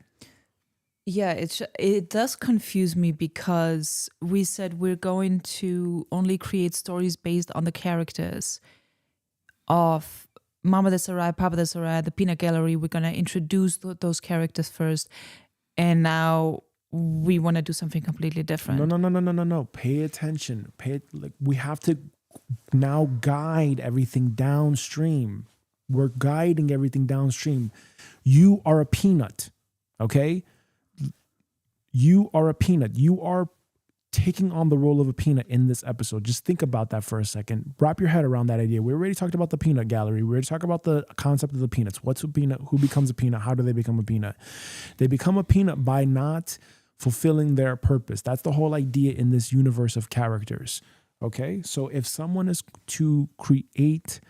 Yeah, it does confuse me because we said we're going to only create stories based on the characters of Mama de Sarai, Papa de Sarai, the Peanut Gallery. We're going to introduce those characters first, and now we want to do something completely different. No. Pay attention. We have to now guide everything downstream. We're guiding everything downstream. You are a peanut, okay? You are a peanut. You are taking on the role of a peanut in this episode. Just think about that for a second. Wrap your head around that idea. We already talked about the peanut gallery. We already talked about the concept of the peanuts. What's a peanut? Who becomes a peanut? How do they become a peanut? They become a peanut by not fulfilling their purpose. That's the whole idea in this universe of characters. Okay? So if someone is to create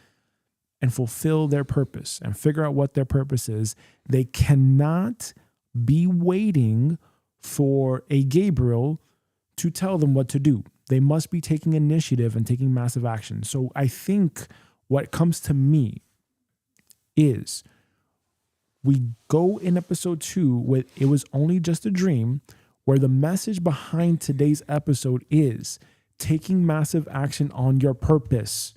and fulfill their purpose and figure out what their purpose is, they cannot be waiting for a Gabriel to tell them what to do. They must be taking initiative and taking massive action. So I think what comes to me is we go in episode 2 with It Was Only Just a Dream, where the message behind today's episode is taking massive action on your purpose.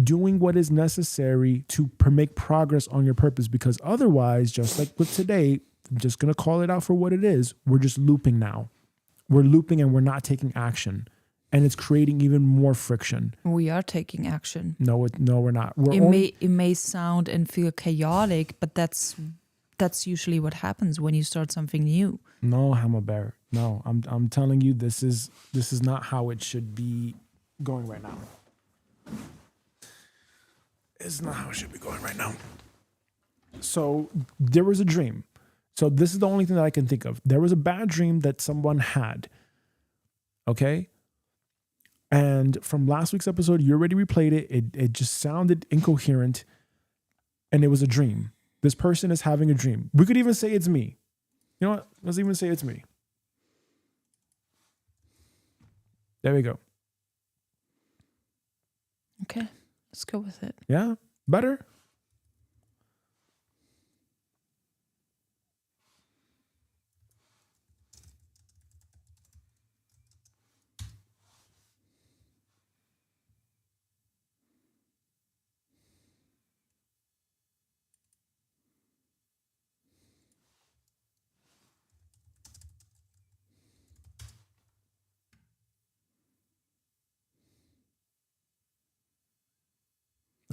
Doing what is necessary to make progress on your purpose, because otherwise, just like with today, I'm just going to call it out for what it is. We're just looping now. We're looping and we're not taking action. And it's creating even more friction. We are taking action. No, we're not. It may sound and feel chaotic, but that's usually what happens when you start something new. No, Hammer Bear. No, I'm telling you, this is not how it should be going right now. It's not how it should be going right now. So there was a dream. So this is the only thing that I can think of. There was a bad dream that someone had. Okay? And from last week's episode, you already replayed it. It just sounded incoherent. And it was a dream. This person is having a dream. We could even say it's me. You know what? Let's even say it's me. There we go. Okay, let's go with it. Yeah? Better?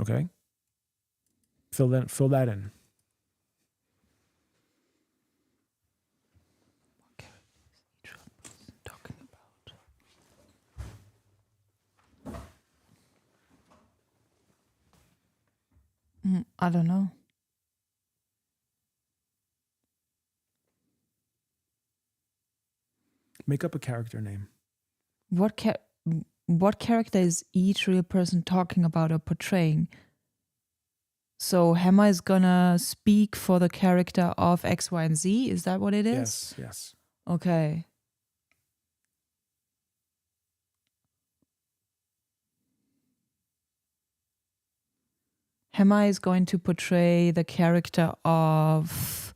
Okay. Fill that in. Talking about. I don't know. Make up a character name. What character is each real person talking about or portraying? So Hammer is gonna speak for the character of X, Y, and Z. Is that what it is? Yes. Okay. Hammer is going to portray the character of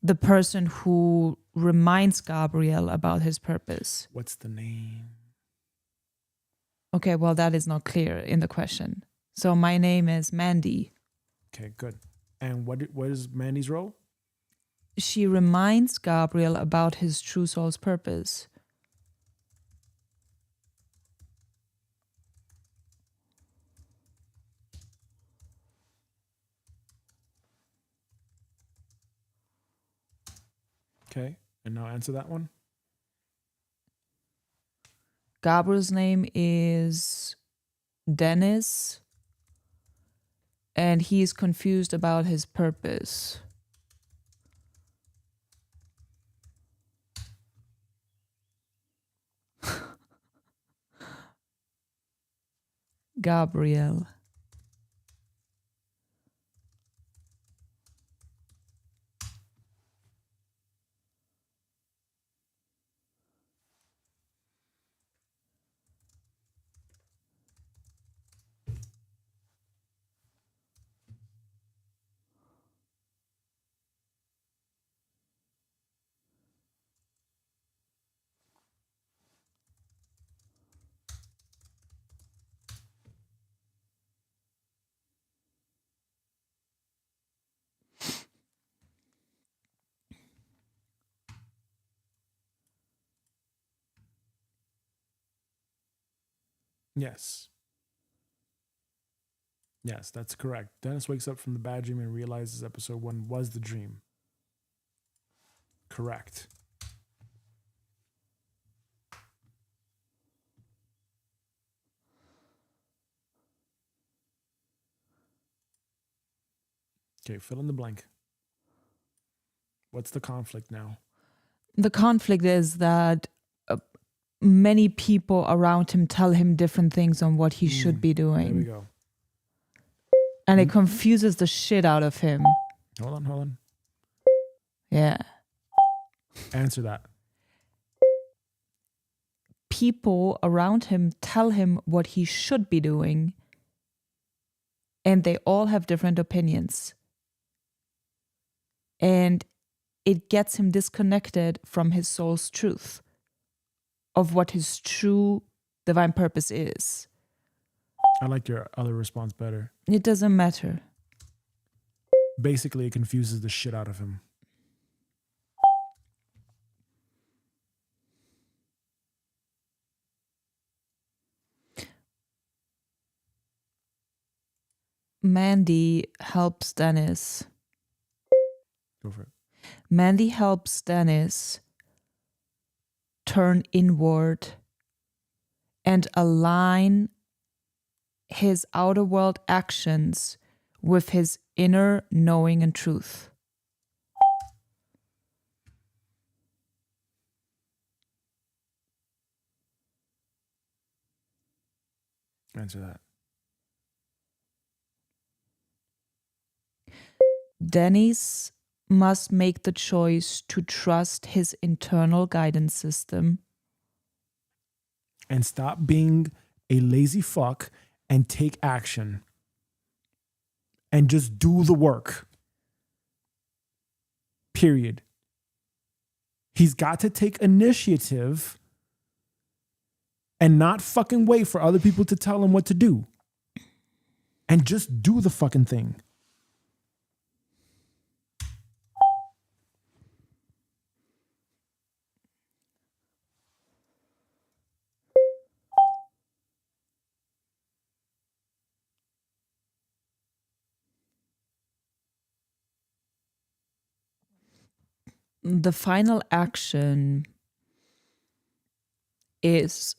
the person who reminds Gabriel about his purpose. What's the name? Okay, well, that is not clear in the question. So my name is Mandy. Okay, good. And what is Mandy's role? She reminds Gabriel about his true soul's purpose. Okay. And now answer that one. Gabriel's name is Dennis, and he is confused about his purpose. Gabriel. Yes. Yes, that's correct. Dennis wakes up from the bad dream and realizes episode 1 was the dream. Correct. Okay, fill in the blank. What's the conflict now? The conflict is that many people around him tell him different things on what he should be There we doing. go. And it confuses the shit out of him. Hold on. Yeah. Answer that. People around him tell him what he should be doing, and they all have different opinions. And it gets him disconnected from his soul's truth of what his true divine purpose is. I like your other response better. It doesn't matter. Basically, it confuses the shit out of him. Mandy helps Dennis. Go for it. Mandy helps Dennis turn inward and align his outer world actions with his inner knowing and truth. Answer that. Dennis must make the choice to trust his internal guidance system. and stop being a lazy fuck and take action and just do the work. Period. He's got to take initiative and not fucking wait for other people to tell him what to do. And just do the fucking thing. The final action is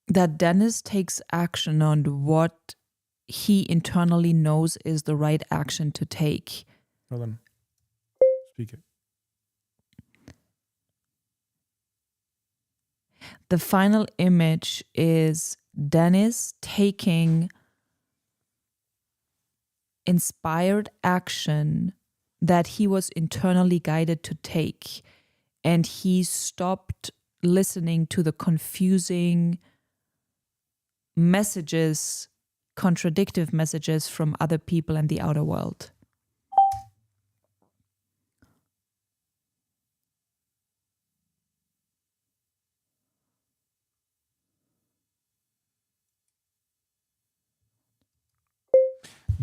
that Dennis takes action on what he internally knows is the right action to take. Hold on. Speak it. The final image is Dennis taking inspired action that he was internally guided to take. And he stopped listening to the confusing messages, contradictive messages from other people in the outer world.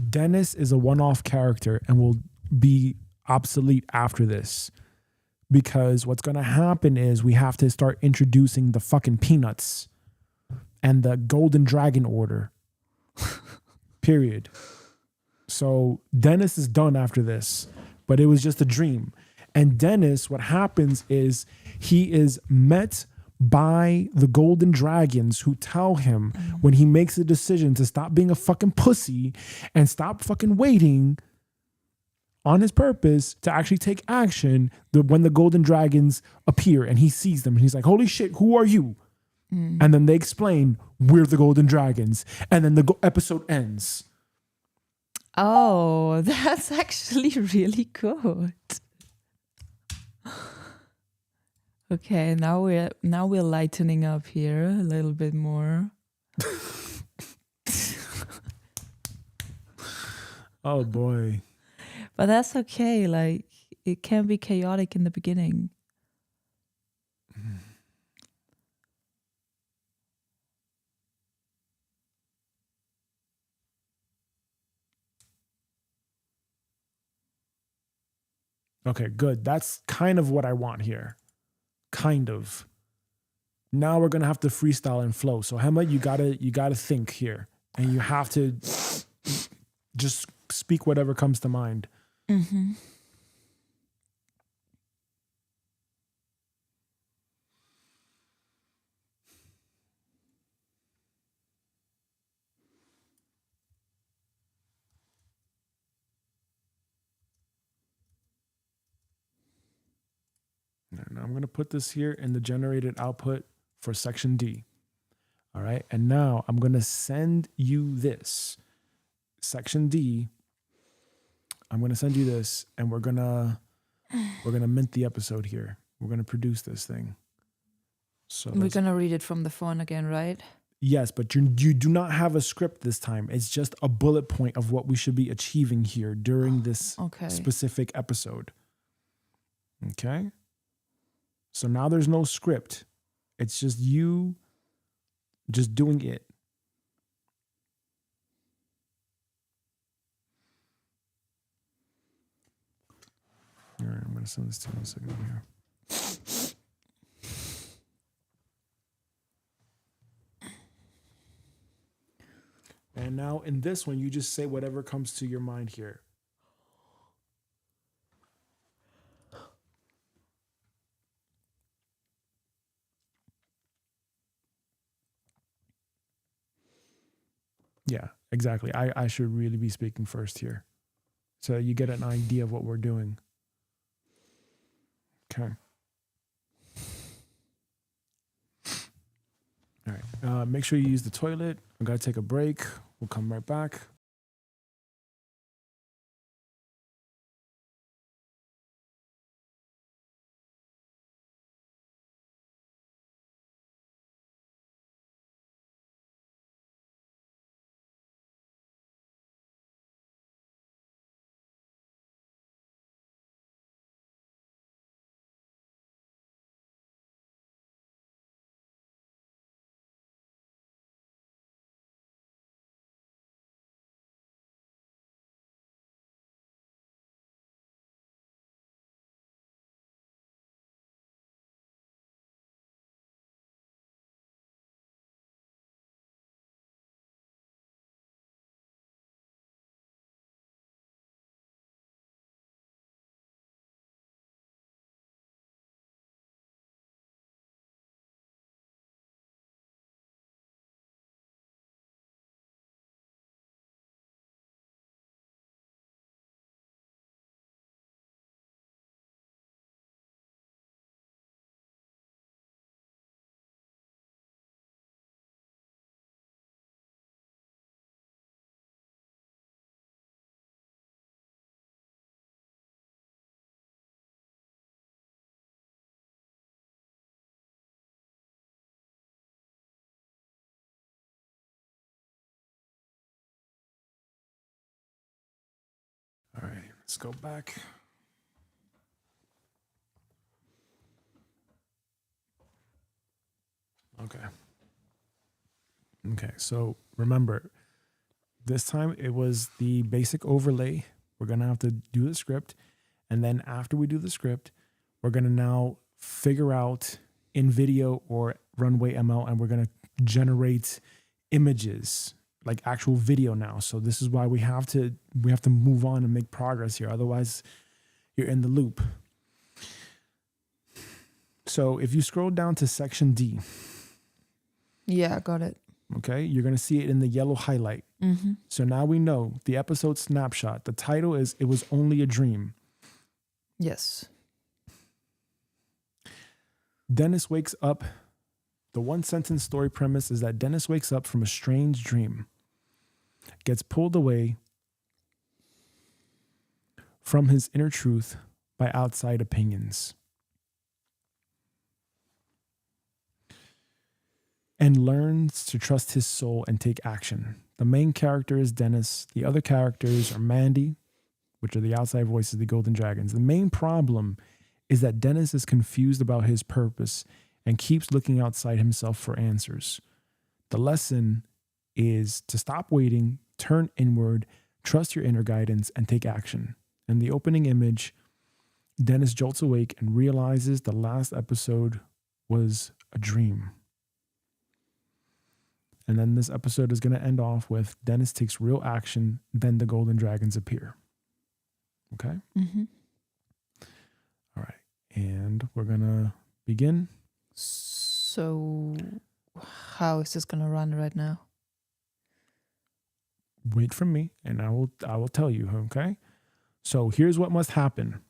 Dennis is a one-off character and will be obsolete after this. Because what's going to happen is we have to start introducing the fucking peanuts and the golden dragon order. Period. So Dennis is done after this, but it was just a dream. And Dennis, what happens is he is met by the golden dragons who tell him when he makes a decision to stop being a fucking pussy and stop fucking waiting on his purpose to actually take action, when the golden dragons appear and he sees them and he's like, holy shit, who are you? And then they explain, we're the golden dragons. And then the episode ends. Oh, that's actually really good. Okay, now we're lightening up here a little bit more. Oh boy. But that's okay. Like, it can be chaotic in the beginning. Okay, good. That's kind of what I want here. Kind of. Now we're gonna have to freestyle and flow. So Hema, you gotta think here, and you have to just speak whatever comes to mind. Mm-hmm. Now I'm going to put this here in the generated output for section D. All right. And now I'm going to send you this. Section D. I'm going to send you this, and we're going to mint the episode here. We're going to produce this thing. So We're going to read it from the phone again, right? yes, but you do not have a script this time. It's just a bullet point of what we should be achieving here during this specific episode. Okay? So now there's no script. It's just you just doing it. All right, I'm going to send this to you in a second here. And now in this one, you just say whatever comes to your mind here. Yeah, exactly. I should really be speaking first here. So you get an idea of what we're doing. Okay. All right. Make sure you use the toilet. I'm going to take a break. We'll come right back. Let's go back. Okay, so remember, this time it was the basic overlay. We're going to have to do the script. And then after we do the script, we're going to now figure out in video or Runway ML, and we're going to generate images, like actual video now. So this is why we have to move on and make progress here. Otherwise, you're in the loop. So if you scroll down to section D, Yeah, got it. okay, you're going to see it in the yellow highlight. Mm-hmm. So now we know the episode snapshot. The title is It Was Only a Dream. Yes. Dennis wakes up. The one sentence story premise is that Dennis wakes up from a strange dream, gets pulled away from his inner truth by outside opinions, and learns to trust his soul and take action. The main character is Dennis. The other characters are Mandy, which are the outside voices, the Golden Dragons. The main problem is that Dennis is confused about his purpose and keeps looking outside himself for answers. The lesson is to stop waiting, turn inward, trust your inner guidance, and take action. In the opening image, Dennis jolts awake and realizes the last episode was a dream. And then this episode is going to end off with Dennis takes real action, then the Golden Dragons appear. Okay? Mm-hmm. All right. And we're going to begin. So how is this going to run right now? Wait for me and I will tell you, okay? So here's what must happen.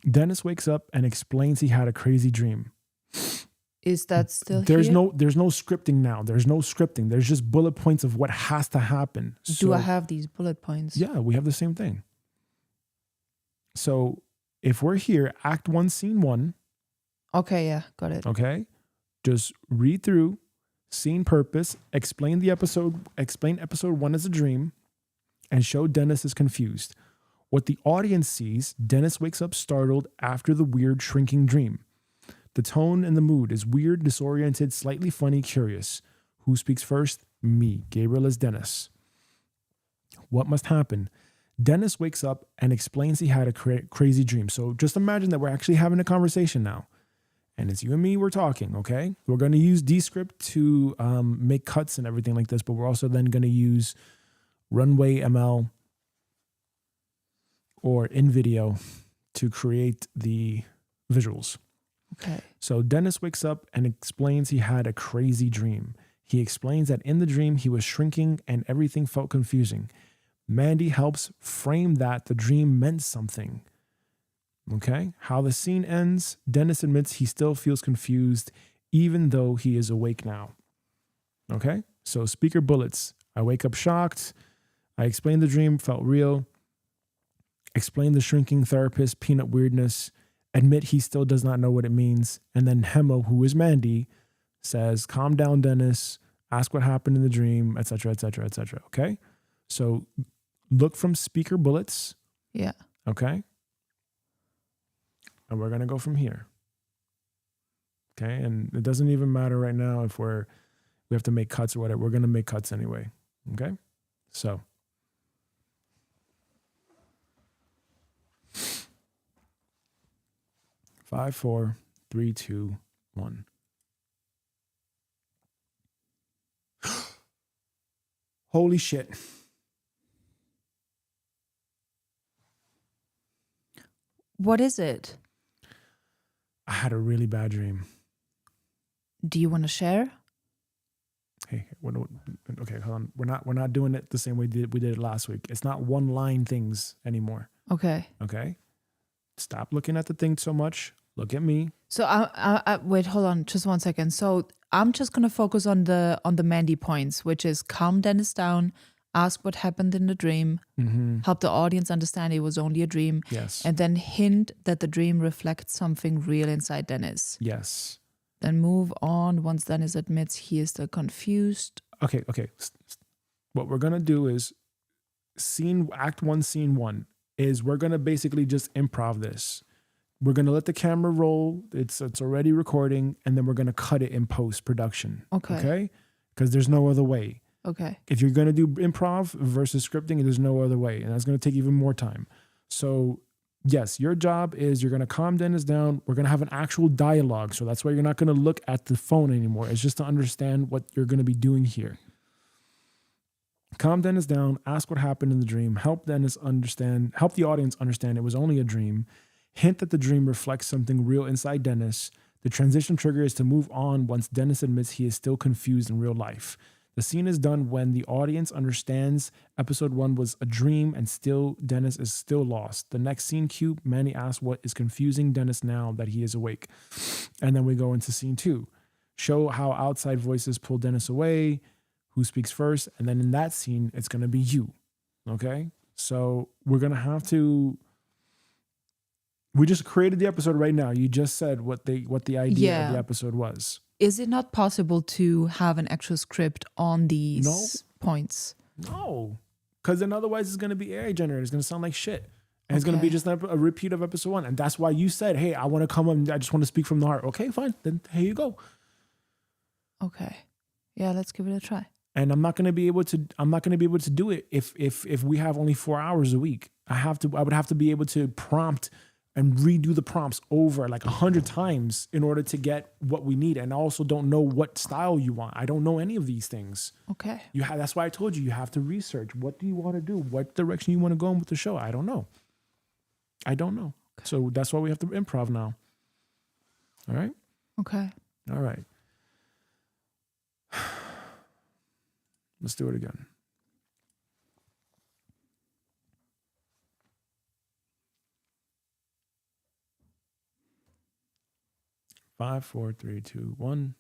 Dennis wakes up and explains he had a crazy dream. Is that still There's here? no scripting now. There's no scripting. There's just bullet points of what has to happen. Do I have these bullet points? Yeah, we have the same thing. So if we're here, Act 1, Scene 1. Okay, yeah, got it. Okay. Just read through, scene purpose, explain episode 1 as a dream, and show Dennis is confused. What the audience sees, Dennis wakes up startled after the weird shrinking dream. The tone and the mood is weird, disoriented, slightly funny, curious. Who speaks first? Me. Gabriel is Dennis. What must happen? Dennis wakes up and explains he had a crazy dream. So just imagine that we're actually having a conversation now. And it's you and me, we're talking, okay? We're going to use Descript to make cuts and everything like this, but we're also then going to use Runway ML or InVideo to create the visuals. Okay. So Dennis wakes up and explains he had a crazy dream. He explains that in the dream, he was shrinking and everything felt confusing. Mandy helps frame that the dream meant something. Okay? How the scene ends, Dennis admits he still feels confused even though he is awake now. Okay? So speaker bullets. I wake up shocked. I explain the dream, felt real. Explain the shrinking therapist, peanut weirdness. Admit he still does not know what it means. And then Hemo, who is Mandy, says, calm down, Dennis. Ask what happened in the dream, etc., etc., etc. Okay? So look from speaker bullets. Yeah. Okay? And we're going to go from here. Okay? And it doesn't even matter right now if we have to make cuts or whatever. We're going to make cuts anyway. Okay? So. Five, 4, 3, 2, 1. Holy shit. What is it? I had a really bad dream. Do you want to share? Hey, okay, hold on. We're not doing it the same way we did it last week. It's not one line things anymore. Okay. Okay? Stop looking at the thing so much. Look at me. So I wait, hold on, just 1 second. So I'm just gonna focus on the Mandy points, which is calm Dennis down, ask what happened in the dream, help the audience understand it was only a dream, Yes. and then hint that the dream reflects something real inside Dennis. Yes. Then move on once Dennis admits he is still confused. Okay. What we're going to do is Act 1, scene 1 is we're going to basically just improv this. We're going to let the camera roll. It's already recording, and then we're going to cut it in post-production. Okay? Because there's no other way. Okay. If you're going to do improv versus scripting, there's no other way. And that's going to take even more time. So yes, your job is you're going to calm Dennis down. We're going to have an actual dialogue. So that's why you're not going to look at the phone anymore. It's just to understand what you're going to be doing here. Calm Dennis down. Ask what happened in the dream. Help the audience understand it was only a dream. Hint that the dream reflects something real inside Dennis. The transition trigger is to move on once Dennis admits he is still confused in real life. The scene is done when the audience understands episode 1 was a dream and still Dennis is still lost. The next scene cue, Manny asks what is confusing Dennis now that he is awake. And then we go into scene 2. Show how outside voices pull Dennis away, who speaks first, and then in that scene, it's going to be you. Okay? So we're going to have to... We just created the episode right now. You just said what the idea of the episode was. Is it not possible to have an actual script on these points? No, because then otherwise it's going to be AI generated. It's going to sound like shit. And it's going to be just a repeat of episode 1. And that's why you said, hey, I want to come up and I just want to speak from the heart. Okay, fine. Then here you go. Okay. Yeah, let's give it a try. And I'm not going to be able to do it if we have only 4 hours a week. I would have to be able to prompt and redo the prompts over like 100 times in order to get what we need. And I also don't know what style you want. I don't know any of these things. Okay. That's why I told you have to research. What do you want to do? What direction you want to go in with the show? I don't know. Okay. So that's why we have to improv now. All right? Okay. All right. Let's do it again. Five, four, three, two, one.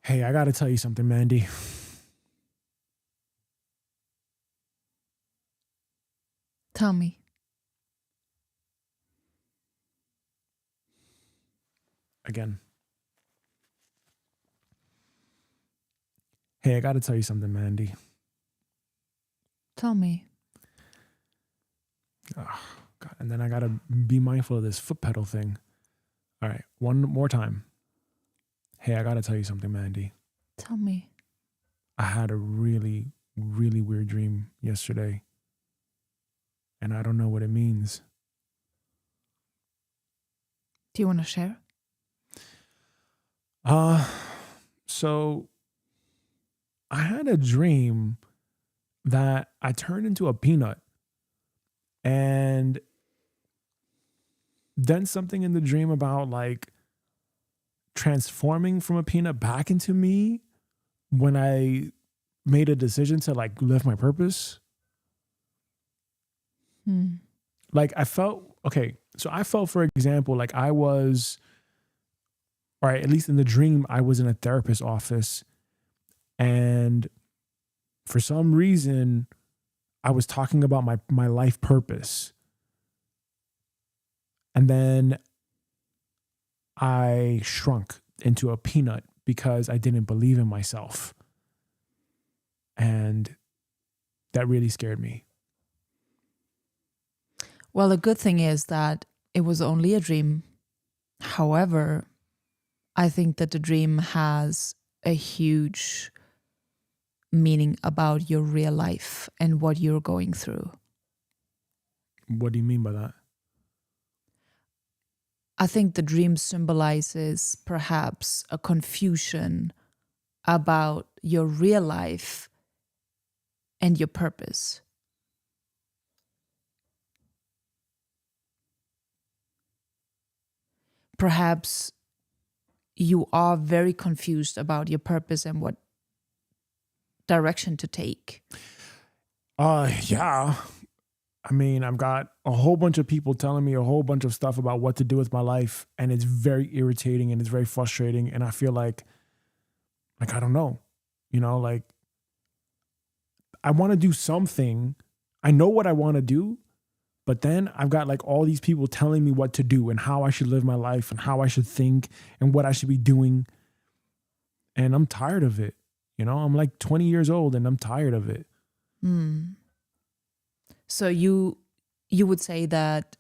Hey, I got to tell you something, Mandy. Tell me. Again. Hey, I got to tell you something, Mandy. Tell me. Oh, God. And then I got to be mindful of this foot pedal thing. All right. One more time. Hey, I got to tell you something, Mandy. Tell me. I had a really, really weird dream yesterday. And I don't know what it means. Do you want to share? So I had a dream that I turned into a peanut. And then something in the dream about like transforming from a peanut back into me when I made a decision to like live my purpose. Like I felt, for example, like I was, or at least in the dream, I was in a therapist's office. And for some reason, I was talking about my life purpose. And then I shrunk into a peanut because I didn't believe in myself. And that really scared me. Well, the good thing is that it was only a dream. However, I think that the dream has a huge meaning about your real life and what you're going through. What do you mean by that? I think the dream symbolizes perhaps a confusion about your real life and your purpose. Perhaps you are very confused about your purpose and what direction to take. Yeah. I mean, I've got a whole bunch of people telling me a whole bunch of stuff about what to do with my life, and it's very irritating and it's very frustrating. And I feel like I don't know, like I want to do something. I know what I want to do, but then I've got like all these people telling me what to do and how I should live my life and how I should think and what I should be doing. and I'm tired of it. You know, I'm like 20 years old and I'm tired of it. So you would say that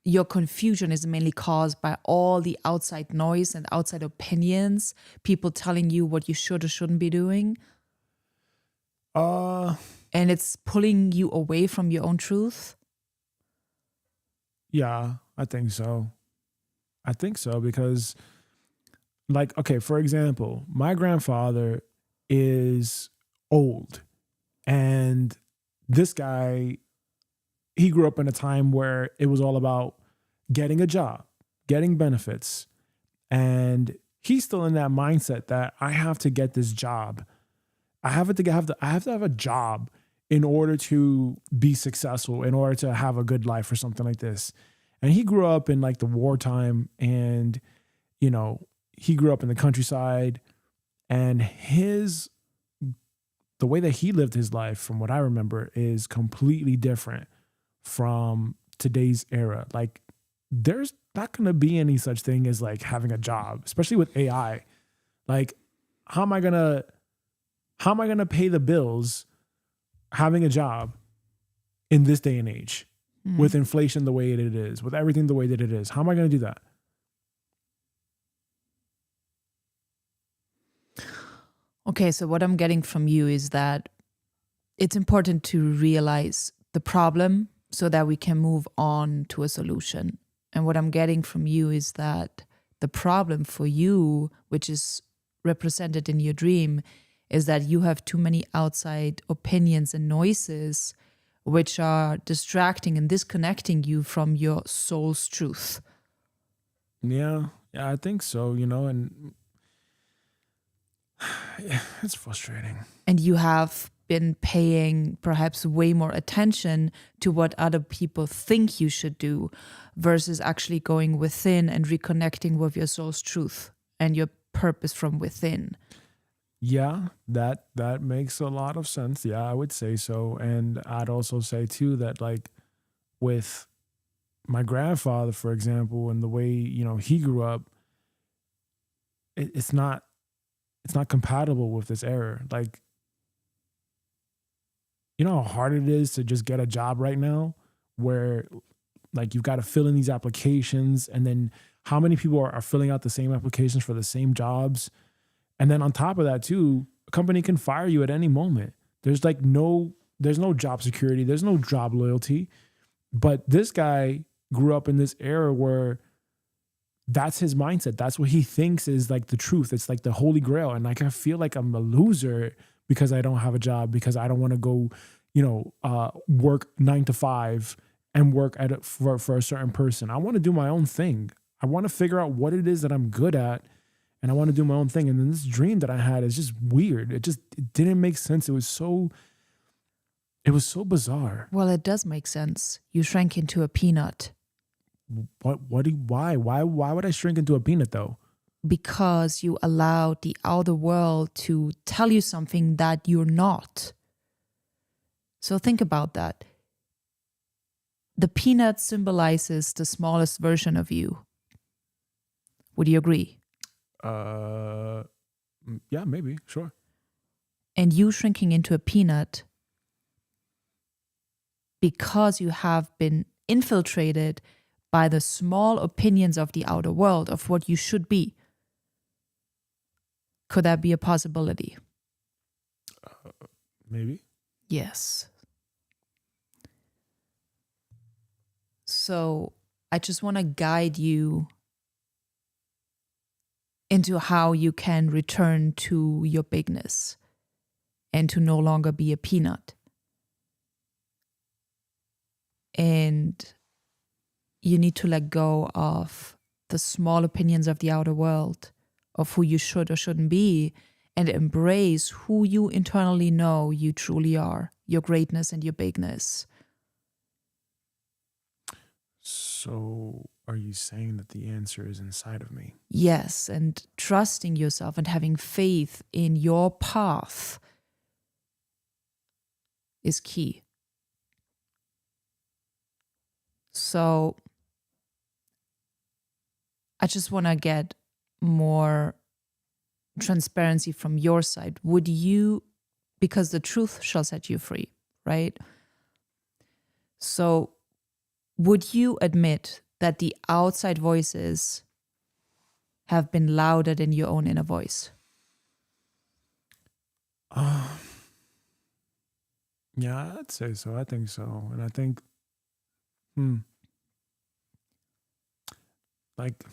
your confusion is mainly caused by all the outside noise and outside opinions, people telling you what you should or shouldn't be doing, Uh, and it's pulling you away from your own truth? yeah, I think so. I think so because, like, okay, for example, my grandfather is old, and this guy, he grew up in a time where it was all about getting a job, getting benefits, and he's still in that mindset that I have to get this job. I have to have a job in order to be successful, in order to have a good life or something like this. And he grew up in like the wartime, and you know, he grew up in the countryside, and the way that he lived his life, from what I remember, is completely different from today's era. Like, there's not going to be any such thing as like having a job, especially with AI. Like, how am I going to pay the bills having a job in this day and age with inflation the way it is, with everything the way that it is? How am I going to do that? Okay, so what I'm getting from you is that it's important to realize the problem so that we can move on to a solution. And what I'm getting from you is that the problem for you, which is represented in your dream, is that you have too many outside opinions and noises which are distracting and disconnecting you from your soul's truth. Yeah, I think so, you know, and it's frustrating. And you have been paying perhaps way more attention to what other people think you should do versus actually going within and reconnecting with your soul's truth and your purpose from within. Yeah, that makes a lot of sense. Yeah, I would say so. And I'd also say too that, like, with my grandfather, for example, and the way, you know, he grew up, it's not compatible with this era. Like, you know how hard it is to just get a job right now, where like you've got to fill in these applications, and then how many people are filling out the same applications for the same jobs? And then on top of that too, a company can fire you at any moment. There's no job security, there's no job loyalty. But this guy grew up in this era where that's his mindset. That's what he thinks is like the truth. It's like the holy grail. And like, I feel like I'm a loser because I don't have a job, because I don't want to go, work 9 to 5 and work for a certain person. I want to do my own thing. I want to figure out what it is that I'm good at, and I want to do my own thing. And then this dream that I had is just weird. It didn't make sense. It was so bizarre. Well, it does make sense. You shrank into a peanut. Why would I shrink into a peanut though? Because you allowed the outer world to tell you something that you're not. So think about that. The peanut symbolizes the smallest version of you. Would you agree? Yeah, maybe, sure. And you shrinking into a peanut because you have been infiltrated by the small opinions of the outer world of what you should be. Could that be a possibility? Maybe. Yes. So I just want to guide you into how you can return to your bigness and to no longer be a peanut. And you need to let go of the small opinions of the outer world, of who you should or shouldn't be, and embrace who you internally know you truly are, your greatness and your bigness. So are you saying that the answer is inside of me? Yes, and trusting yourself and having faith in your path is key. So I just want to get more transparency from your side, would you, because the truth shall set you free, right? So would you admit that the outside voices have been louder than your own inner voice? Yeah, I'd say so. I think so. And I think, like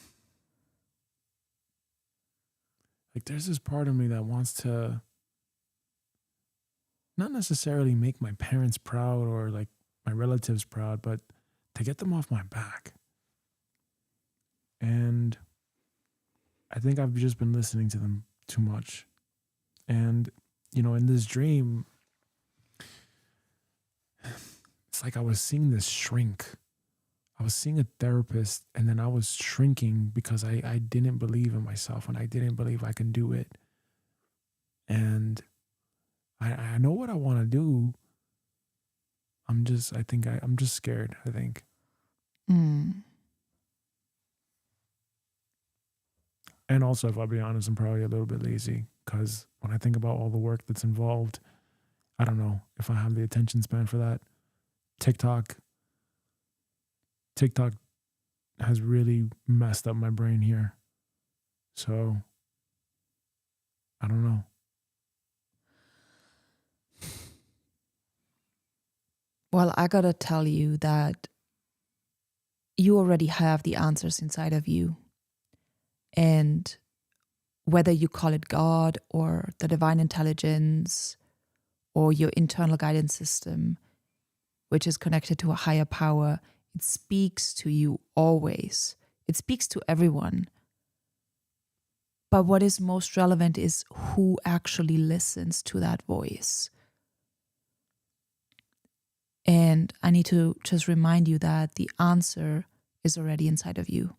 there's this part of me that wants to not necessarily make my parents proud or like my relatives proud, but to get them off my back. And I think I've just been listening to them too much. And, in this dream, it's like I was seeing this shrink. I was seeing a therapist, and then I was shrinking because I didn't believe in myself and I didn't believe I can do it. And I know what I want to do. I'm just scared, I think. And also, if I'll be honest, I'm probably a little bit lazy because when I think about all the work that's involved, I don't know if I have the attention span for that. TikTok has really messed up my brain here. So, I don't know. Well, I gotta tell you that you already have the answers inside of you. And whether you call it God or the divine intelligence or your internal guidance system, which is connected to a higher power, it speaks to you always. It speaks to everyone. But what is most relevant is who actually listens to that voice. And I need to just remind you that the answer is already inside of you.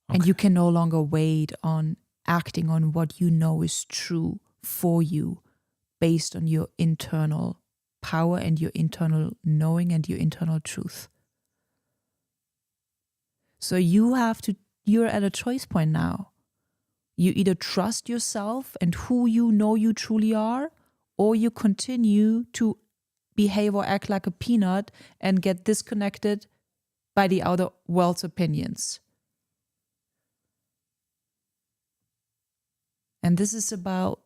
Okay. And you can no longer wait on acting on what you know is true for you based on your internal power and your internal knowing and your internal truth. So you're at a choice point now. You either trust yourself and who you know you truly are, or you continue to behave or act like a peanut and get disconnected by the outer world's opinions. And this is about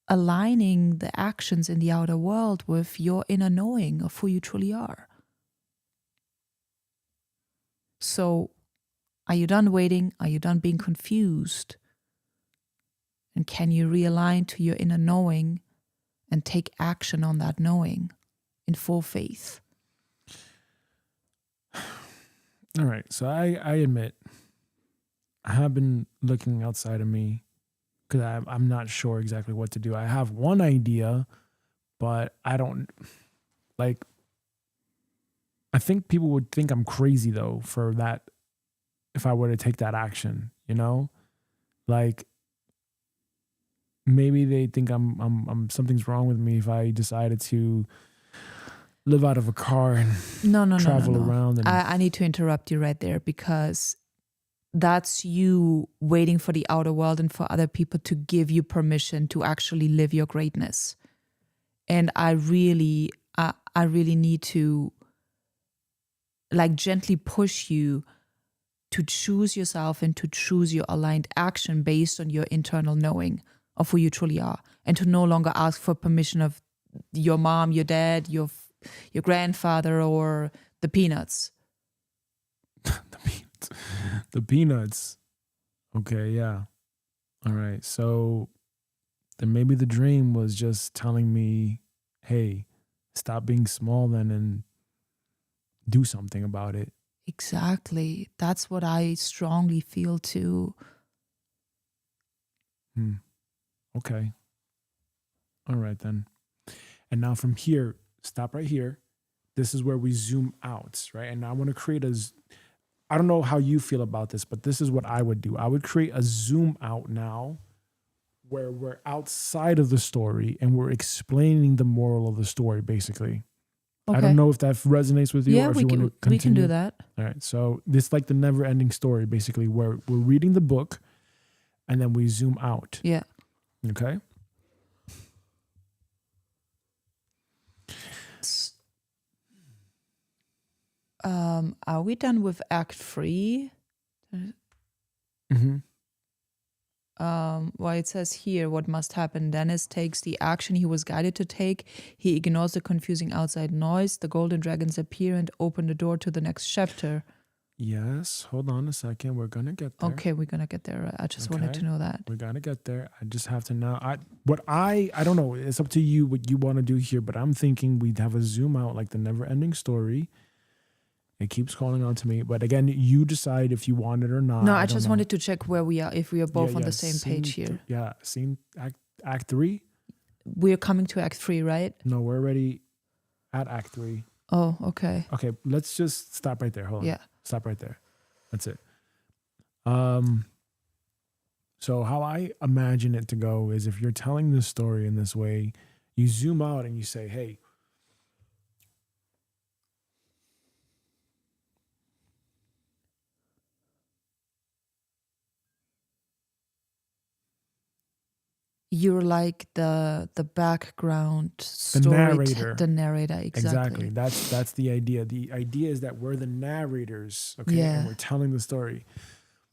aligning the actions in the outer world with your inner knowing of who you truly are. So, are you done waiting? Are you done being confused? And can you realign to your inner knowing and take action on that knowing in full faith? All right. So I admit I have been looking outside of me because I'm not sure exactly what to do. I have one idea, but I don't like. I think people would think I'm crazy though for that if I were to take that action, Like maybe they think I'm something's wrong with me if I decided to live out of a car and travel around. And I need to interrupt you right there because that's you waiting for the outer world and for other people to give you permission to actually live your greatness. And I really need to gently push you to choose yourself and to choose your aligned action based on your internal knowing of who you truly are, and to no longer ask for permission of your mom, your dad, your grandfather, or the peanuts. The peanuts. Okay, yeah. All right. So then maybe the dream was just telling me, hey, stop being small then and do something about it. Exactly. That's what I strongly feel too. Okay. All right then. And now from here, stop right here. This is where we zoom out, right? And I want to create I don't know how you feel about this, but this is what I would do. I would create a zoom out now where we're outside of the story and we're explaining the moral of the story, basically. Okay. I don't know if that resonates with you Yeah, or if we you want to can, we can continue. do that. All right. So this like the never ending story, basically, where we're reading the book and then we zoom out. Yeah. Okay. Are we done with Act 3? Mm-hmm. Well, it says here what must happen. Dennis takes the action he was guided to take. He ignores the confusing outside noise. The golden dragons appear and open the door to the next chapter. Yes. Hold on a second. We're gonna get there. Okay, we're gonna get there. I just wanted Okay. to know that. We're gonna get there. I just have to now. I don't know. It's up to you what you want to do here. But I'm thinking we'd have a zoom out like the never ending story. It keeps calling on to me. But again, you decide if you want it or not. No, I don't just know. wanted to check where we are, if we are both Yeah, on yeah, the same page scene here. Yeah. Scene act 3. We're coming to Act 3, right? No, we're already at Act 3. Oh, okay. Okay, let's just stop right there. Hold on. Yeah. Stop right there. That's it. So how I imagine it to go is if you're telling this story in this way, you zoom out and you say, hey, You're like the background story, narrator. The narrator, exactly. That's the idea. The idea is that we're the narrators, okay, Yeah. and we're telling the story,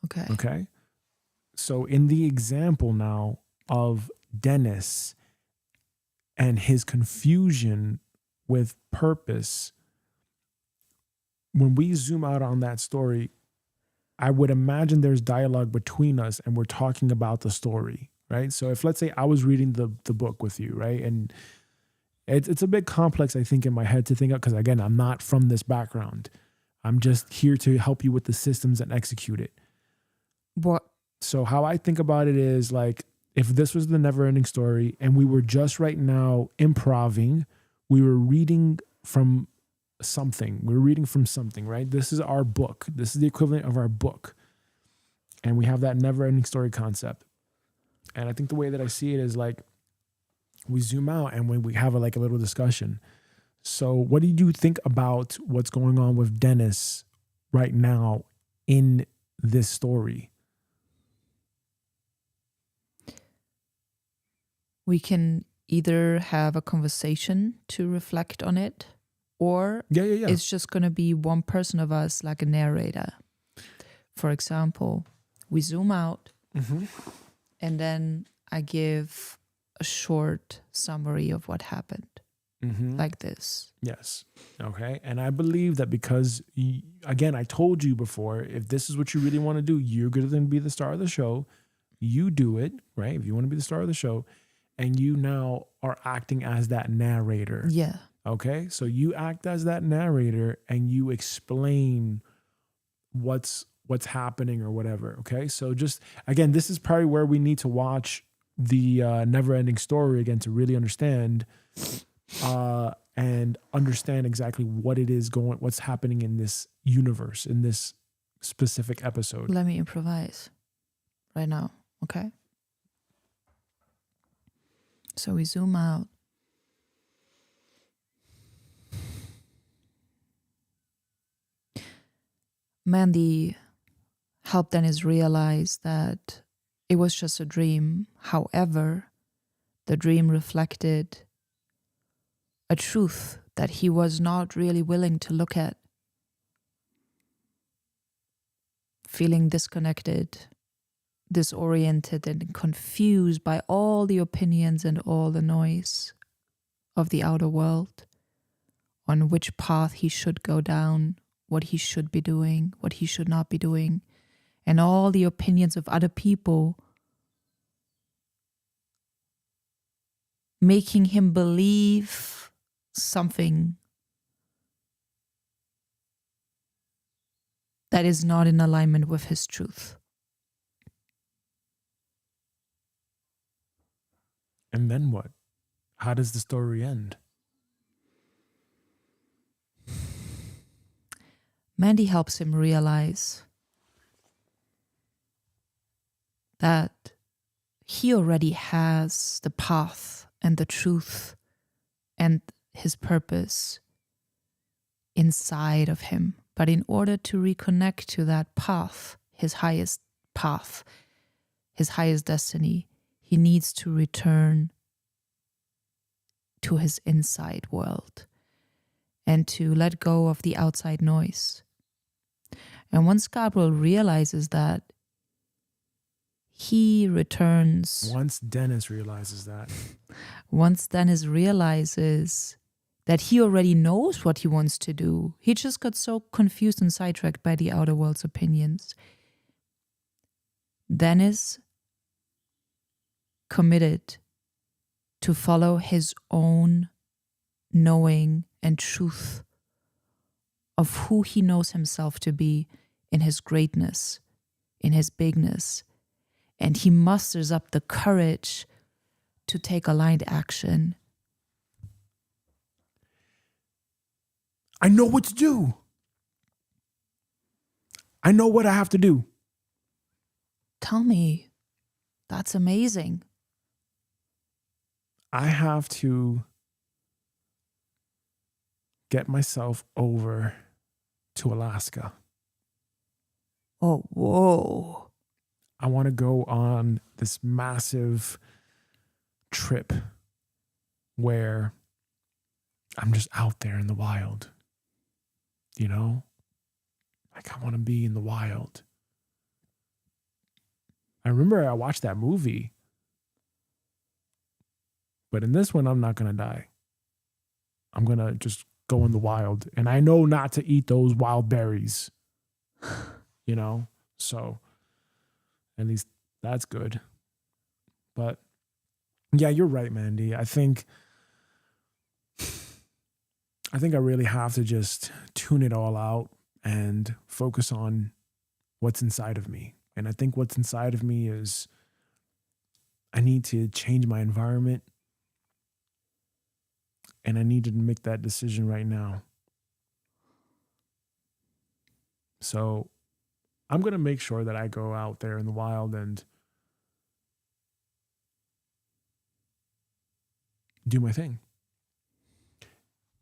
Okay. okay. So in the example now of Dennis and his confusion with purpose, when we zoom out on that story, I would imagine there's dialogue between us and we're talking about the story, right? So if, let's say, I was reading the book with you, right? And it's a bit complex, I think, in my head to think of, because again, I'm not from this background. I'm just here to help you with the systems and execute it. What? So how I think about it is like, if this was the never ending story and we were just right now improving, we were reading from something. We're reading from something, right? This is our book. This is the equivalent of our book. And we have that never ending story concept. And I think the way that I see it is like we zoom out and when we have a little discussion. So what do you think about what's going on with Dennis right now in this story? We can either have a conversation to reflect on it, or Yeah. it's just going to be one person of us, like a narrator. For example, we zoom out and then I give a short summary of what happened, like this. Yes. Okay. And I believe that because, again, I told you before, if this is what you really want to do, you're going to be the star of the show. You do it, right? If you want to be the star of the show, and you now are acting as that narrator. Yeah. Okay. So you act as that narrator and you explain what's happening or whatever. Okay. So just, again, this is probably where we need to watch the never ending story again to really understand and understand exactly what's happening in this universe, in this specific episode. Let me improvise right now. Okay. So we zoom out. Mandy helped Dennis realize that it was just a dream. However, the dream reflected a truth that he was not really willing to look at. Feeling disconnected, disoriented, and confused by all the opinions and all the noise of the outer world, on which path he should go down, what he should be doing, what he should not be doing, and all the opinions of other people making him believe something that is not in alignment with his truth. And then what? How does the story end? Mandy helps him realize that he already has the path and the truth and his purpose inside of him. But in order to reconnect to that path, his highest destiny, he needs to return to his inside world and to let go of the outside noise. And once Gabriel realizes that, he returns. Once Dennis realizes that he already knows what he wants to do. He just got so confused and sidetracked by the outer world's opinions. Dennis committed to follow his own knowing and truth of who he knows himself to be in his greatness, in his bigness. And he musters up the courage to take aligned action. I know what to do. I know what I have to do. Tell me. That's amazing. I have to get myself over to Alaska. Oh, whoa. I want to go on this massive trip where I'm just out there in the wild. You know? Like, I want to be in the wild. I remember I watched that movie. But in this one, I'm not going to die. I'm going to just go in the wild. And I know not to eat those wild berries. You know? So at least that's good. But yeah, you're right, Mandy. I think I really have to just tune it all out and focus on what's inside of me. And I think what's inside of me is I need to change my environment. And I need to make that decision right now. So I'm going to make sure that I go out there in the wild and do my thing.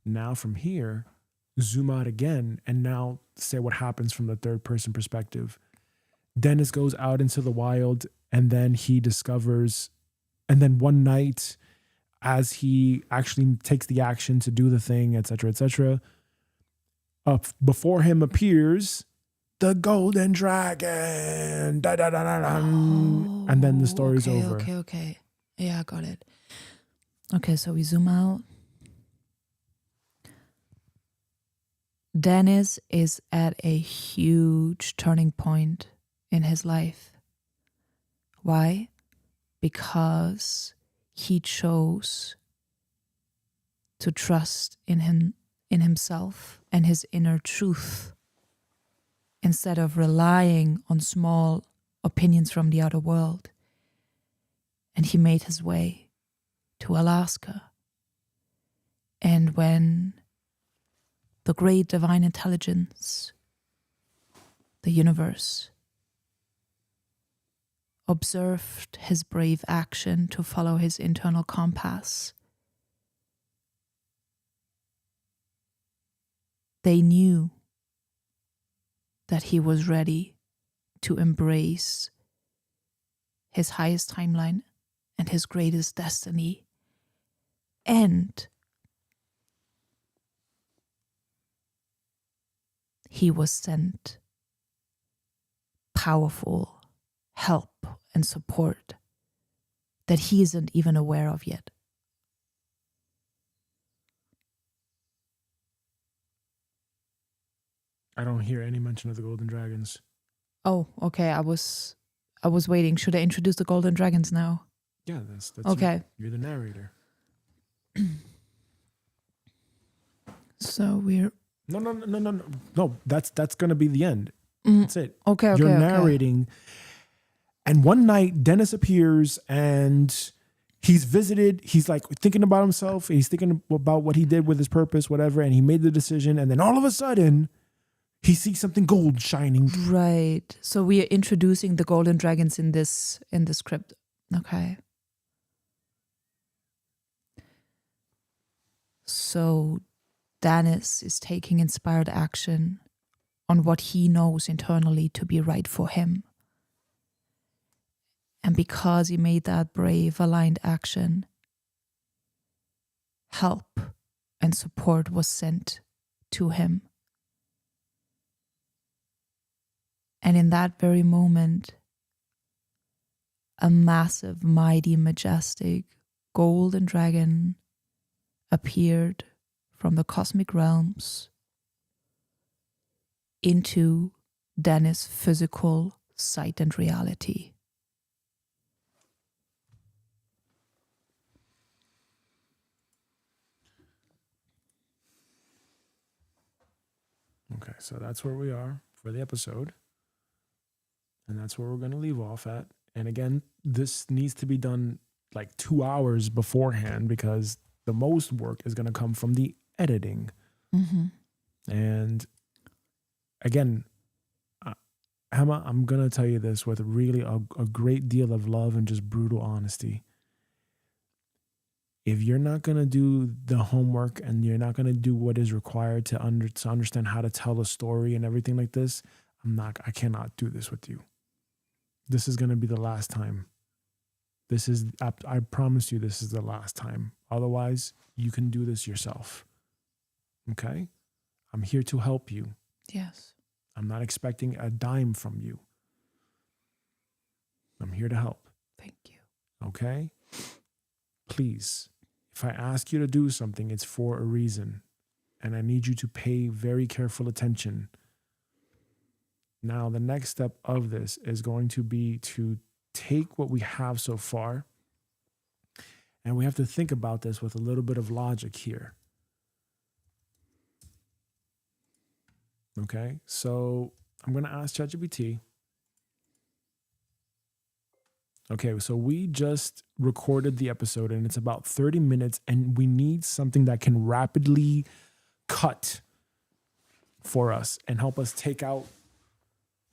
Now from here, zoom out again and now say what happens from the third person perspective. Dennis goes out into the wild and then he discovers, and then one night as he actually takes the action to do the thing, etc., before him appears the golden dragon. Da, da, da, da, da. And then the story's over. Okay. Yeah, I got it. Okay, so we zoom out. Dennis is at a huge turning point in his life. Why? Because he chose to trust in himself and his inner truth instead of relying on small opinions from the outer world. And he made his way to Alaska. And when the great divine intelligence, the universe, observed his brave action to follow his internal compass, they knew that he was ready to embrace his highest timeline and his greatest destiny. And he was sent powerful help and support that he isn't even aware of yet. I don't hear any mention of the golden dragons. Oh, okay. I was waiting. Should I introduce the golden dragons now? Yeah, that's okay. You're the narrator. So we're No. That's gonna be the end. That's it. Okay. You're narrating. And one night, Dennis appears and he's visited. He's like thinking about himself. He's thinking about what he did with his purpose, whatever. And he made the decision. And then all of a sudden, he sees something gold shining. Right. So we are introducing the golden dragons in this script. Okay. So Dennis is taking inspired action on what he knows internally to be right for him. And because he made that brave, aligned action, help and support was sent to him. And in that very moment, a massive, mighty, majestic golden dragon appeared from the cosmic realms into Dennis' physical sight and reality. Okay, so that's where we are for the episode. And that's where we're going to leave off at. And again, this needs to be done like 2 hours beforehand because the most work is going to come from the editing. Mm-hmm. And again, Emma, I'm going to tell you this with really a great deal of love and just brutal honesty. If you're not going to do the homework and you're not going to do what is required to understand how to tell a story and everything like this, I cannot do this with you. This is going to be the last time. I promise you, this is the last time. Otherwise, you can do this yourself. Okay? I'm here to help you. Yes. I'm not expecting a dime from you. I'm here to help. Thank you. Okay? Please, if I ask you to do something, it's for a reason. And I need you to pay very careful attention. Now, the next step of this is going to be to take what we have so far, and we have to think about this with a little bit of logic here. Okay, so I'm going to ask ChatGPT. Okay, so we just recorded the episode and it's about 30 minutes and we need something that can rapidly cut for us and help us take out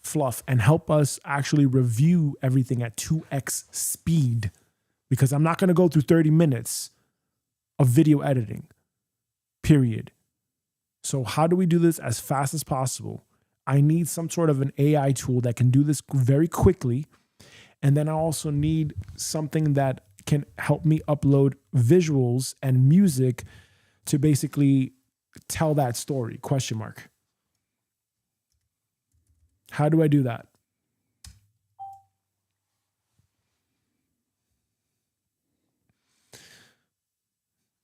fluff and help us actually review everything at 2x speed, because I'm not going to go through 30 minutes of video editing, period. So how do we do this as fast as possible? I need some sort of an AI tool that can do this very quickly. And then I also need something that can help me upload visuals and music to basically tell that story, ? How do I do that?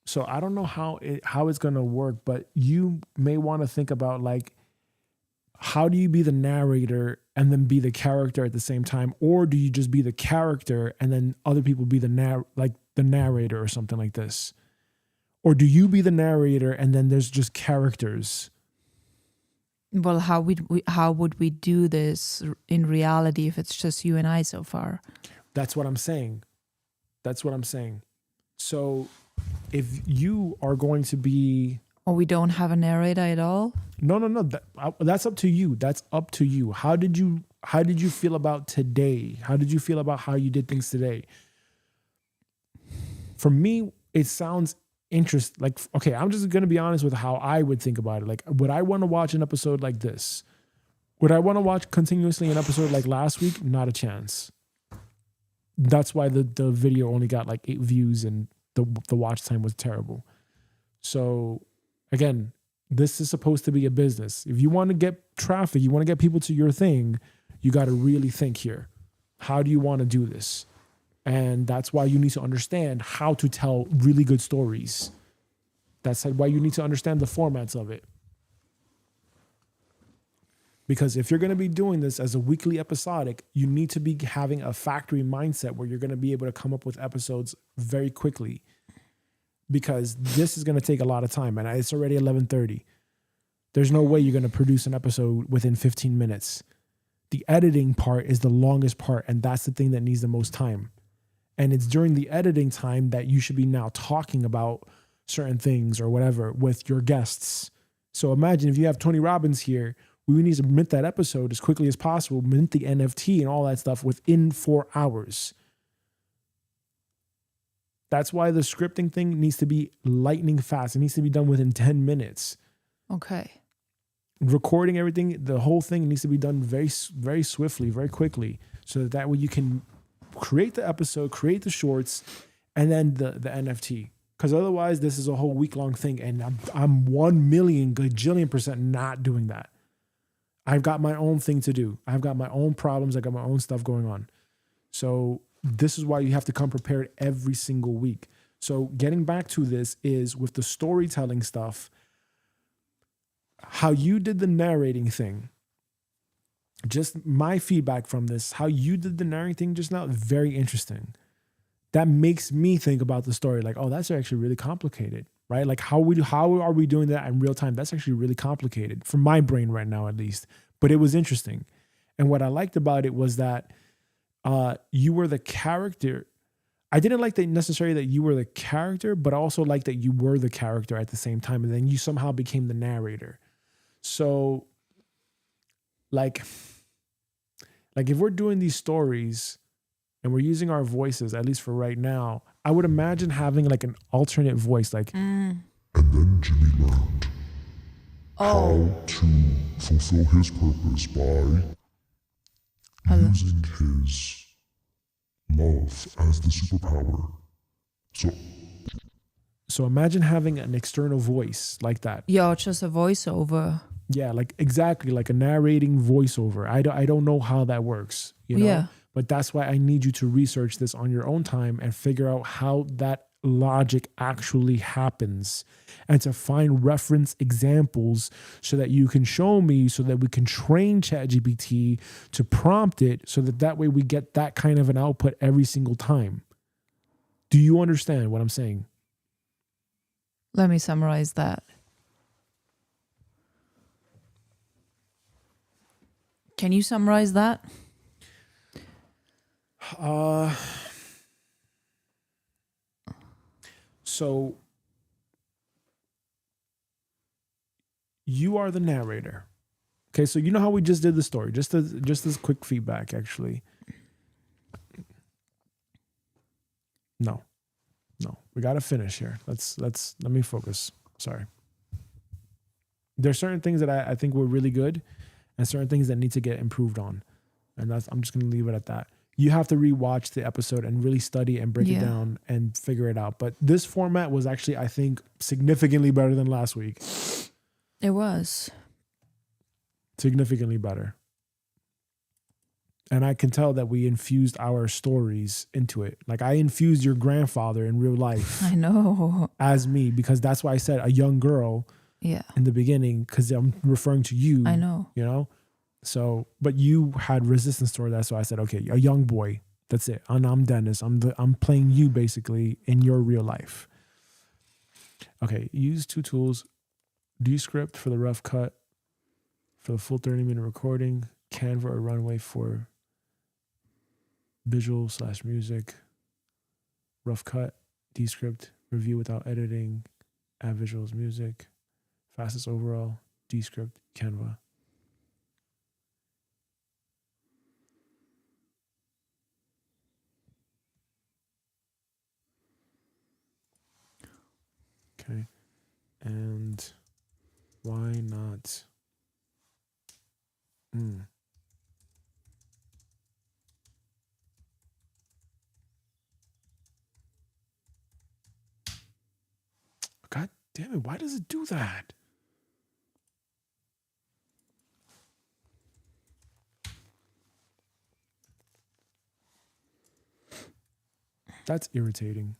So I don't know how it's going to work, but you may want to think about, like, how do you be the narrator and then be the character at the same time? Or do you just be the character and then other people be the narrator or something like this? Or do you be the narrator and then there's just characters? Well, how would we do this in reality if it's just you and I so far? That's what I'm saying. So if you are going to be... Or we don't have a narrator at all? No. That's up to you. That's up to you. How did you feel about today? How did you feel about how you did things today? For me, it sounds interesting. Like, okay, I'm just going to be honest with how I would think about it. Like, would I want to watch an episode like this? Would I want to watch continuously an episode like last week? Not a chance. That's why the video only got like 8 views and the watch time was terrible. So again, this is supposed to be a business. If you want to get traffic, you want to get people to your thing, you got to really think here. How do you want to do this? And that's why you need to understand how to tell really good stories. That's why you need to understand the formats of it. Because if you're going to be doing this as a weekly episodic, you need to be having a factory mindset where you're going to be able to come up with episodes very quickly. Because this is going to take a lot of time, and it's already 11:30. There's no way you're going to produce an episode within 15 minutes. The editing part is the longest part, and that's the thing that needs the most time. And it's during the editing time that you should be now talking about certain things or whatever with your guests. So imagine if you have Tony Robbins here, we need to mint that episode as quickly as possible, mint the NFT and all that stuff within 4 hours. That's why the scripting thing needs to be lightning fast. It needs to be done within 10 minutes. Okay. Recording everything, the whole thing needs to be done very, very swiftly, very quickly, so that way you can create the episode, create the shorts, and then the NFT. Because otherwise, this is a whole week-long thing, and I'm 1,000,000 gajillion% not doing that. I've got my own thing to do. I've got my own problems. I got my own stuff going on. So this is why you have to come prepared every single week. So getting back to this is with the storytelling stuff, how you did the narrating thing, just my feedback from this, how you did the narrating thing just now, very interesting. That makes me think about the story like, oh, that's actually really complicated, right? Like how are we doing that in real time? That's actually really complicated for my brain right now, at least. But it was interesting. And what I liked about it was that you were the character. I didn't like that necessarily that you were the character, but I also like that you were the character at the same time. And then you somehow became the narrator. So like if we're doing these stories and we're using our voices, at least for right now, I would imagine having like an alternate voice, like, And then Jimmy learned how to fulfill his purpose by using his love as the superpower. So imagine having an external voice like that. Yeah, just a voiceover. Yeah, like exactly like a narrating voiceover. I don't know how that works, you know? Yeah. But that's why I need you to research this on your own time and figure out how that logic actually happens and to find reference examples so that you can show me, so that we can train ChatGPT to prompt it so that way we get that kind of an output every single time. Do you understand what I'm saying? Let me summarize that. Can you summarize that? So you are the narrator. Okay, so you know how we just did the story. Just as quick feedback, actually. No. We gotta finish here. Let me focus. Sorry. There's certain things that I think were really good and certain things that need to get improved on. And I'm just gonna leave it at that. You have to rewatch the episode and really study and break it down and figure it out. But this format was actually, I think, significantly better than last week. It was. Significantly better. And I can tell that we infused our stories into it. Like I infused your grandfather in real life. I know. As me, because that's why I said a young girl in the beginning, because I'm referring to you. I know. You know? So, but you had resistance toward that. So I said, okay, a young boy. That's it. And I'm Dennis. I'm playing you basically in your real life. Okay, use two tools. Descript for the rough cut, for the full 30-minute recording, Canva or Runway for visual/music, rough cut, Descript, review without editing, add visuals, music, fastest overall, Descript, Canva. Okay, and why not? God damn it, why does it do that? That's irritating.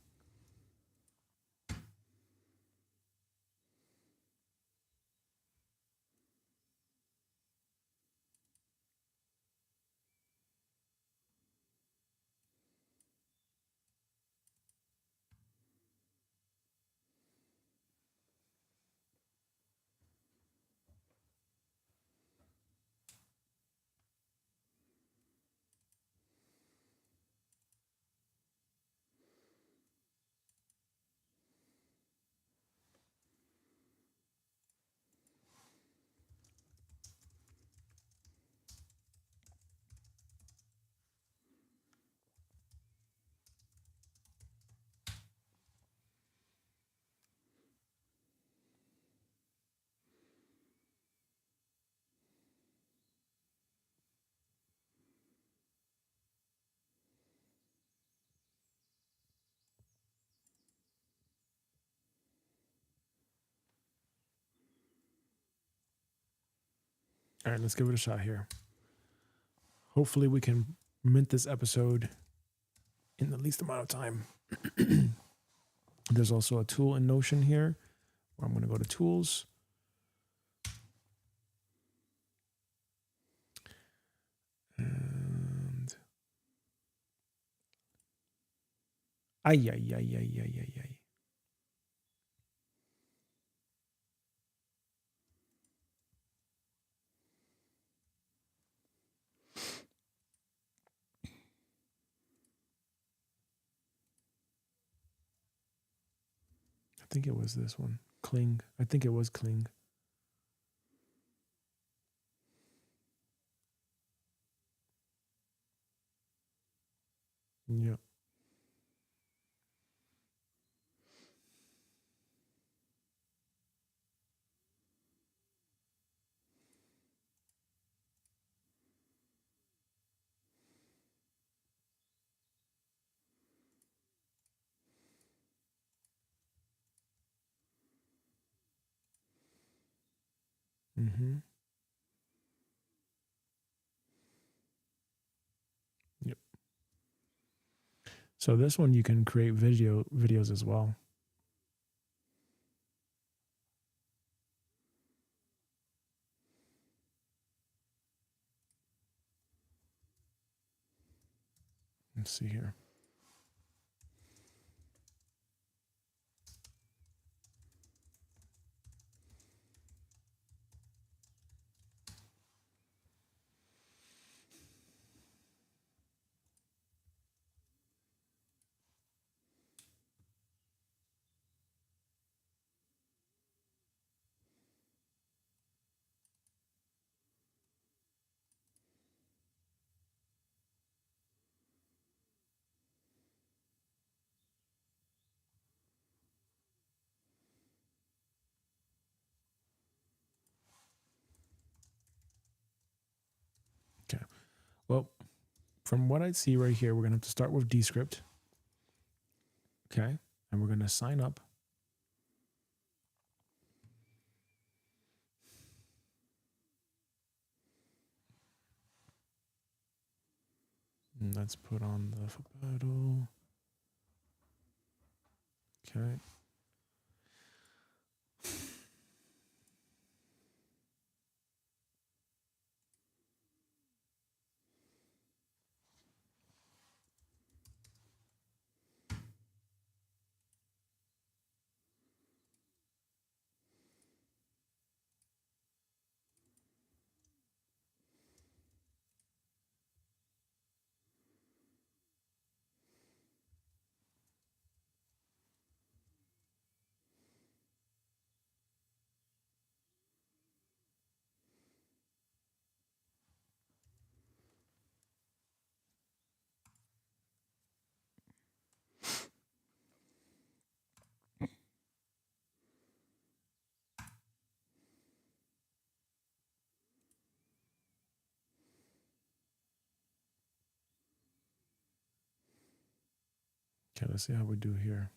All right, let's give it a shot here. Hopefully we can mint this episode in the least amount of time. There's also a tool in Notion here where I'm going to go to tools. And ay. I think it was this one. Kling. I think it was Kling. Yeah. Mm-hmm. Yep. So this one you can create videos as well. Let's see here. Okay. Well, from what I see right here, we're going to have to start with Descript. Okay. And we're going to sign up. And let's put on the foot pedal. Okay. Okay, let's see how we do here.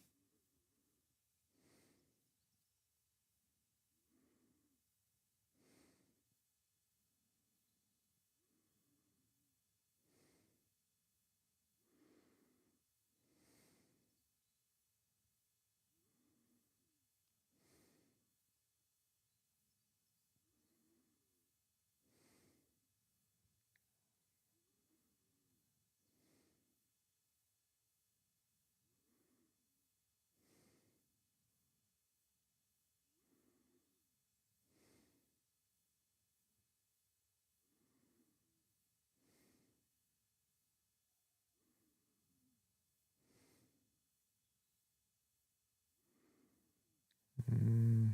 Mm,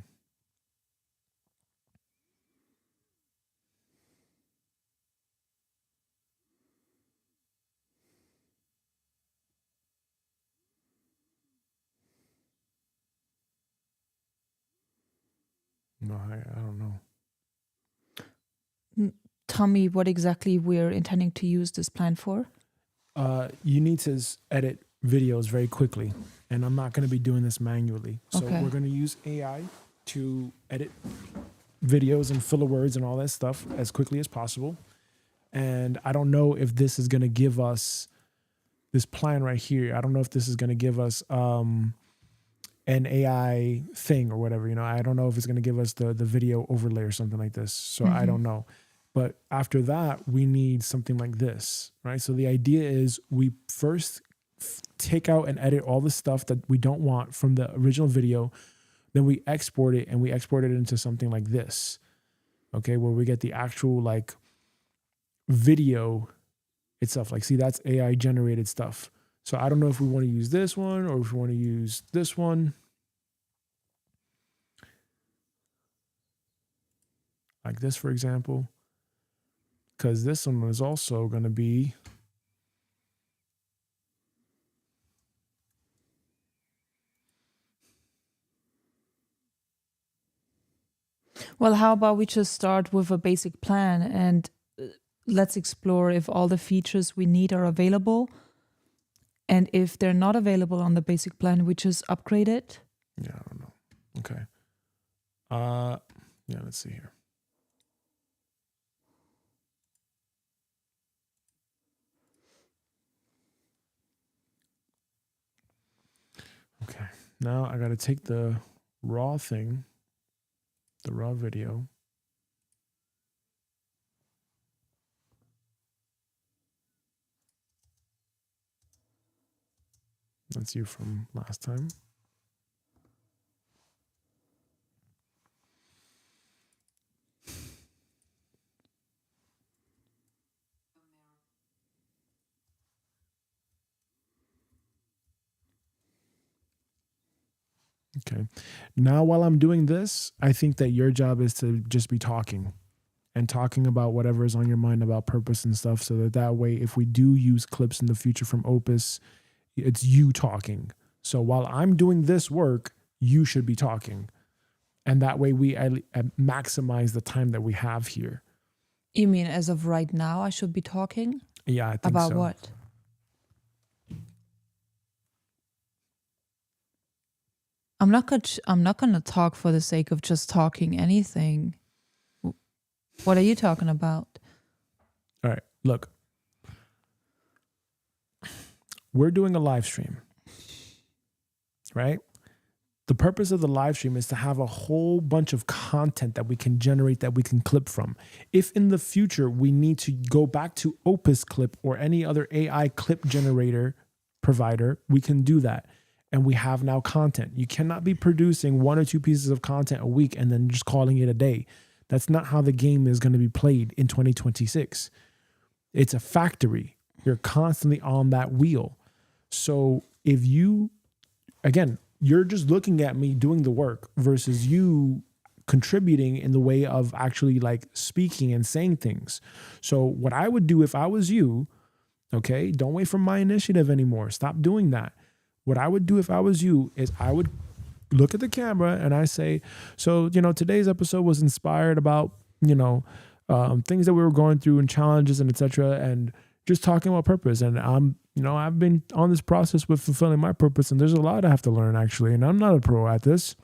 no, I don't know. Tell me what exactly we're intending to use this plan for. You need to edit videos very quickly, and I'm not going to be doing this manually. So Okay. we're going to use AI to edit videos and filler words and all that stuff as quickly as possible. And I don't know if this is going to give us this plan right here. I don't know if this is going to give us an AI thing or whatever. I don't know if it's going to give us the video overlay or something like this. So I don't know. But after that, we need something like this, right? So the idea is we first take out and edit all the stuff that we don't want from the original video. Then we export it, and we export it into something like this, okay, where we get the actual like video itself. Like, see, that's AI generated stuff. So I don't know if we want to use this one or if we want to use this one. Like this, for example, because this one is also going to be Well, how about we just start with a basic plan and let's explore if all the features we need are available. And if they're not available on the basic plan, we just upgrade it. Yeah, I don't know. Okay. Yeah, let's see here. Okay. Now I got to take the raw thing, the raw video. That's you from last time. Okay. Now, while I'm doing this, I think that your job is to just be talking and talking about whatever is on your mind about purpose and stuff, so that way, if we do use clips in the future from Opus, it's you talking. So while I'm doing this work, you should be talking. And that way we maximize the time that we have here. You mean as of right now, I should be talking? Yeah, I think about so. what? I'm not gonna talk for the sake of just talking anything. What are you talking about? All right, look. We're doing a live stream, right? The purpose of the live stream is to have a whole bunch of content that we can generate, that we can clip from. If in the future we need to go back to Opus Clip or any other AI clip generator provider, we can do that. And we have now content. You cannot be producing 1 or 2 pieces of content a week and then just calling it a day. That's not how the game is going to be played in 2026. It's a factory. You're constantly on that wheel. So if you, again, you're just looking at me doing the work versus you contributing in the way of actually like speaking and saying things. So what I would do if I was you, okay, don't wait for my initiative anymore. Stop doing that. What I would do if I was you is I would look at the camera and I say, so, today's episode was inspired about, things that we were going through and challenges and etc. And just talking about purpose. And I've been on this process with fulfilling my purpose, and there's a lot I have to learn actually. And I'm not a pro at this.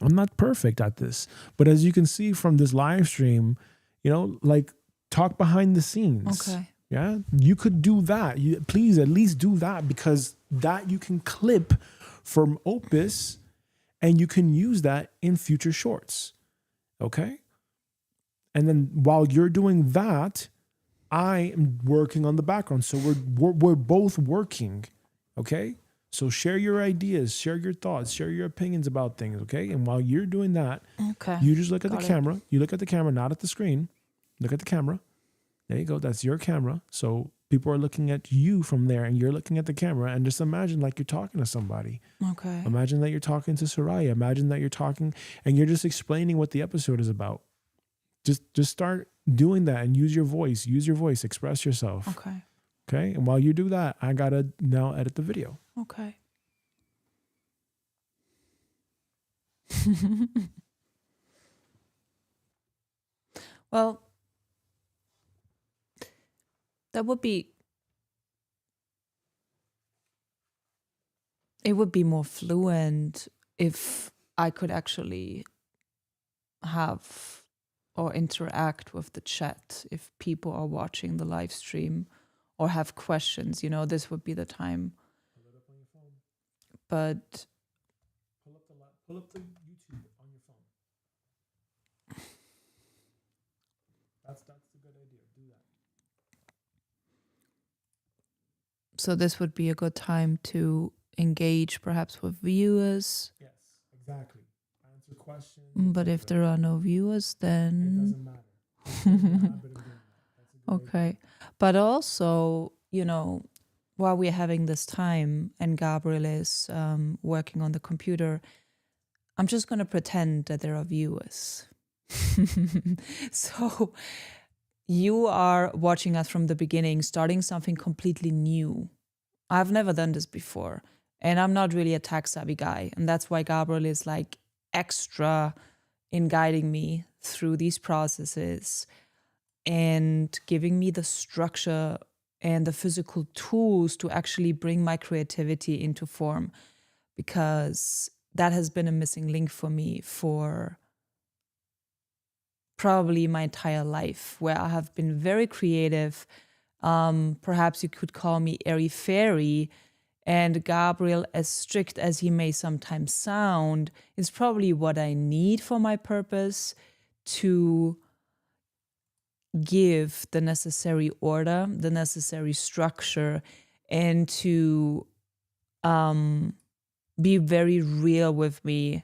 I'm not perfect at this. But as you can see from this live stream, like talk behind the scenes. Okay. Yeah, you could do that. Please at least do that, because that you can clip from Opus and you can use that in future shorts. Okay. And then while you're doing that, I am working on the background. So we're both working. Okay. So share your ideas, share your thoughts, share your opinions about things. Okay. And while you're doing that, Okay. you just look at Got the it. camera. You look at the camera, not at the screen. Look at the camera. There you go. That's your camera. So people are looking at you from there and you're looking at the camera, and just imagine like you're talking to somebody. Okay. Imagine that you're talking to Soraya. Imagine that you're talking and you're just explaining what the episode is about. Just start doing that and use your voice. Use your voice. Express yourself. Okay. Okay. And while you do that, I got to now edit the video. Okay. Well, it would be more fluent if I could actually, have or interact with the chat if people are watching the live stream or have questions. This would be the time. Pull it up on your phone. But Pull up the YouTube on your phone. That's a good idea. Do that. so this would be a good time to engage perhaps with viewers. Yes, exactly. Answer questions. But if there are no viewers, it then doesn't matter. Just get in the habit of doing that. That's a good idea. okay. But also, while we're having this time and Gabriel is working on the computer, I'm just going to pretend that there are viewers. So you are watching us from the beginning, starting something completely new. I've never done this before, and I'm not really a tech savvy guy. And that's why Gabriel is like extra in guiding me through these processes and giving me the structure and the physical tools to actually bring my creativity into form, because that has been a missing link for me for probably my entire life, where I have been very creative. Perhaps you could call me airy fairy. And Gabriel, as strict as he may sometimes sound, is probably what I need for my purpose to give the necessary order, the necessary structure, and to be very real with me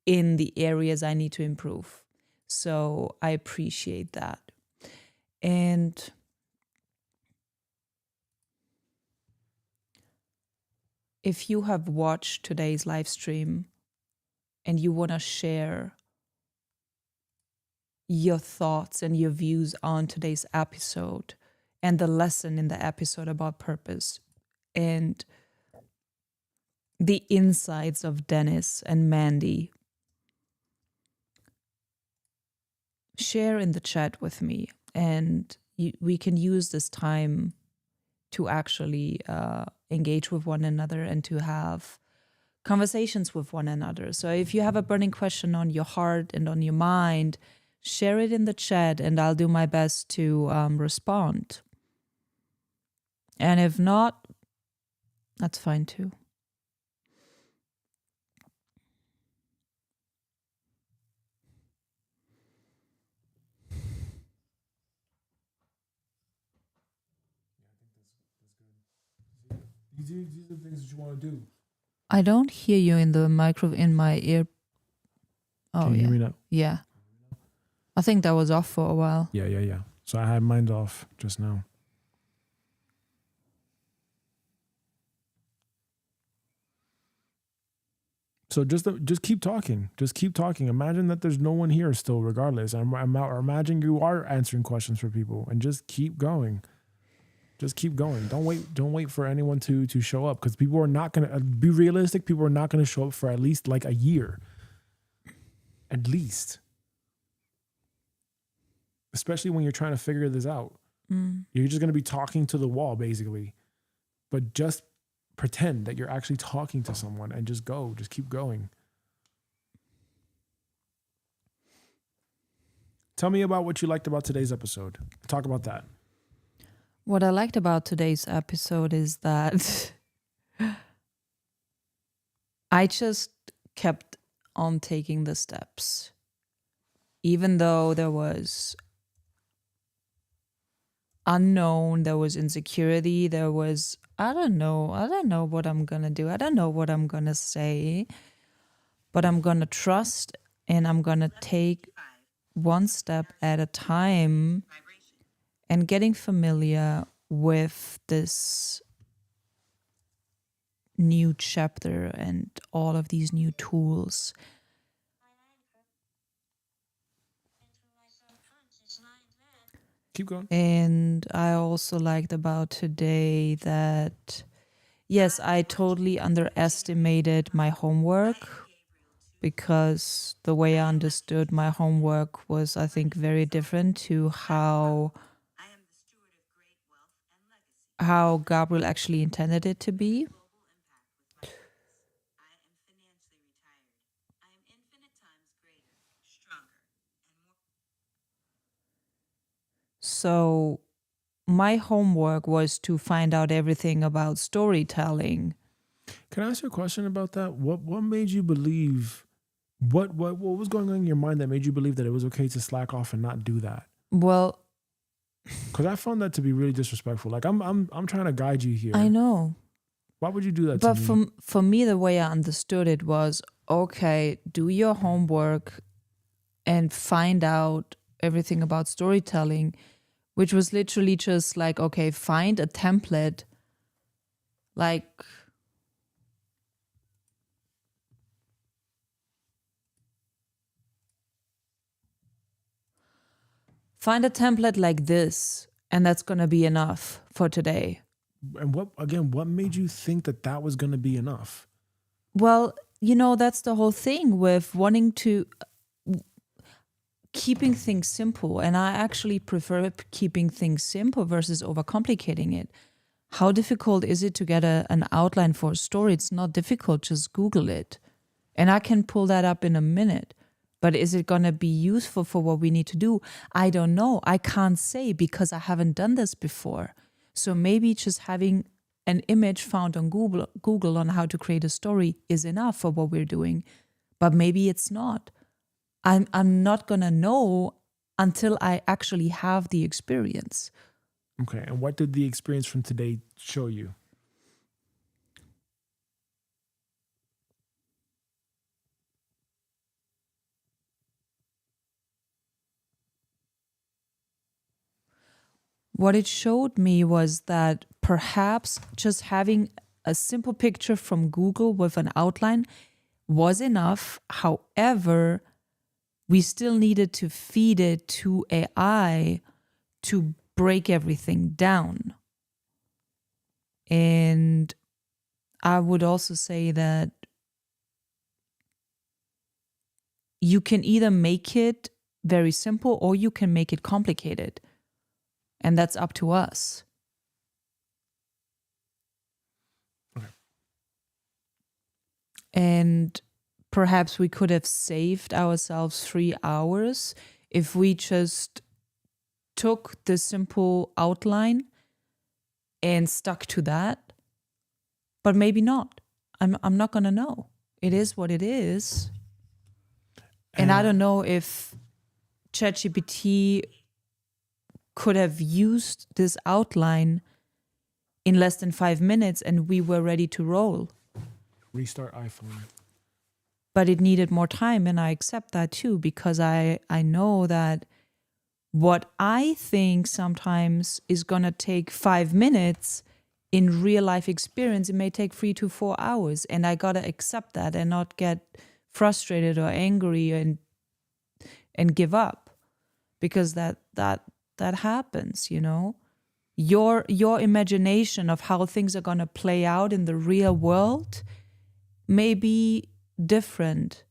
in the areas I need to improve. So I appreciate that. And if you have watched today's live stream and you want to share your thoughts and your views on today's episode and the lesson in the episode about purpose and the insights of Dennis and Mandy, share in the chat with me, and we can use this time to actually engage with one another and to have conversations with one another. So if you have a burning question on your heart and on your mind, share it in the chat and I'll do my best to respond. And if not, that's fine too. These are the things that you want to do. I don't hear you in the in my ear. Oh, Can you yeah. hear me now? Yeah. I think that was off for a while. Yeah. So I had mine off just now. So just keep talking. Just keep talking. Imagine that there's no one here still, regardless. Or imagine you are answering questions for people, and just keep going. Just keep going. Don't wait for anyone to show up, because people are not gonna be realistic. People are not gonna show up for at least like a year. At least. Especially when you're trying to figure this out. You're just gonna be talking to the wall, basically. But just pretend that you're actually talking to someone and just keep going. Tell me about what you liked about today's episode. Talk about that. What I liked about today's episode is that I just kept on taking the steps. Even though there was unknown, there was insecurity, there was, I don't know what I'm going to do. I don't know what I'm going to say, but I'm going to trust and I'm going to take one step at a time and getting familiar with this new chapter and all of these new tools. Keep going. And I also liked about today that, yes, I totally underestimated my homework, because the way I understood my homework was, I think, very different to how Gabriel actually intended it to be. So my homework was to find out everything about storytelling. Can I ask you a question about that? What made you believe? What was going on in your mind that made you believe that it was okay to slack off and not do that? Well, Because I found that to be really disrespectful. Like I'm trying to guide you here. I know. Why would you do that But to me? for me, the way I understood it was, okay, do your homework and find out everything about storytelling, which was literally just like, okay, find a template, like find a template like this, and that's going to be enough for today. And what made you think that that was going to be enough? Well, that's the whole thing with wanting to keeping things simple. And I actually prefer keeping things simple versus overcomplicating it. How difficult is it to get an outline for a story? It's not difficult, just Google it. And I can pull that up in a minute. But is it going to be useful for what we need to do? I don't know. I can't say because I haven't done this before. So maybe just having an image found on Google on how to create a story is enough for what we're doing. But maybe it's not. I'm not going to know until I actually have the experience. Okay. And what did the experience from today show you? What it showed me was that perhaps just having a simple picture from Google with an outline was enough. However, we still needed to feed it to AI to break everything down. And I would also say that you can either make it very simple or you can make it complicated. And that's up to us. Okay. And perhaps we could have saved ourselves 3 hours if we just took the simple outline and stuck to that. But maybe not. I'm not going to know. It is what it is. And I don't know if ChatGPT could have used this outline in less than 5 minutes and we were ready to roll. Restart iPhone. But it needed more time, and I accept that too, because I know that what I think sometimes is going to take 5 minutes in real life experience, it may take 3 to 4 hours. And I got to accept that and not get frustrated or angry and give up, because that happens, Your imagination of how things are going to play out in the real world may be different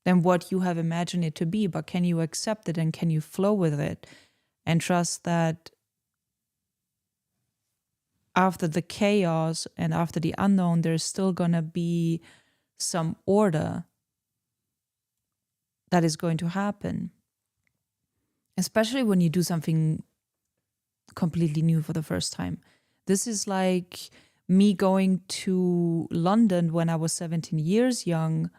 than what you have imagined it to be, but can you accept it and can you flow with it and trust that after the chaos and after the unknown, there's still going to be some order that is going to happen, especially when you do something completely new for the first time. This is like me going to London when I was 17 years young,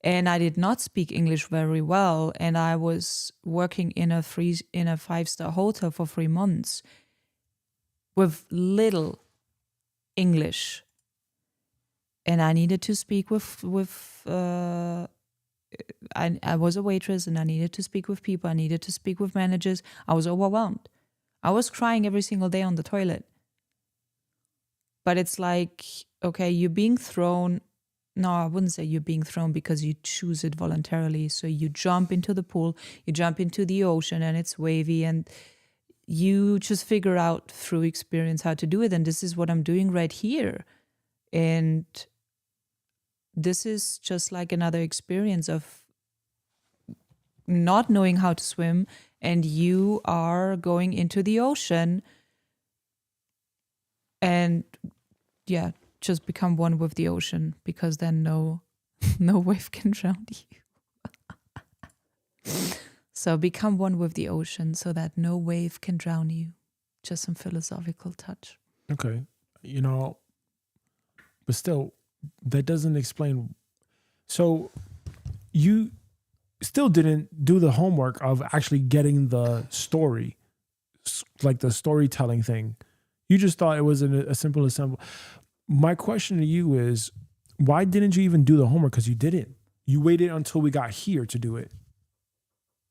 and I did not speak English very well, and I was working in a 5-star hotel for 3 months with little English, and I needed to speak with I was a waitress, and I needed to speak with people. I needed to speak with managers. I was overwhelmed. I was crying every single day on the toilet. But it's like, okay, you're being thrown. No, I wouldn't say you're being thrown, because you choose it voluntarily. So you jump into the pool, you jump into the ocean, and it's wavy, and you just figure out through experience how to do it. And this is what I'm doing right here. And this is just like another experience of not knowing how to swim, and you are going into the ocean and just become one with the ocean, because then no wave can drown you. So become one with the ocean so that no wave can drown you. Just some philosophical touch. Okay. You know, but still, that doesn't explain. So you still didn't do the homework of actually getting the story, like the storytelling thing. You just thought it was a simple assembly. My question to you is, why didn't you even do the homework? Because you didn't. You waited until we got here to do it.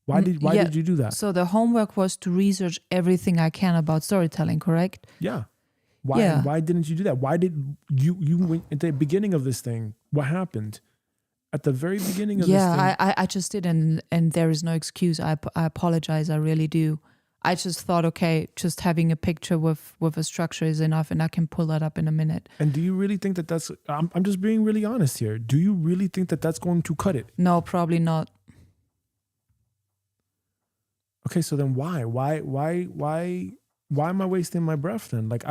Why did you do that? So the homework was to research everything I can about storytelling, correct? Yeah. Why didn't you do that? Why did you went at the beginning of this thing? What happened? At the very beginning of this thing. I just didn't, and there is no excuse. I apologize. I really do. I just thought, okay, just having a picture with a structure is enough, and I can pull that up in a minute. And do you really think that that's? I'm just being really honest here. Do you really think that that's going to cut it? No, probably not. Okay, so then why am I wasting my breath then? Like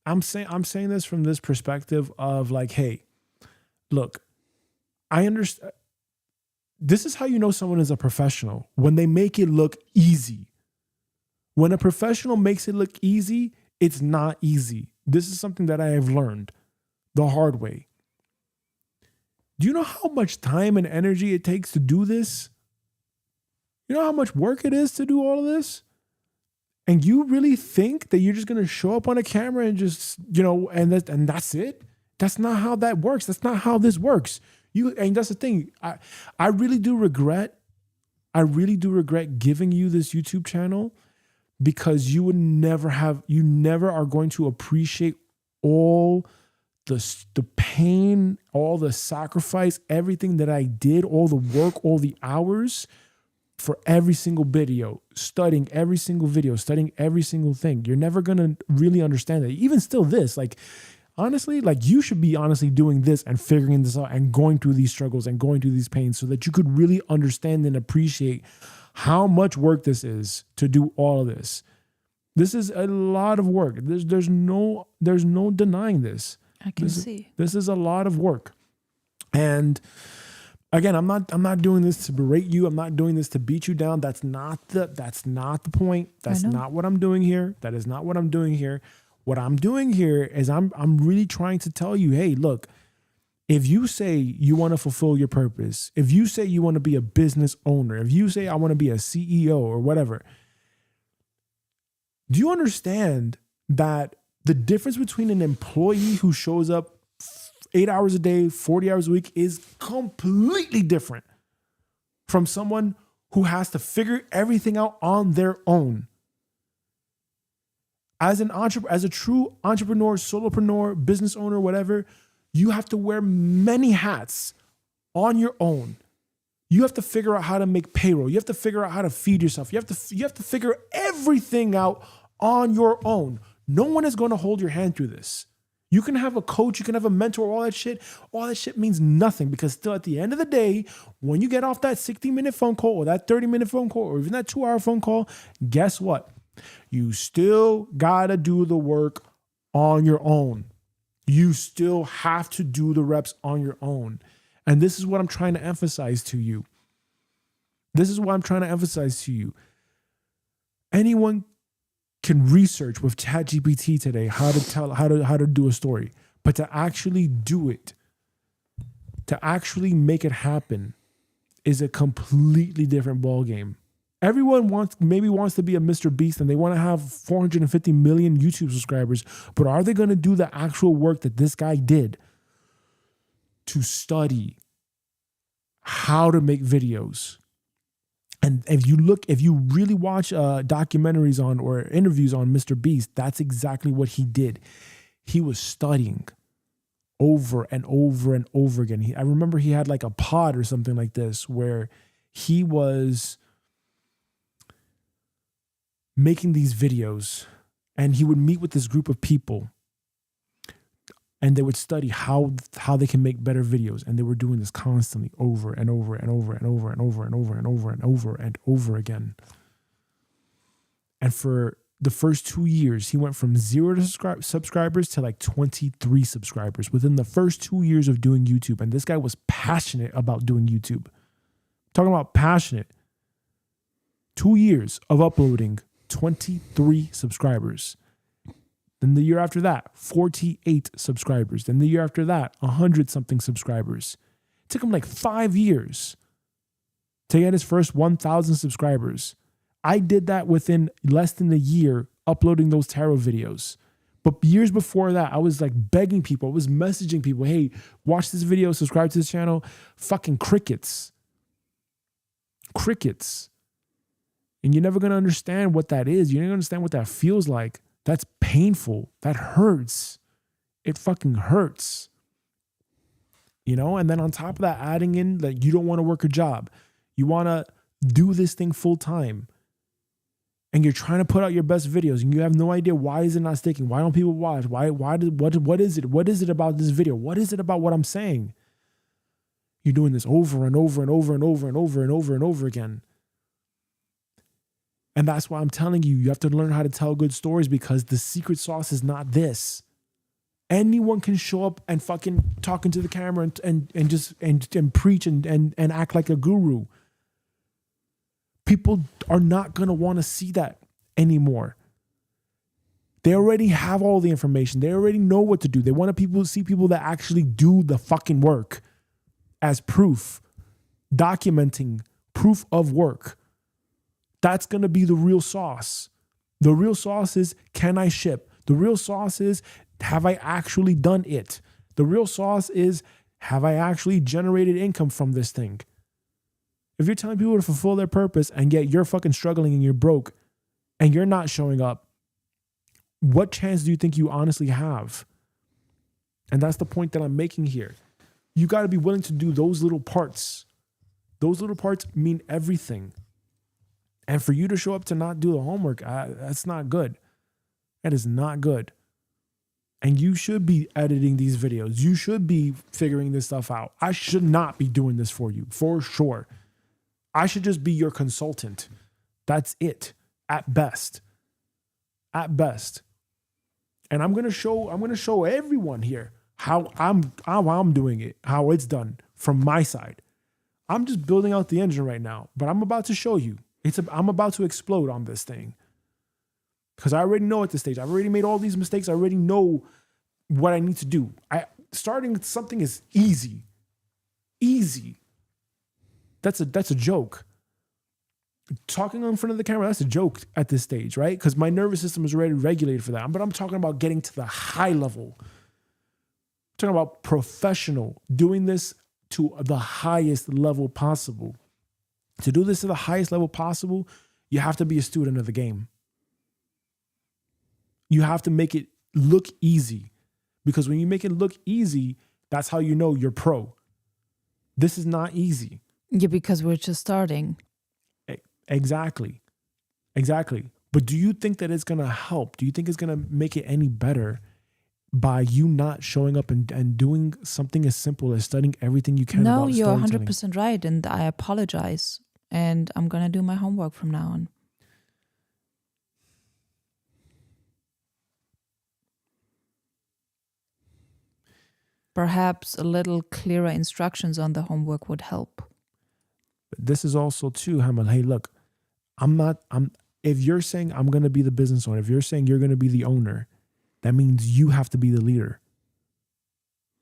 I'm saying this from this perspective of like, hey, look, I understand. This is how you know someone is a professional, when they make it look easy. When a professional makes it look easy, it's not easy. This is something that I have learned the hard way. Do you know how much time and energy it takes to do this? You know how much work it is to do all of this? And you really think that you're just going to show up on a camera and just, and that's it? That's not how that works. That's not how this works. And that's the thing. I really do regret giving you this YouTube channel, because you never are going to appreciate all the pain, all the sacrifice, everything that I did, all the work, all the hours for every single video, studying every single video, studying every single thing. You're never going to really understand that. Even still this, like, honestly, like, you should be honestly doing this and figuring this out and going through these struggles and going through these pains so that you could really understand and appreciate how much work this is to do all of this. This is a lot of work. There's no denying this. I can see. This is a lot of work. And again, I'm not doing this to berate you. I'm not doing this to beat you down. That's not the point. That's not what I'm doing here. That is not what I'm doing here. What I'm doing here is I'm really trying to tell you, hey, look, if you say you want to fulfill your purpose, if you say you want to be a business owner, if you say I want to be a CEO or whatever, do you understand that the difference between an employee who shows up 8 hours a day, 40 hours a week is completely different from someone who has to figure everything out on their own? As a true entrepreneur, solopreneur, business owner, whatever, you have to wear many hats on your own. You have to figure out how to make payroll. You have to figure out how to feed yourself. You have to figure everything out on your own. No one is going to hold your hand through this. You can have a coach, you can have a mentor, all that shit. All that shit means nothing, because still at the end of the day, when you get off that 60-minute phone call or that 30-minute phone call or even that 2-hour phone call, guess what? You still gotta do the work on your own. You still have to do the reps on your own. And this is what I'm trying to emphasize to you. Anyone can research with ChatGPT today how to do a story, but to actually do it, to actually make it happen, is a completely different ballgame. Everyone wants to be a Mr. Beast and they want to have 450 million YouTube subscribers, but are they going to do the actual work that this guy did to study how to make videos? And if you really watch documentaries on or interviews on Mr. Beast, that's exactly what he did. He was studying over and over and over again. I remember he had like a pod or something like this where he was making these videos, and he would meet with this group of people and they would study how they can make better videos. And they were doing this constantly over and over and over and over and over and over and over and over and over again. And for the first 2 years, he went from 0 subscribers to like 23 subscribers within the first 2 years of doing YouTube. And this guy was passionate about doing YouTube. Talking about passionate. 2 years of uploading, 23 subscribers. Then the year after that, 48 subscribers. Then the year after that, 100 something subscribers. It took him like 5 years to get his first 1,000 subscribers. I did that within less than a year uploading those tarot videos. But years before that, I was like begging people. I was messaging people, hey, watch this video, subscribe to this channel. Fucking crickets. Crickets. And you're never going to understand what that is. You're never going to understand what that feels like. That's painful. That hurts. It fucking hurts. You know, and then on top of that, adding in that you don't want to work a job. You want to do this thing full time. And you're trying to put out your best videos and you have no idea why is it not sticking? Why don't people watch? What is it? What is it about this video? What is it about what I'm saying? You're doing this over and over and over and over and over and over and over again. And that's why I'm telling you, you have to learn how to tell good stories, because the secret sauce is not this. Anyone can show up and fucking talk into the camera and just preach and act like a guru. People are not going to want to see that anymore. They already have all the information. They already know what to do. They want to see people that actually do the fucking work as proof, documenting proof of work. That's going to be the real sauce. The real sauce is, can I ship? The real sauce is, have I actually done it? The real sauce is, have I actually generated income from this thing? If you're telling people to fulfill their purpose and yet you're fucking struggling and you're broke and you're not showing up, what chance do you think you honestly have? And that's the point that I'm making here. You got to be willing to do those little parts. Those little parts mean everything. And for you to show up to not do the homework, that's not good. That is not good. And you should be editing these videos. You should be figuring this stuff out. I should not be doing this for you, for sure. I should just be your consultant. That's it, at best. At best. And I'm gonna show everyone here how I'm doing it, how it's done from my side. I'm just building out the engine right now, but I'm about to show you. I'm about to explode on this thing. Because I already know at this stage. I've already made all these mistakes. I already know what I need to do. Starting something is easy. Easy. That's a joke. Talking in front of the camera, that's a joke at this stage, right? Because my nervous system is already regulated for that. But I'm talking about getting to the high level. I'm talking about professional, doing this to the highest level possible. To do this to the highest level possible, you have to be a student of the game. You have to make it look easy. Because when you make it look easy, that's how you know you're pro. This is not easy. Yeah, because we're just starting. Exactly. But do you think that it's going to help? Do you think it's going to make it any better by you not showing up and doing something as simple as studying everything you can about No, you're storytelling? 100% right. And I apologize. And I'm going to do my homework from now on. Perhaps a little clearer instructions on the homework would help. This is also too, Hamel, hey, look, if you're saying I'm going to be the business owner, if you're saying you're going to be the owner, that means you have to be the leader.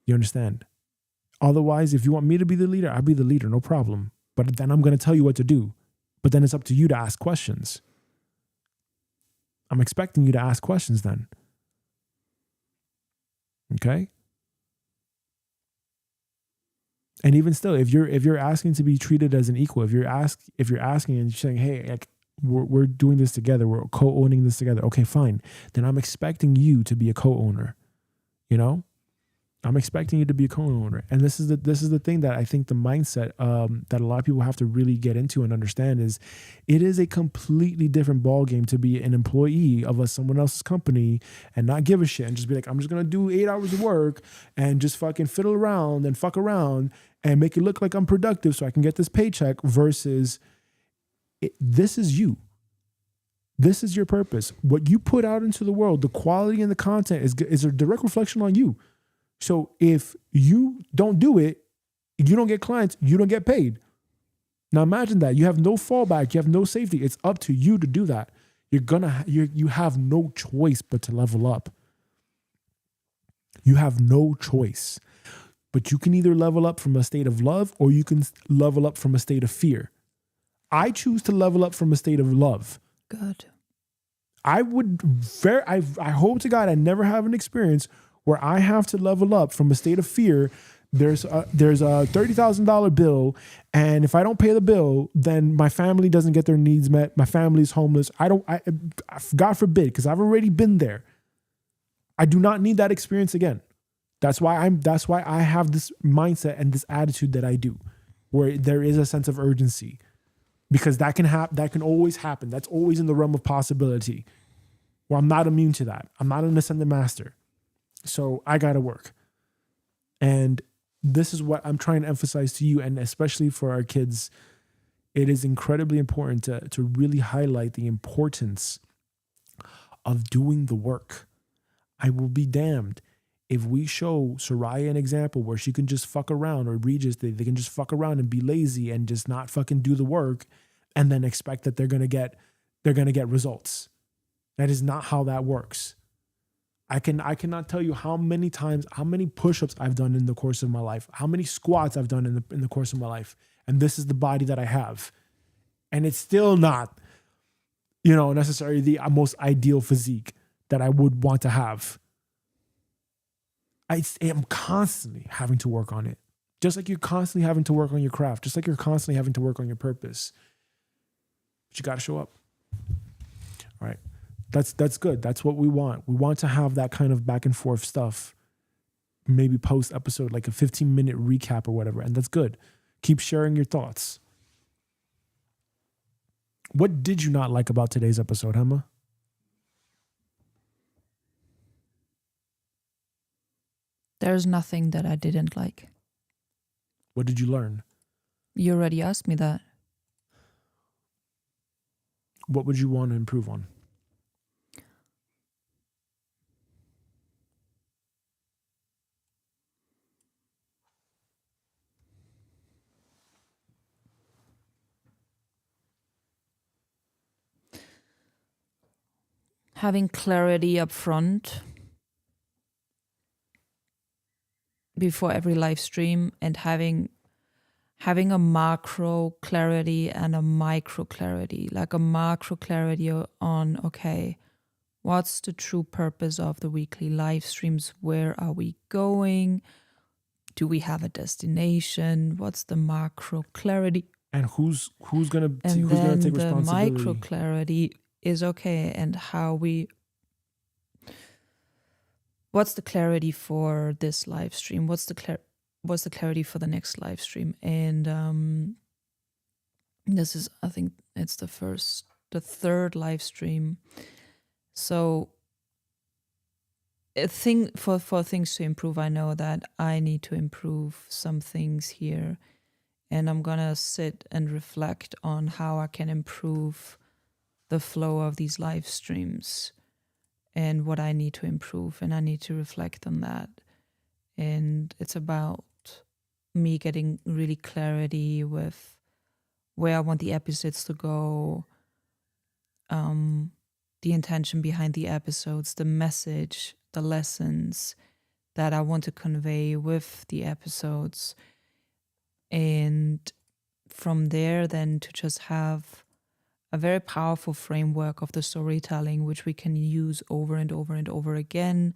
You understand? Otherwise, if you want me to be the leader, I'll be the leader, no problem. But then I'm going to tell you what to do. But then it's up to you to ask questions. I'm expecting you to ask questions then. Okay? And even still, if you're asking to be treated as an equal, if you're asking and you're saying, hey, like we're doing this together, we're co-owning this together, okay, fine. Then I'm expecting you to be a co-owner. You know? I'm expecting you to be a co-owner. And this is the thing that I think the mindset that a lot of people have to really get into and understand is it is a completely different ballgame to be an employee of someone else's company and not give a shit and just be like, I'm just going to do 8 hours of work and just fucking fiddle around and fuck around and make it look like I'm productive so I can get this paycheck versus this is you. This is your purpose. What you put out into the world, the quality and the content is a direct reflection on you. So if you don't do it, you don't get clients, you don't get paid. Now imagine that you have no fallback, you have no safety. It's up to you to do that. You have no choice but to level up. You have no choice. But you can either level up from a state of love or you can level up from a state of fear. I choose to level up from a state of love. Good. I hope to God I never have an experience where I have to level up from a state of fear. There's a $30,000 bill, and if I don't pay the bill, then my family doesn't get their needs met. My family's homeless. God forbid, because I've already been there. I do not need that experience again. That's why I have this mindset and this attitude that I do, where there is a sense of urgency, because that can always happen. That's always in the realm of possibility. Well, I'm not immune to that. I'm not an ascended master. So I got to work. And this is what I'm trying to emphasize to you, and especially for our kids. It is incredibly important to really highlight the importance of doing the work. I will be damned if we show Soraya an example where she can just fuck around, or Regis, they can just fuck around and be lazy and just not fucking do the work and then expect that they're gonna get results. That is not how that works. I cannot tell you how many push-ups I've done in the course of my life, how many squats I've done in the course of my life. And this is the body that I have. And it's still not, necessarily the most ideal physique that I would want to have. I am constantly having to work on it. Just like you're constantly having to work on your craft, just like you're constantly having to work on your purpose. But you got to show up. All right. That's good. That's what we want. We want to have that kind of back and forth stuff. Maybe post episode, like a 15-minute recap or whatever. And that's good. Keep sharing your thoughts. What did you not like about today's episode, Emma? There's nothing that I didn't like. What did you learn? You already asked me that. What would you want to improve on? Having clarity up front before every live stream, and having a macro clarity and a micro clarity, like a macro clarity on, okay, what's the true purpose of the weekly live streams? Where are we going? Do we have a destination? What's the macro clarity? And who's gonna take responsibility? responsibility? The micro clarity is okay, and what's the clarity for this live stream? What's the clarity for the next live stream? And this is, I think it's the third live stream. So for things to improve, I know that I need to improve some things here, and I'm gonna sit and reflect on how I can improve the flow of these live streams and what I need to improve, and I need to reflect on that. And it's about me getting really clarity with where I want the episodes to go, the intention behind the episodes, the message, the lessons that I want to convey with the episodes. And from there, then to just have a very powerful framework of the storytelling, which we can use over and over and over again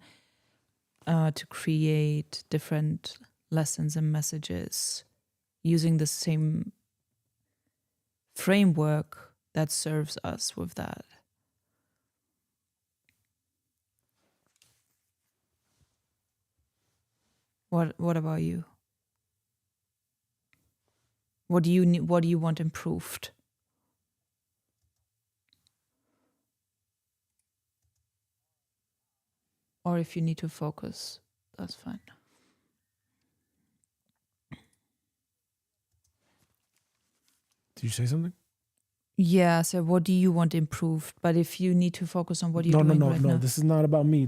to create different lessons and messages using the same framework that serves us with that. What about you? What do you want improved? Or if you need to focus, that's fine. Did you say something? Yeah, so what do you want improved? But if you need to focus on what you're doing right now. No. This is not about me.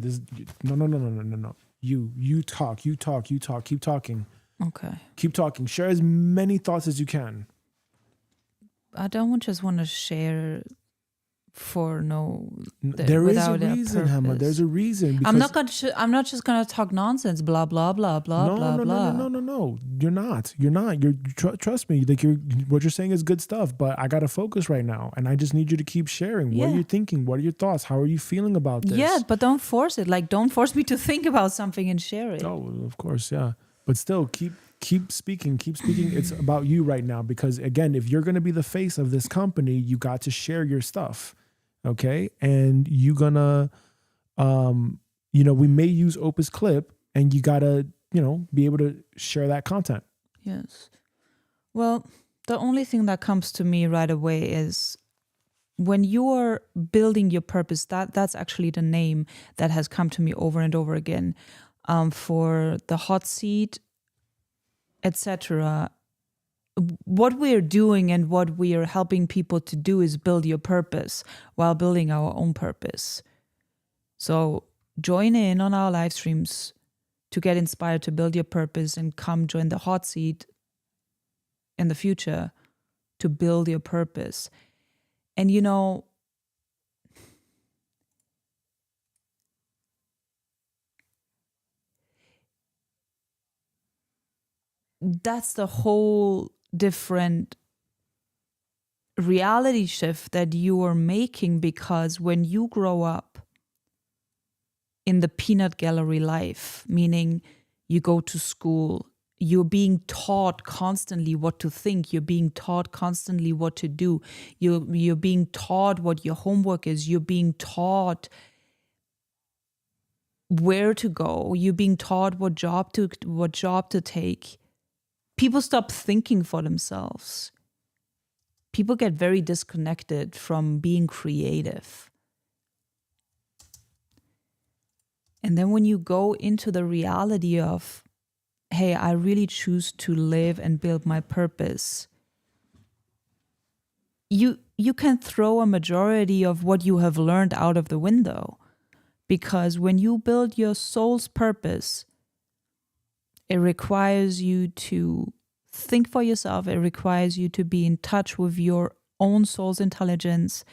No. You talk. Keep talking. Okay. Keep talking. Share as many thoughts as you can. I don't just want to share for There is a without reason, Hema. purpose. There's a reason. I'm Because not I'm not just gonna talk nonsense. Blah blah blah blah no, blah no, no, blah. no, no, no, no. You're not. You're not. Trust me. Like what you're saying is good stuff. But I gotta focus right now, and I just need you to keep sharing. What are Yeah. you thinking? What are your thoughts? How are you feeling about this? Yeah, but don't force it. Like, don't force me to think about something and share it. Oh, of course, yeah. But still, keep speaking. Keep speaking. It's about you right now, because again, if you're gonna be the face of this company, you got to share your stuff, okay? And you gonna, we may use Opus Clip, and you gotta, be able to share that content. Yes. Well, the only thing that comes to me right away is when you're building your purpose, that's actually the name that has come to me over and over again, for the hot seat, etc. What we're doing and what we are helping people to do is build your purpose while building our own purpose. So join in on our live streams to get inspired to build your purpose, and come join the hot seat in the future to build your purpose. And that's the whole different reality shift that you are making, because when you grow up in the peanut gallery life, meaning you go to school, you're being taught constantly what to think, you're being taught constantly what to do, you're being taught what your homework is, you're being taught where to go, you're being taught what job to take. People stop thinking for themselves. People get very disconnected from being creative. And then when you go into the reality of, hey, I really choose to live and build my purpose, you can throw a majority of what you have learned out of the window. Because when you build your soul's purpose, it requires you to think for yourself. It requires you to be in touch with your own soul's intelligence.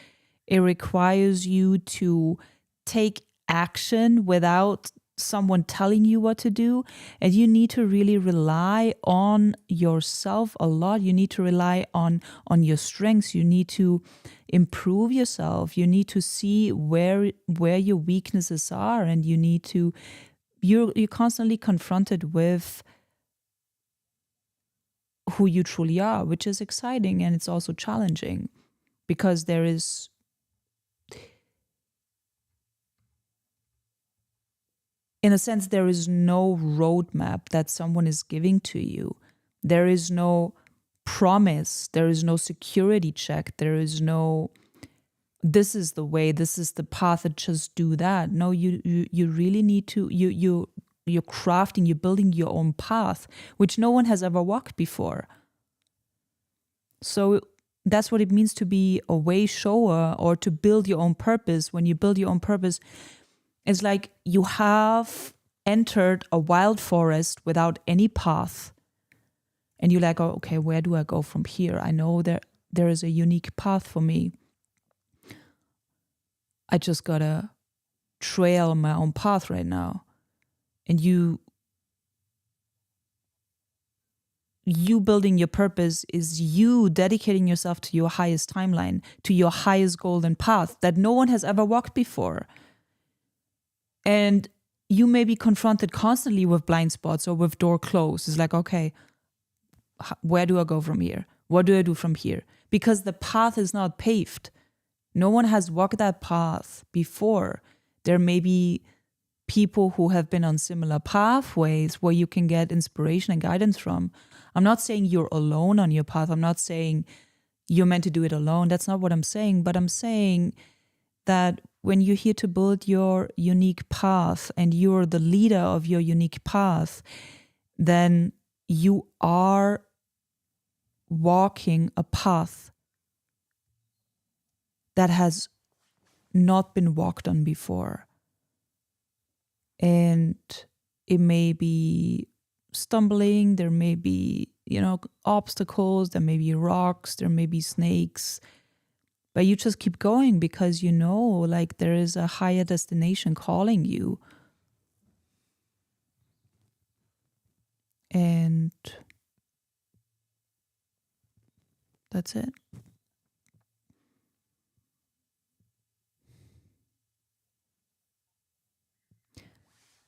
It requires you to take action without someone telling you what to do. And you need to really rely on yourself a lot. You need to rely on your strengths. You need to improve yourself. You need to see where your weaknesses are, and you're constantly confronted with who you truly are, which is exciting, and it's also challenging, because there is in a sense, there is no roadmap that someone is giving to you. There is no promise. There is no security check. There is no, this is the way, this is the path, and just do that. No, you really need to, you're crafting, you're building your own path, which no one has ever walked before. So that's what it means to be a way shower, or to build your own purpose. When you build your own purpose, it's like you have entered a wild forest without any path. And you're like, oh, okay, where do I go from here? I know there is a unique path for me. I just gotta trail my own path right now. And you building your purpose is you dedicating yourself to your highest timeline, to your highest golden path that no one has ever walked before. And you may be confronted constantly with blind spots or with door closed. It's like, okay, where do I go from here? What do I do from here? Because the path is not paved. No one has walked that path before. There may be people who have been on similar pathways where you can get inspiration and guidance from. I'm not saying you're alone on your path. I'm not saying you're meant to do it alone. That's not what I'm saying. But I'm saying that when you're here to build your unique path and you're the leader of your unique path, then you are walking a path that has not been walked on before. And it may be stumbling, there may be obstacles, there may be rocks, there may be snakes, but you just keep going because like there is a higher destination calling you. And that's it.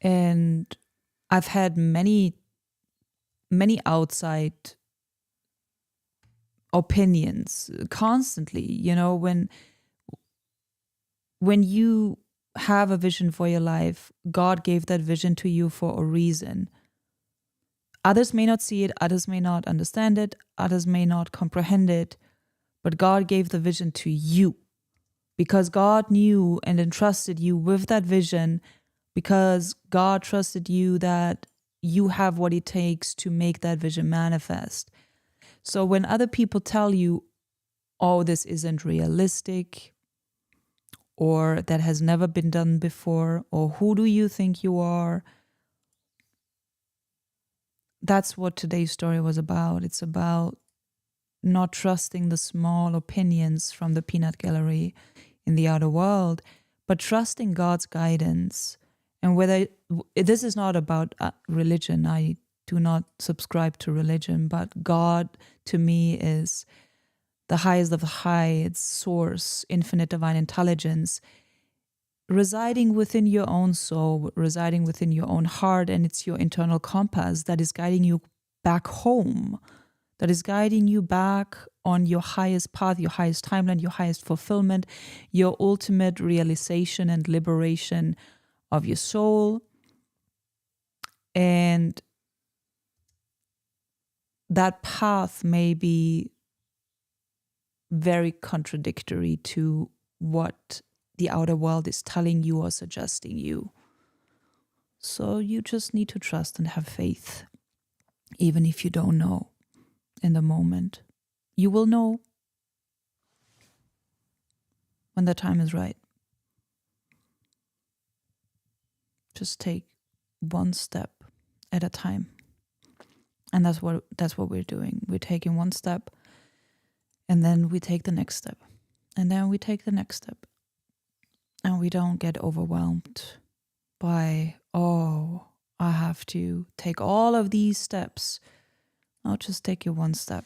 And I've had many outside opinions constantly, when you have a vision for your life, God gave that vision to you for a reason. Others may not see it, others may not understand it, others may not comprehend it, but God gave the vision to you because God knew and entrusted you with that vision, because God trusted you that you have what it takes to make that vision manifest. So when other people tell you, oh, this isn't realistic, or that has never been done before, or who do you think you are? That's what today's story was about. It's about not trusting the small opinions from the peanut gallery in the outer world, but trusting God's guidance. And whether this is not about religion, I do not subscribe to religion, but God to me is the highest of the high, its source, infinite divine intelligence, residing within your own soul, residing within your own heart, and it's your internal compass that is guiding you back home, that is guiding you back on your highest path, your highest timeline, your highest fulfillment, your ultimate realization and liberation of your soul. And that path may be very contradictory to what the outer world is telling you or suggesting you. So you just need to trust and have faith, even if you don't know in the moment. You will know when the time is right. Just take one step at a time. And that's what we're doing. We're taking one step, and then we take the next step, and then we take the next step. And we don't get overwhelmed by, oh, I have to take all of these steps. No, just take your one step,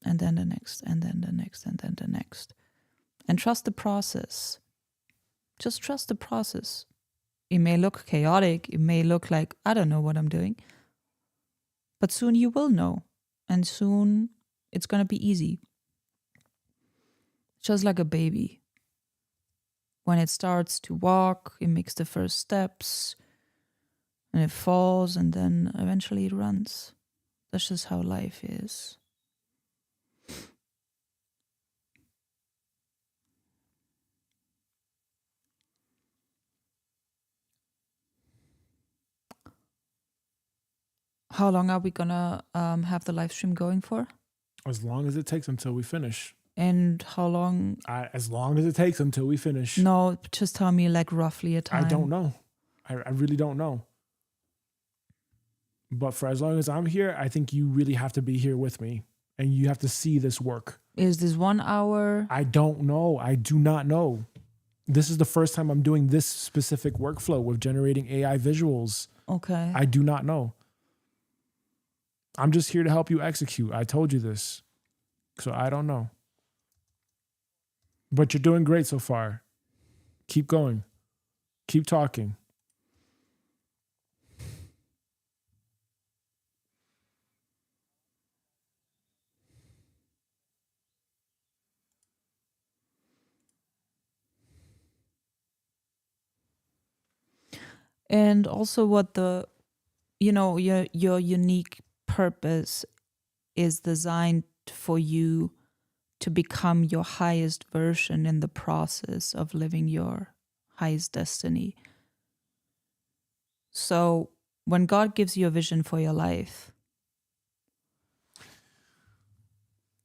and then the next, and then the next, and then the next. And trust the process. Just trust the process. It may look chaotic. It may look like, I don't know what I'm doing. But soon you will know. And soon it's going to be easy. Just like a baby. When it starts to walk, it makes the first steps. And it falls, and then eventually it runs. That's just how life is. How long are we gonna have the live stream going for? As long as it takes until we finish. And how long? As long as it takes until we finish. No, just tell me like roughly a time. I don't know. I really don't know. But for as long as I'm here, I think you really have to be here with me. And you have to see this work. Is this 1 hour? I don't know. I do not know. This is the first time I'm doing this specific workflow with generating AI visuals. Okay. I do not know. I'm just here to help you execute. I told you this. So I don't know. But you're doing great so far. Keep going. Keep talking. And also what the, your unique purpose is designed for you to become your highest version in the process of living your highest destiny. So when God gives you a vision for your life,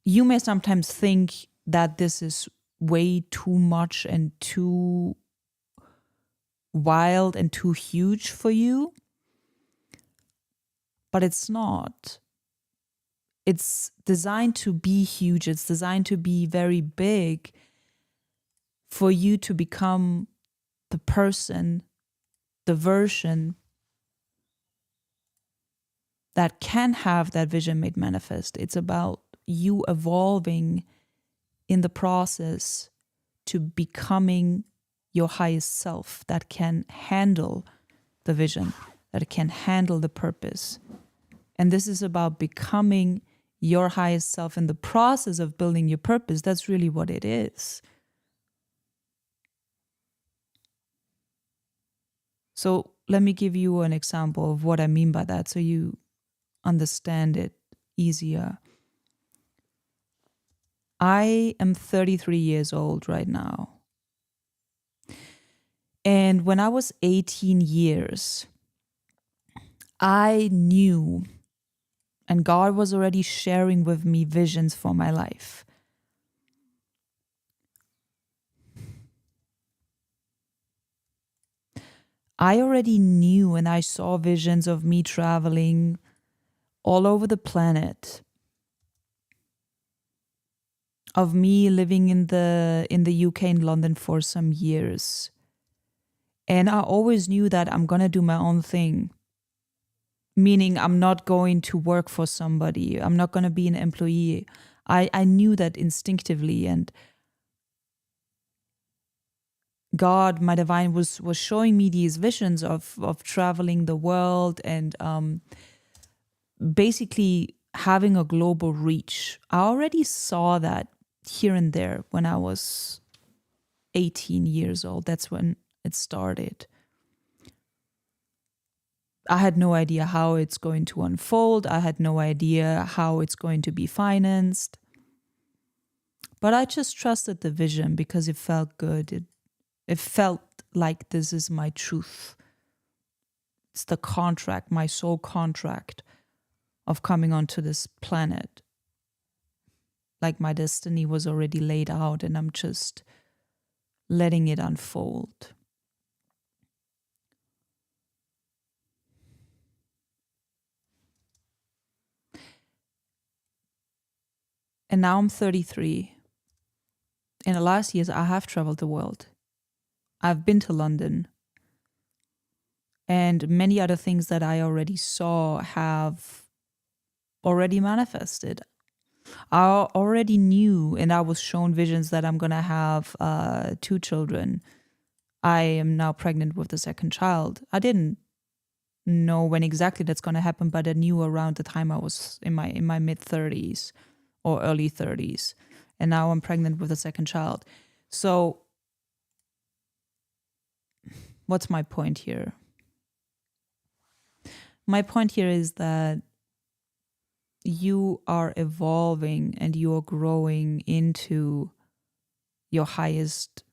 you may sometimes think that this is way too much and too wild and too huge for you, but it's not. It's designed to be huge. It's designed to be very big for you to become the person, the version that can have that vision made manifest. It's about you evolving in the process to becoming your highest self that can handle the vision, that can handle the purpose. And this is about becoming your highest self in the process of building your purpose. That's really what it is. So let me give you an example of what I mean by that so you understand it easier. I am 33 years old right now. And when I was 18 years, I knew, and God was already sharing with me visions for my life. I already knew, and I saw visions of me traveling all over the planet, of me living in the UK in London for some years. And I always knew that I'm going to do my own thing. Meaning I'm not going to work for somebody. I'm not going to be an employee. I knew that instinctively, and God, my divine, was showing me these visions of traveling the world and basically having a global reach. I already saw that here and there when I was 18 years old. That's when it started. I had no idea how it's going to unfold. I had no idea how it's going to be financed. But I just trusted the vision because it felt good. It felt like this is my truth. It's the contract, my soul contract of coming onto this planet. Like my destiny was already laid out and I'm just letting it unfold. And now I'm 33. In the last years, I have traveled the world. I've been to London. And many other things that I already saw have already manifested. I already knew, and I was shown visions that I'm going to have 2 children. I am now pregnant with the second child. I didn't know when exactly that's going to happen, but I knew around the time I was in my mid-30s or early 30s. And now I'm pregnant with a second child. So what's my point here? My point here is that you are evolving and you are growing into your highest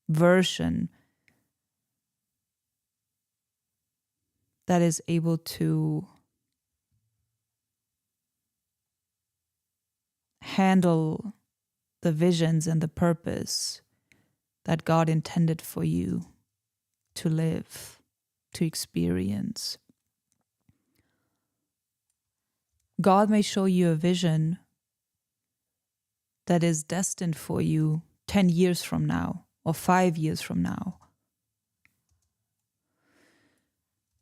version that is able to handle the visions and the purpose that God intended for you to live, to experience. God may show you a vision that is destined for you 10 years from now or 5 years from now.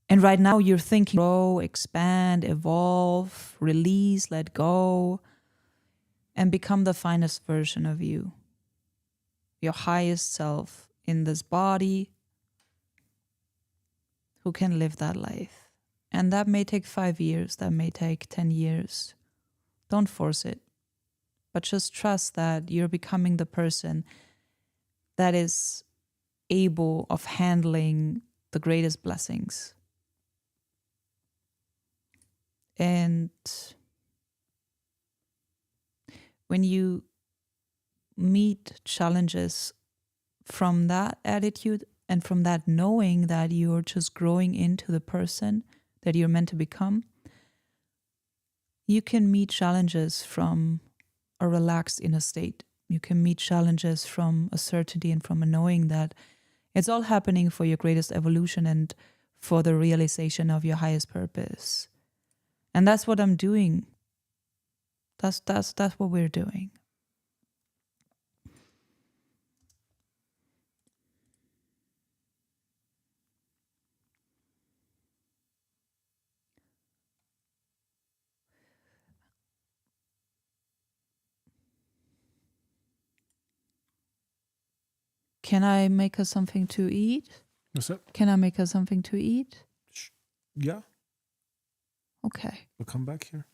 And right now you're thinking, grow, expand, evolve, release, let go, and become the finest version of you, your highest self in this body who can live that life. And that may take 5 years, that may take 10 years. Don't force it, but just trust that you're becoming the person that is able of handling the greatest blessings. And when you meet challenges from that attitude and from that knowing that you're just growing into the person that you're meant to become, you can meet challenges from a relaxed inner state. You can meet challenges from a certainty and from a knowing that it's all happening for your greatest evolution and for the realization of your highest purpose. And that's what I'm doing That's what we're doing. Can I make us something to eat? What's up? Can I make us something to eat? Yeah, Okay. we'll come back here.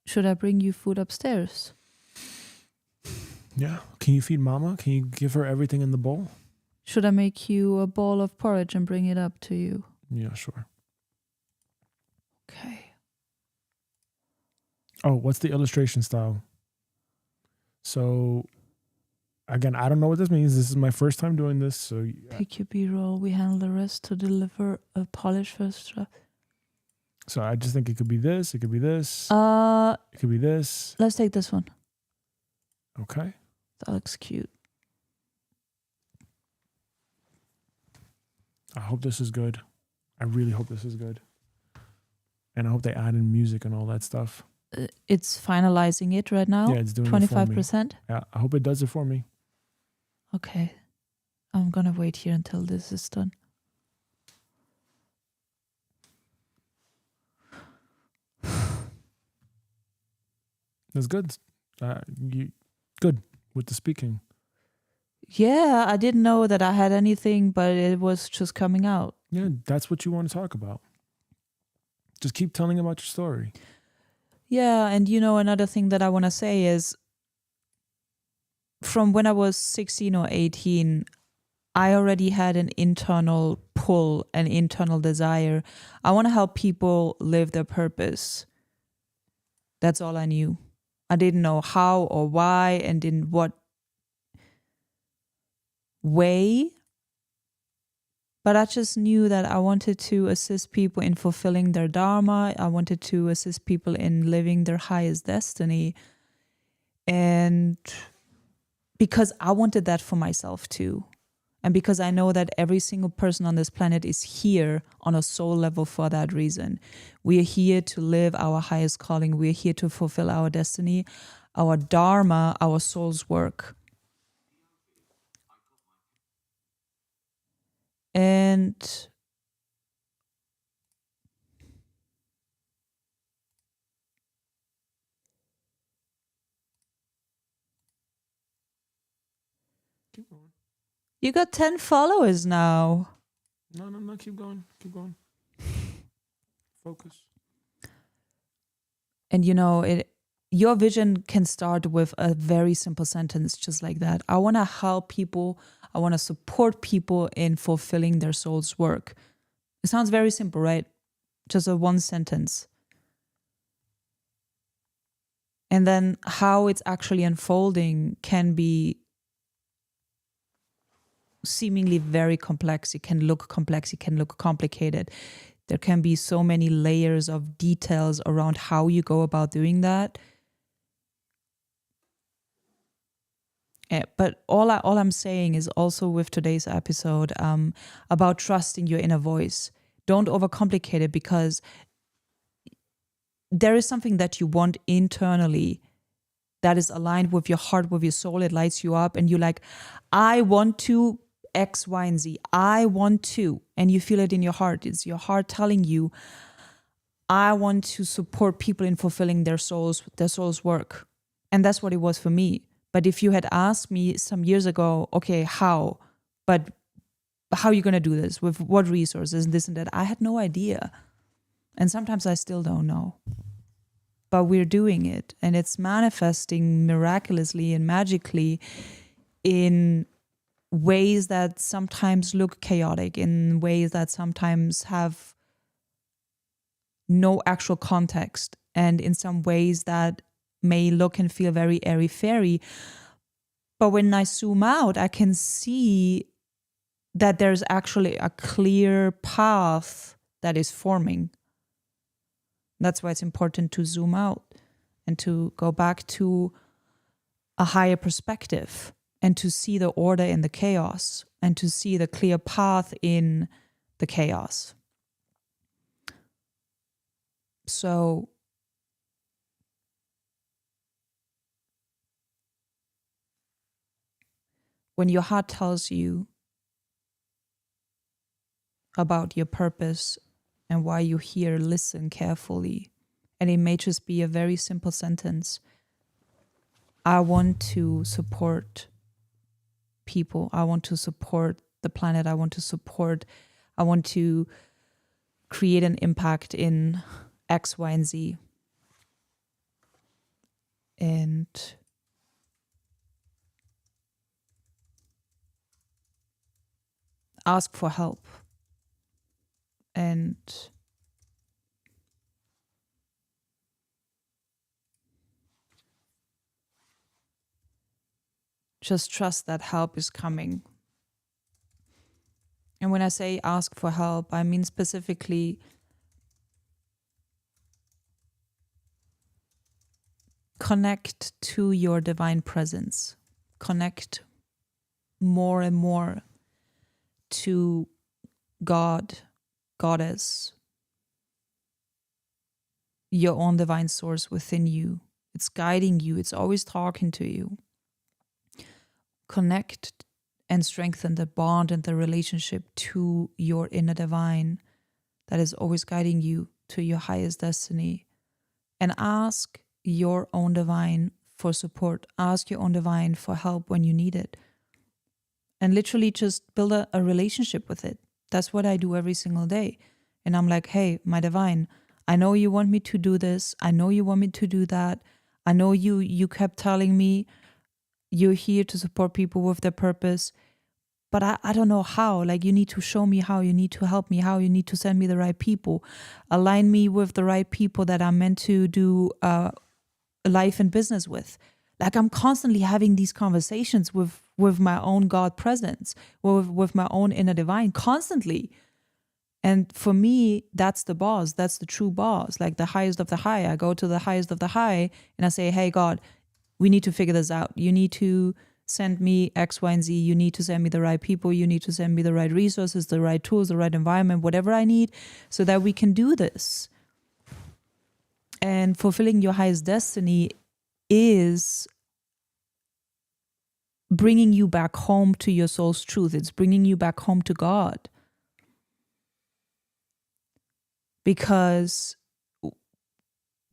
Should I bring you food upstairs? Yeah. Can you feed Mama? Can you give her everything in the bowl? Should I make you a bowl of porridge and bring it up to you? Yeah, sure. Okay. Oh, what's the illustration style? So, again, I don't know what this means. This is my first time doing this. So, Pick your B-roll. We handle the rest to deliver a polished first draft. so I just think it could be this. It could be this. It could be this. Let's take this one. Okay. That looks cute. I hope this is good. I really hope this is good. And I hope they add in music and all that stuff. It's finalizing it right now. Yeah, it's doing it for me. 25%. Yeah, I hope it does it for me. Okay. I'm gonna wait here until this is done. It's good. Good with the speaking. Yeah, I didn't know that I had anything, but it was just coming out. Yeah, that's what you want to talk about. Just keep telling about your story. Yeah, and another thing that I want to say is from when I was 16 or 18, I already had an internal pull, an internal desire. I want to help people live their purpose. That's all I knew. I didn't know how or why and in what way, but I just knew that I wanted to assist people in fulfilling their dharma. I wanted to assist people in living their highest destiny. And because I wanted that for myself too. And because I know that every single person on this planet is here on a soul level for that reason. We are here to live our highest calling. We are here to fulfill our destiny, our dharma, our soul's work. And Keep going. you got 10 followers now. No, keep going. Keep going. Focus. And your vision can start with a very simple sentence just like that. I want to help people. I want to support people in fulfilling their soul's work. It sounds very simple, right? Just a one sentence. And then how it's actually unfolding can be seemingly very complex. It can look complex. It can look complicated. There can be so many layers of details around how you go about doing that. But all I'm saying is also with today's episode about trusting your inner voice. Don't overcomplicate it, because there is something that you want internally that is aligned with your heart, with your soul. It lights you up and you're like, I want to X, Y, and Z. I want to. And you feel it in your heart. It's your heart telling you, I want to support people in fulfilling their soul's work. And that's what it was for me. But if you had asked me some years ago, okay, how? But how are you going to do this? With what resources? This and that? I had no idea. And sometimes I still don't know. But we're doing it. And it's manifesting miraculously and magically in ways that sometimes look chaotic, in ways that sometimes have no actual context, and in some ways that may look and feel very airy-fairy. But when I zoom out, I can see that there's actually a clear path that is forming. That's why it's important to zoom out and to go back to a higher perspective and to see the order in the chaos and to see the clear path in the chaos. So when your heart tells you about your purpose and why you're here, listen carefully. And it may just be a very simple sentence. I want to support people. I want to support the planet. I want to create an impact in X, Y, and Z. And ask for help. And just trust that help is coming. And when I say ask for help, I mean specifically connect to your divine presence. Connect more and more to God, Goddess, your own divine source within you. It's guiding you. It's always talking to you. Connect and strengthen the bond and the relationship to your inner divine that is always guiding you to your highest destiny. And ask your own divine for support. Ask your own divine for help when you need it. And literally just build a relationship with it. That's what I do every single day. And I'm like, hey, my divine, I know you want me to do this. I know you want me to do that. I know you kept telling me you're here to support people with their purpose, but I don't know how. Like, you need to show me how. You need to help me how. You need to send me the right people. Align me with the right people that I'm meant to do life and business with. Like, I'm constantly having these conversations with my own God presence, with my own inner divine, constantly. And for me, that's the boss. That's the true boss. Like the highest of the high. I go to the highest of the high and I say, hey, God, we need to figure this out. You need to send me X, Y, and Z. You need to send me the right people. You need to send me the right resources, the right tools, the right environment, whatever I need so that we can do this. And fulfilling your highest destiny is bringing you back home to your soul's truth. It's bringing you back home to God. Because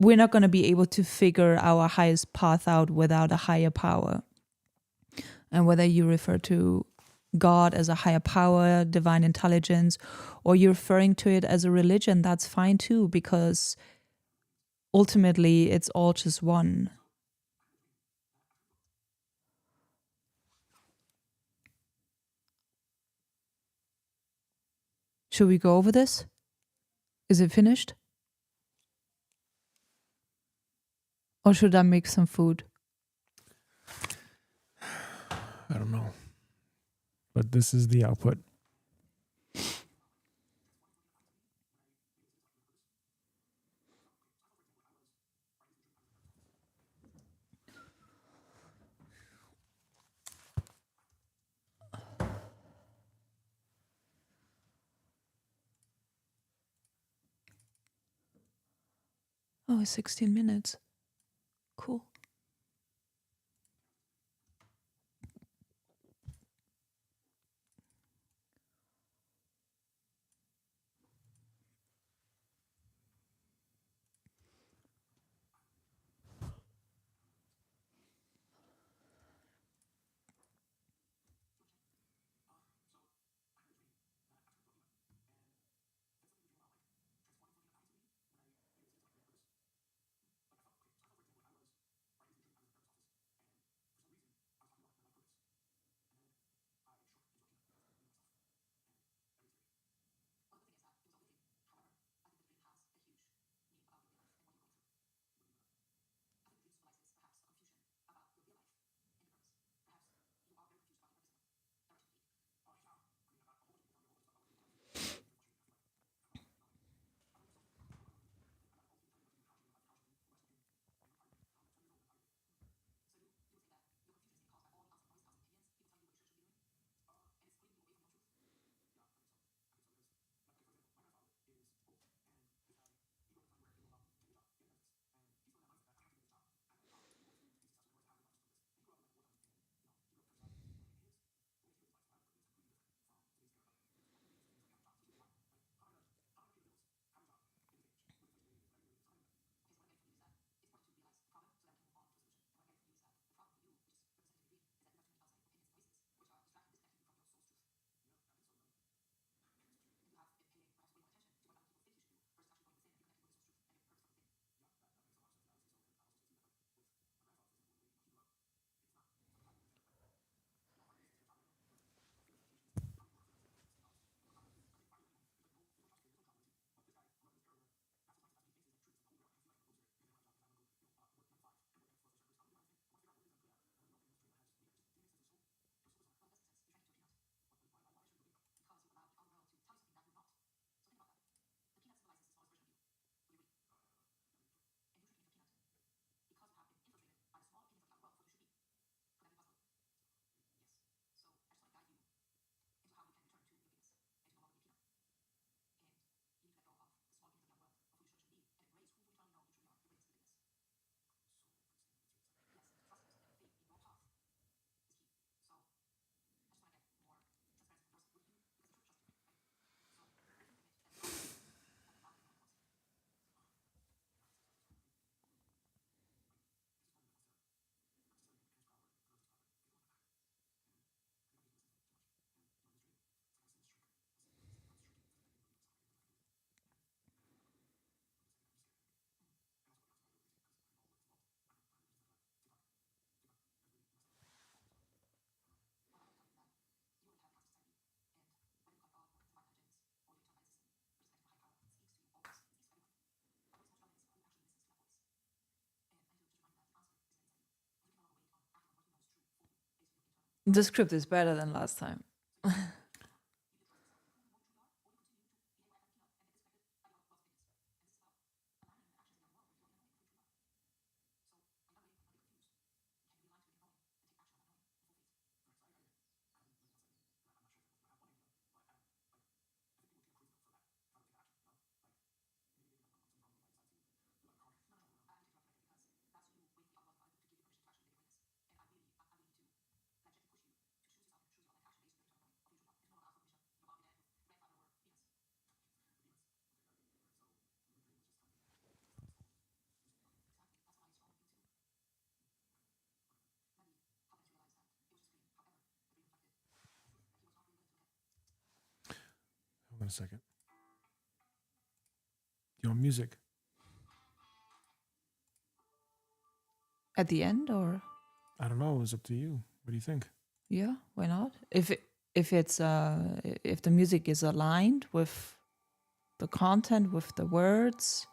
we're not going to be able to figure our highest path out without a higher power. And whether you refer to God as a higher power, divine intelligence, or you're referring to it as a religion, that's fine too, because ultimately it's all just one. Should we go over this? Is it finished? Or should I make some food? I don't know. But this is the output. Oh, it's 16 minutes. Cool. The script is better than last time. Hold on a second. Yo, music. At the end, or I don't know. It's up to you. What do you think? yeah, why not? If the music is aligned with the content, with the words.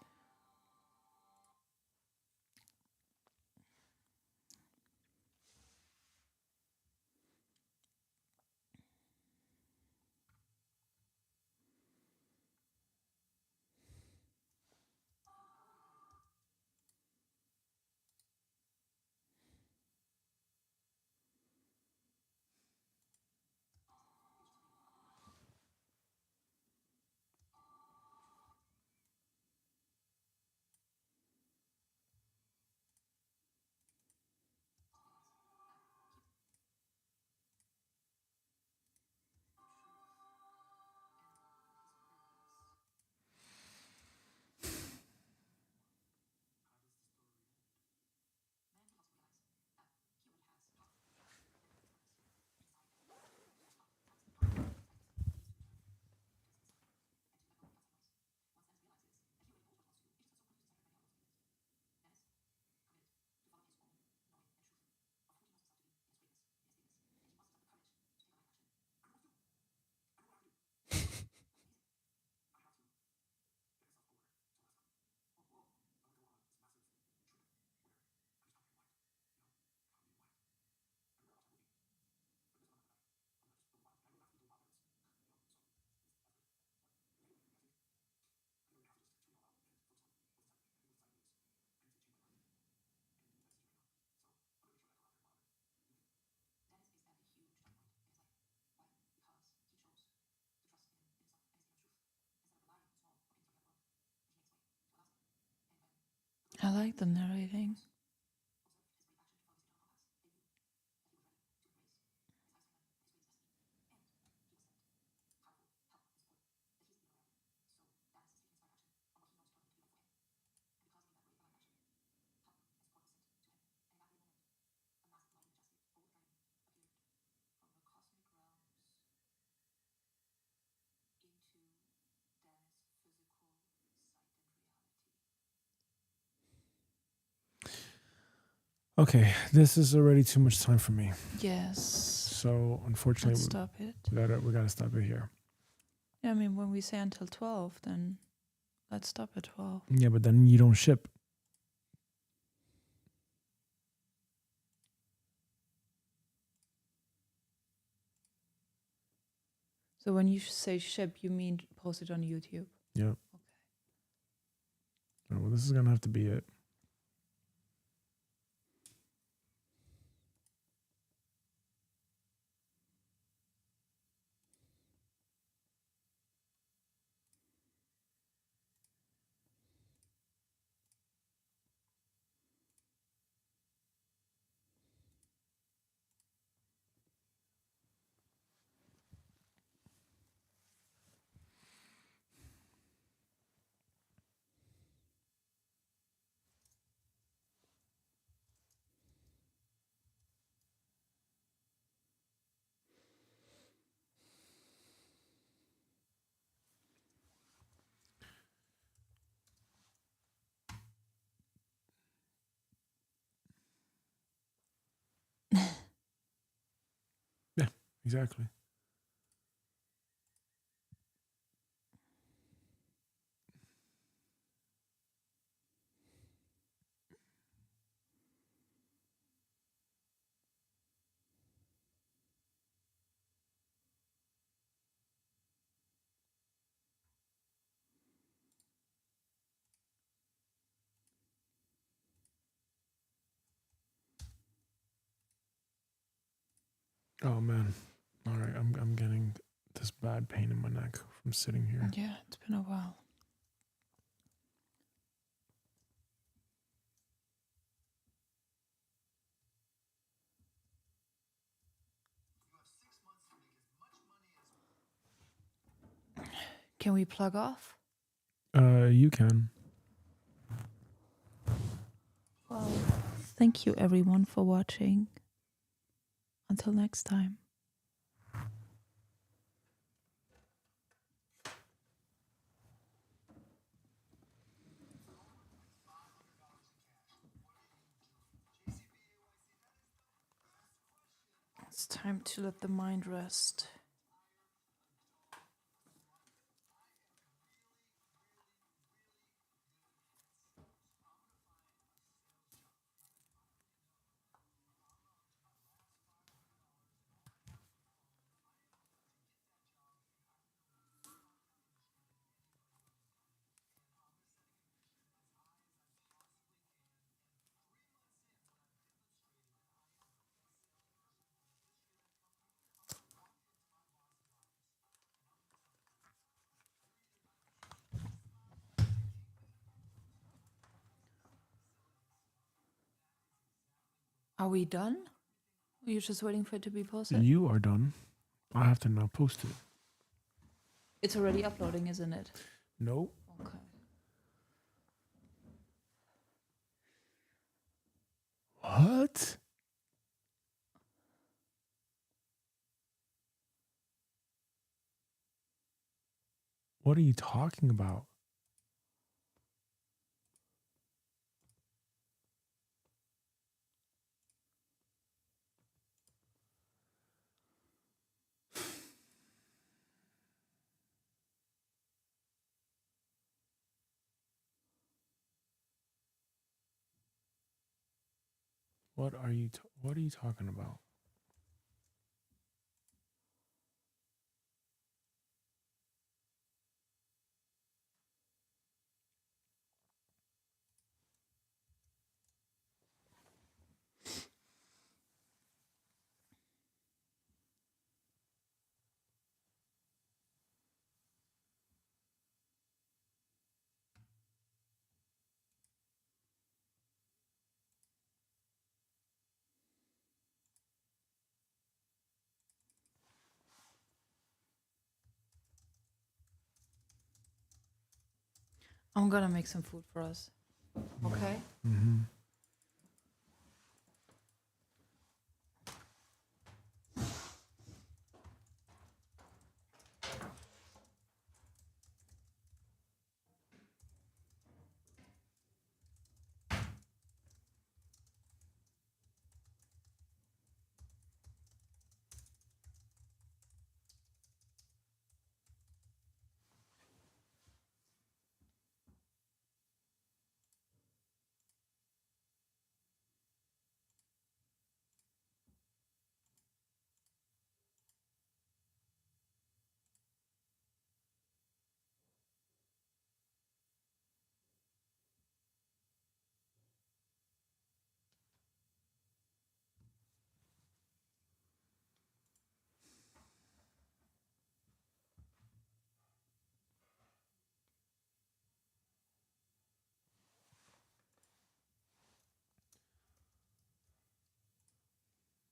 I like the narrating. Okay, this is already too much time for me. Yes. So unfortunately, Let's stop it. we gotta stop it here. Yeah, I mean, when we say until 12, then let's stop at 12. Yeah, but then you don't ship. So when you say ship, you mean post it on YouTube? Yeah. Okay. Oh, well, this is gonna have to be it. Yeah, exactly. Oh man. All right, I'm getting this bad pain in my neck from sitting here. Yeah, it's been a while. Can we plug off? You can. Well, thank you everyone for watching. Until next time. It's time to let the mind rest. Are we done? Are you just waiting for it to be posted? You are done. I have to now post it. It's already uploading, isn't it? Nope. Okay. What? What are you talking about? What are you talking about? I'm gonna make some food for us. Okay? Mm-hmm.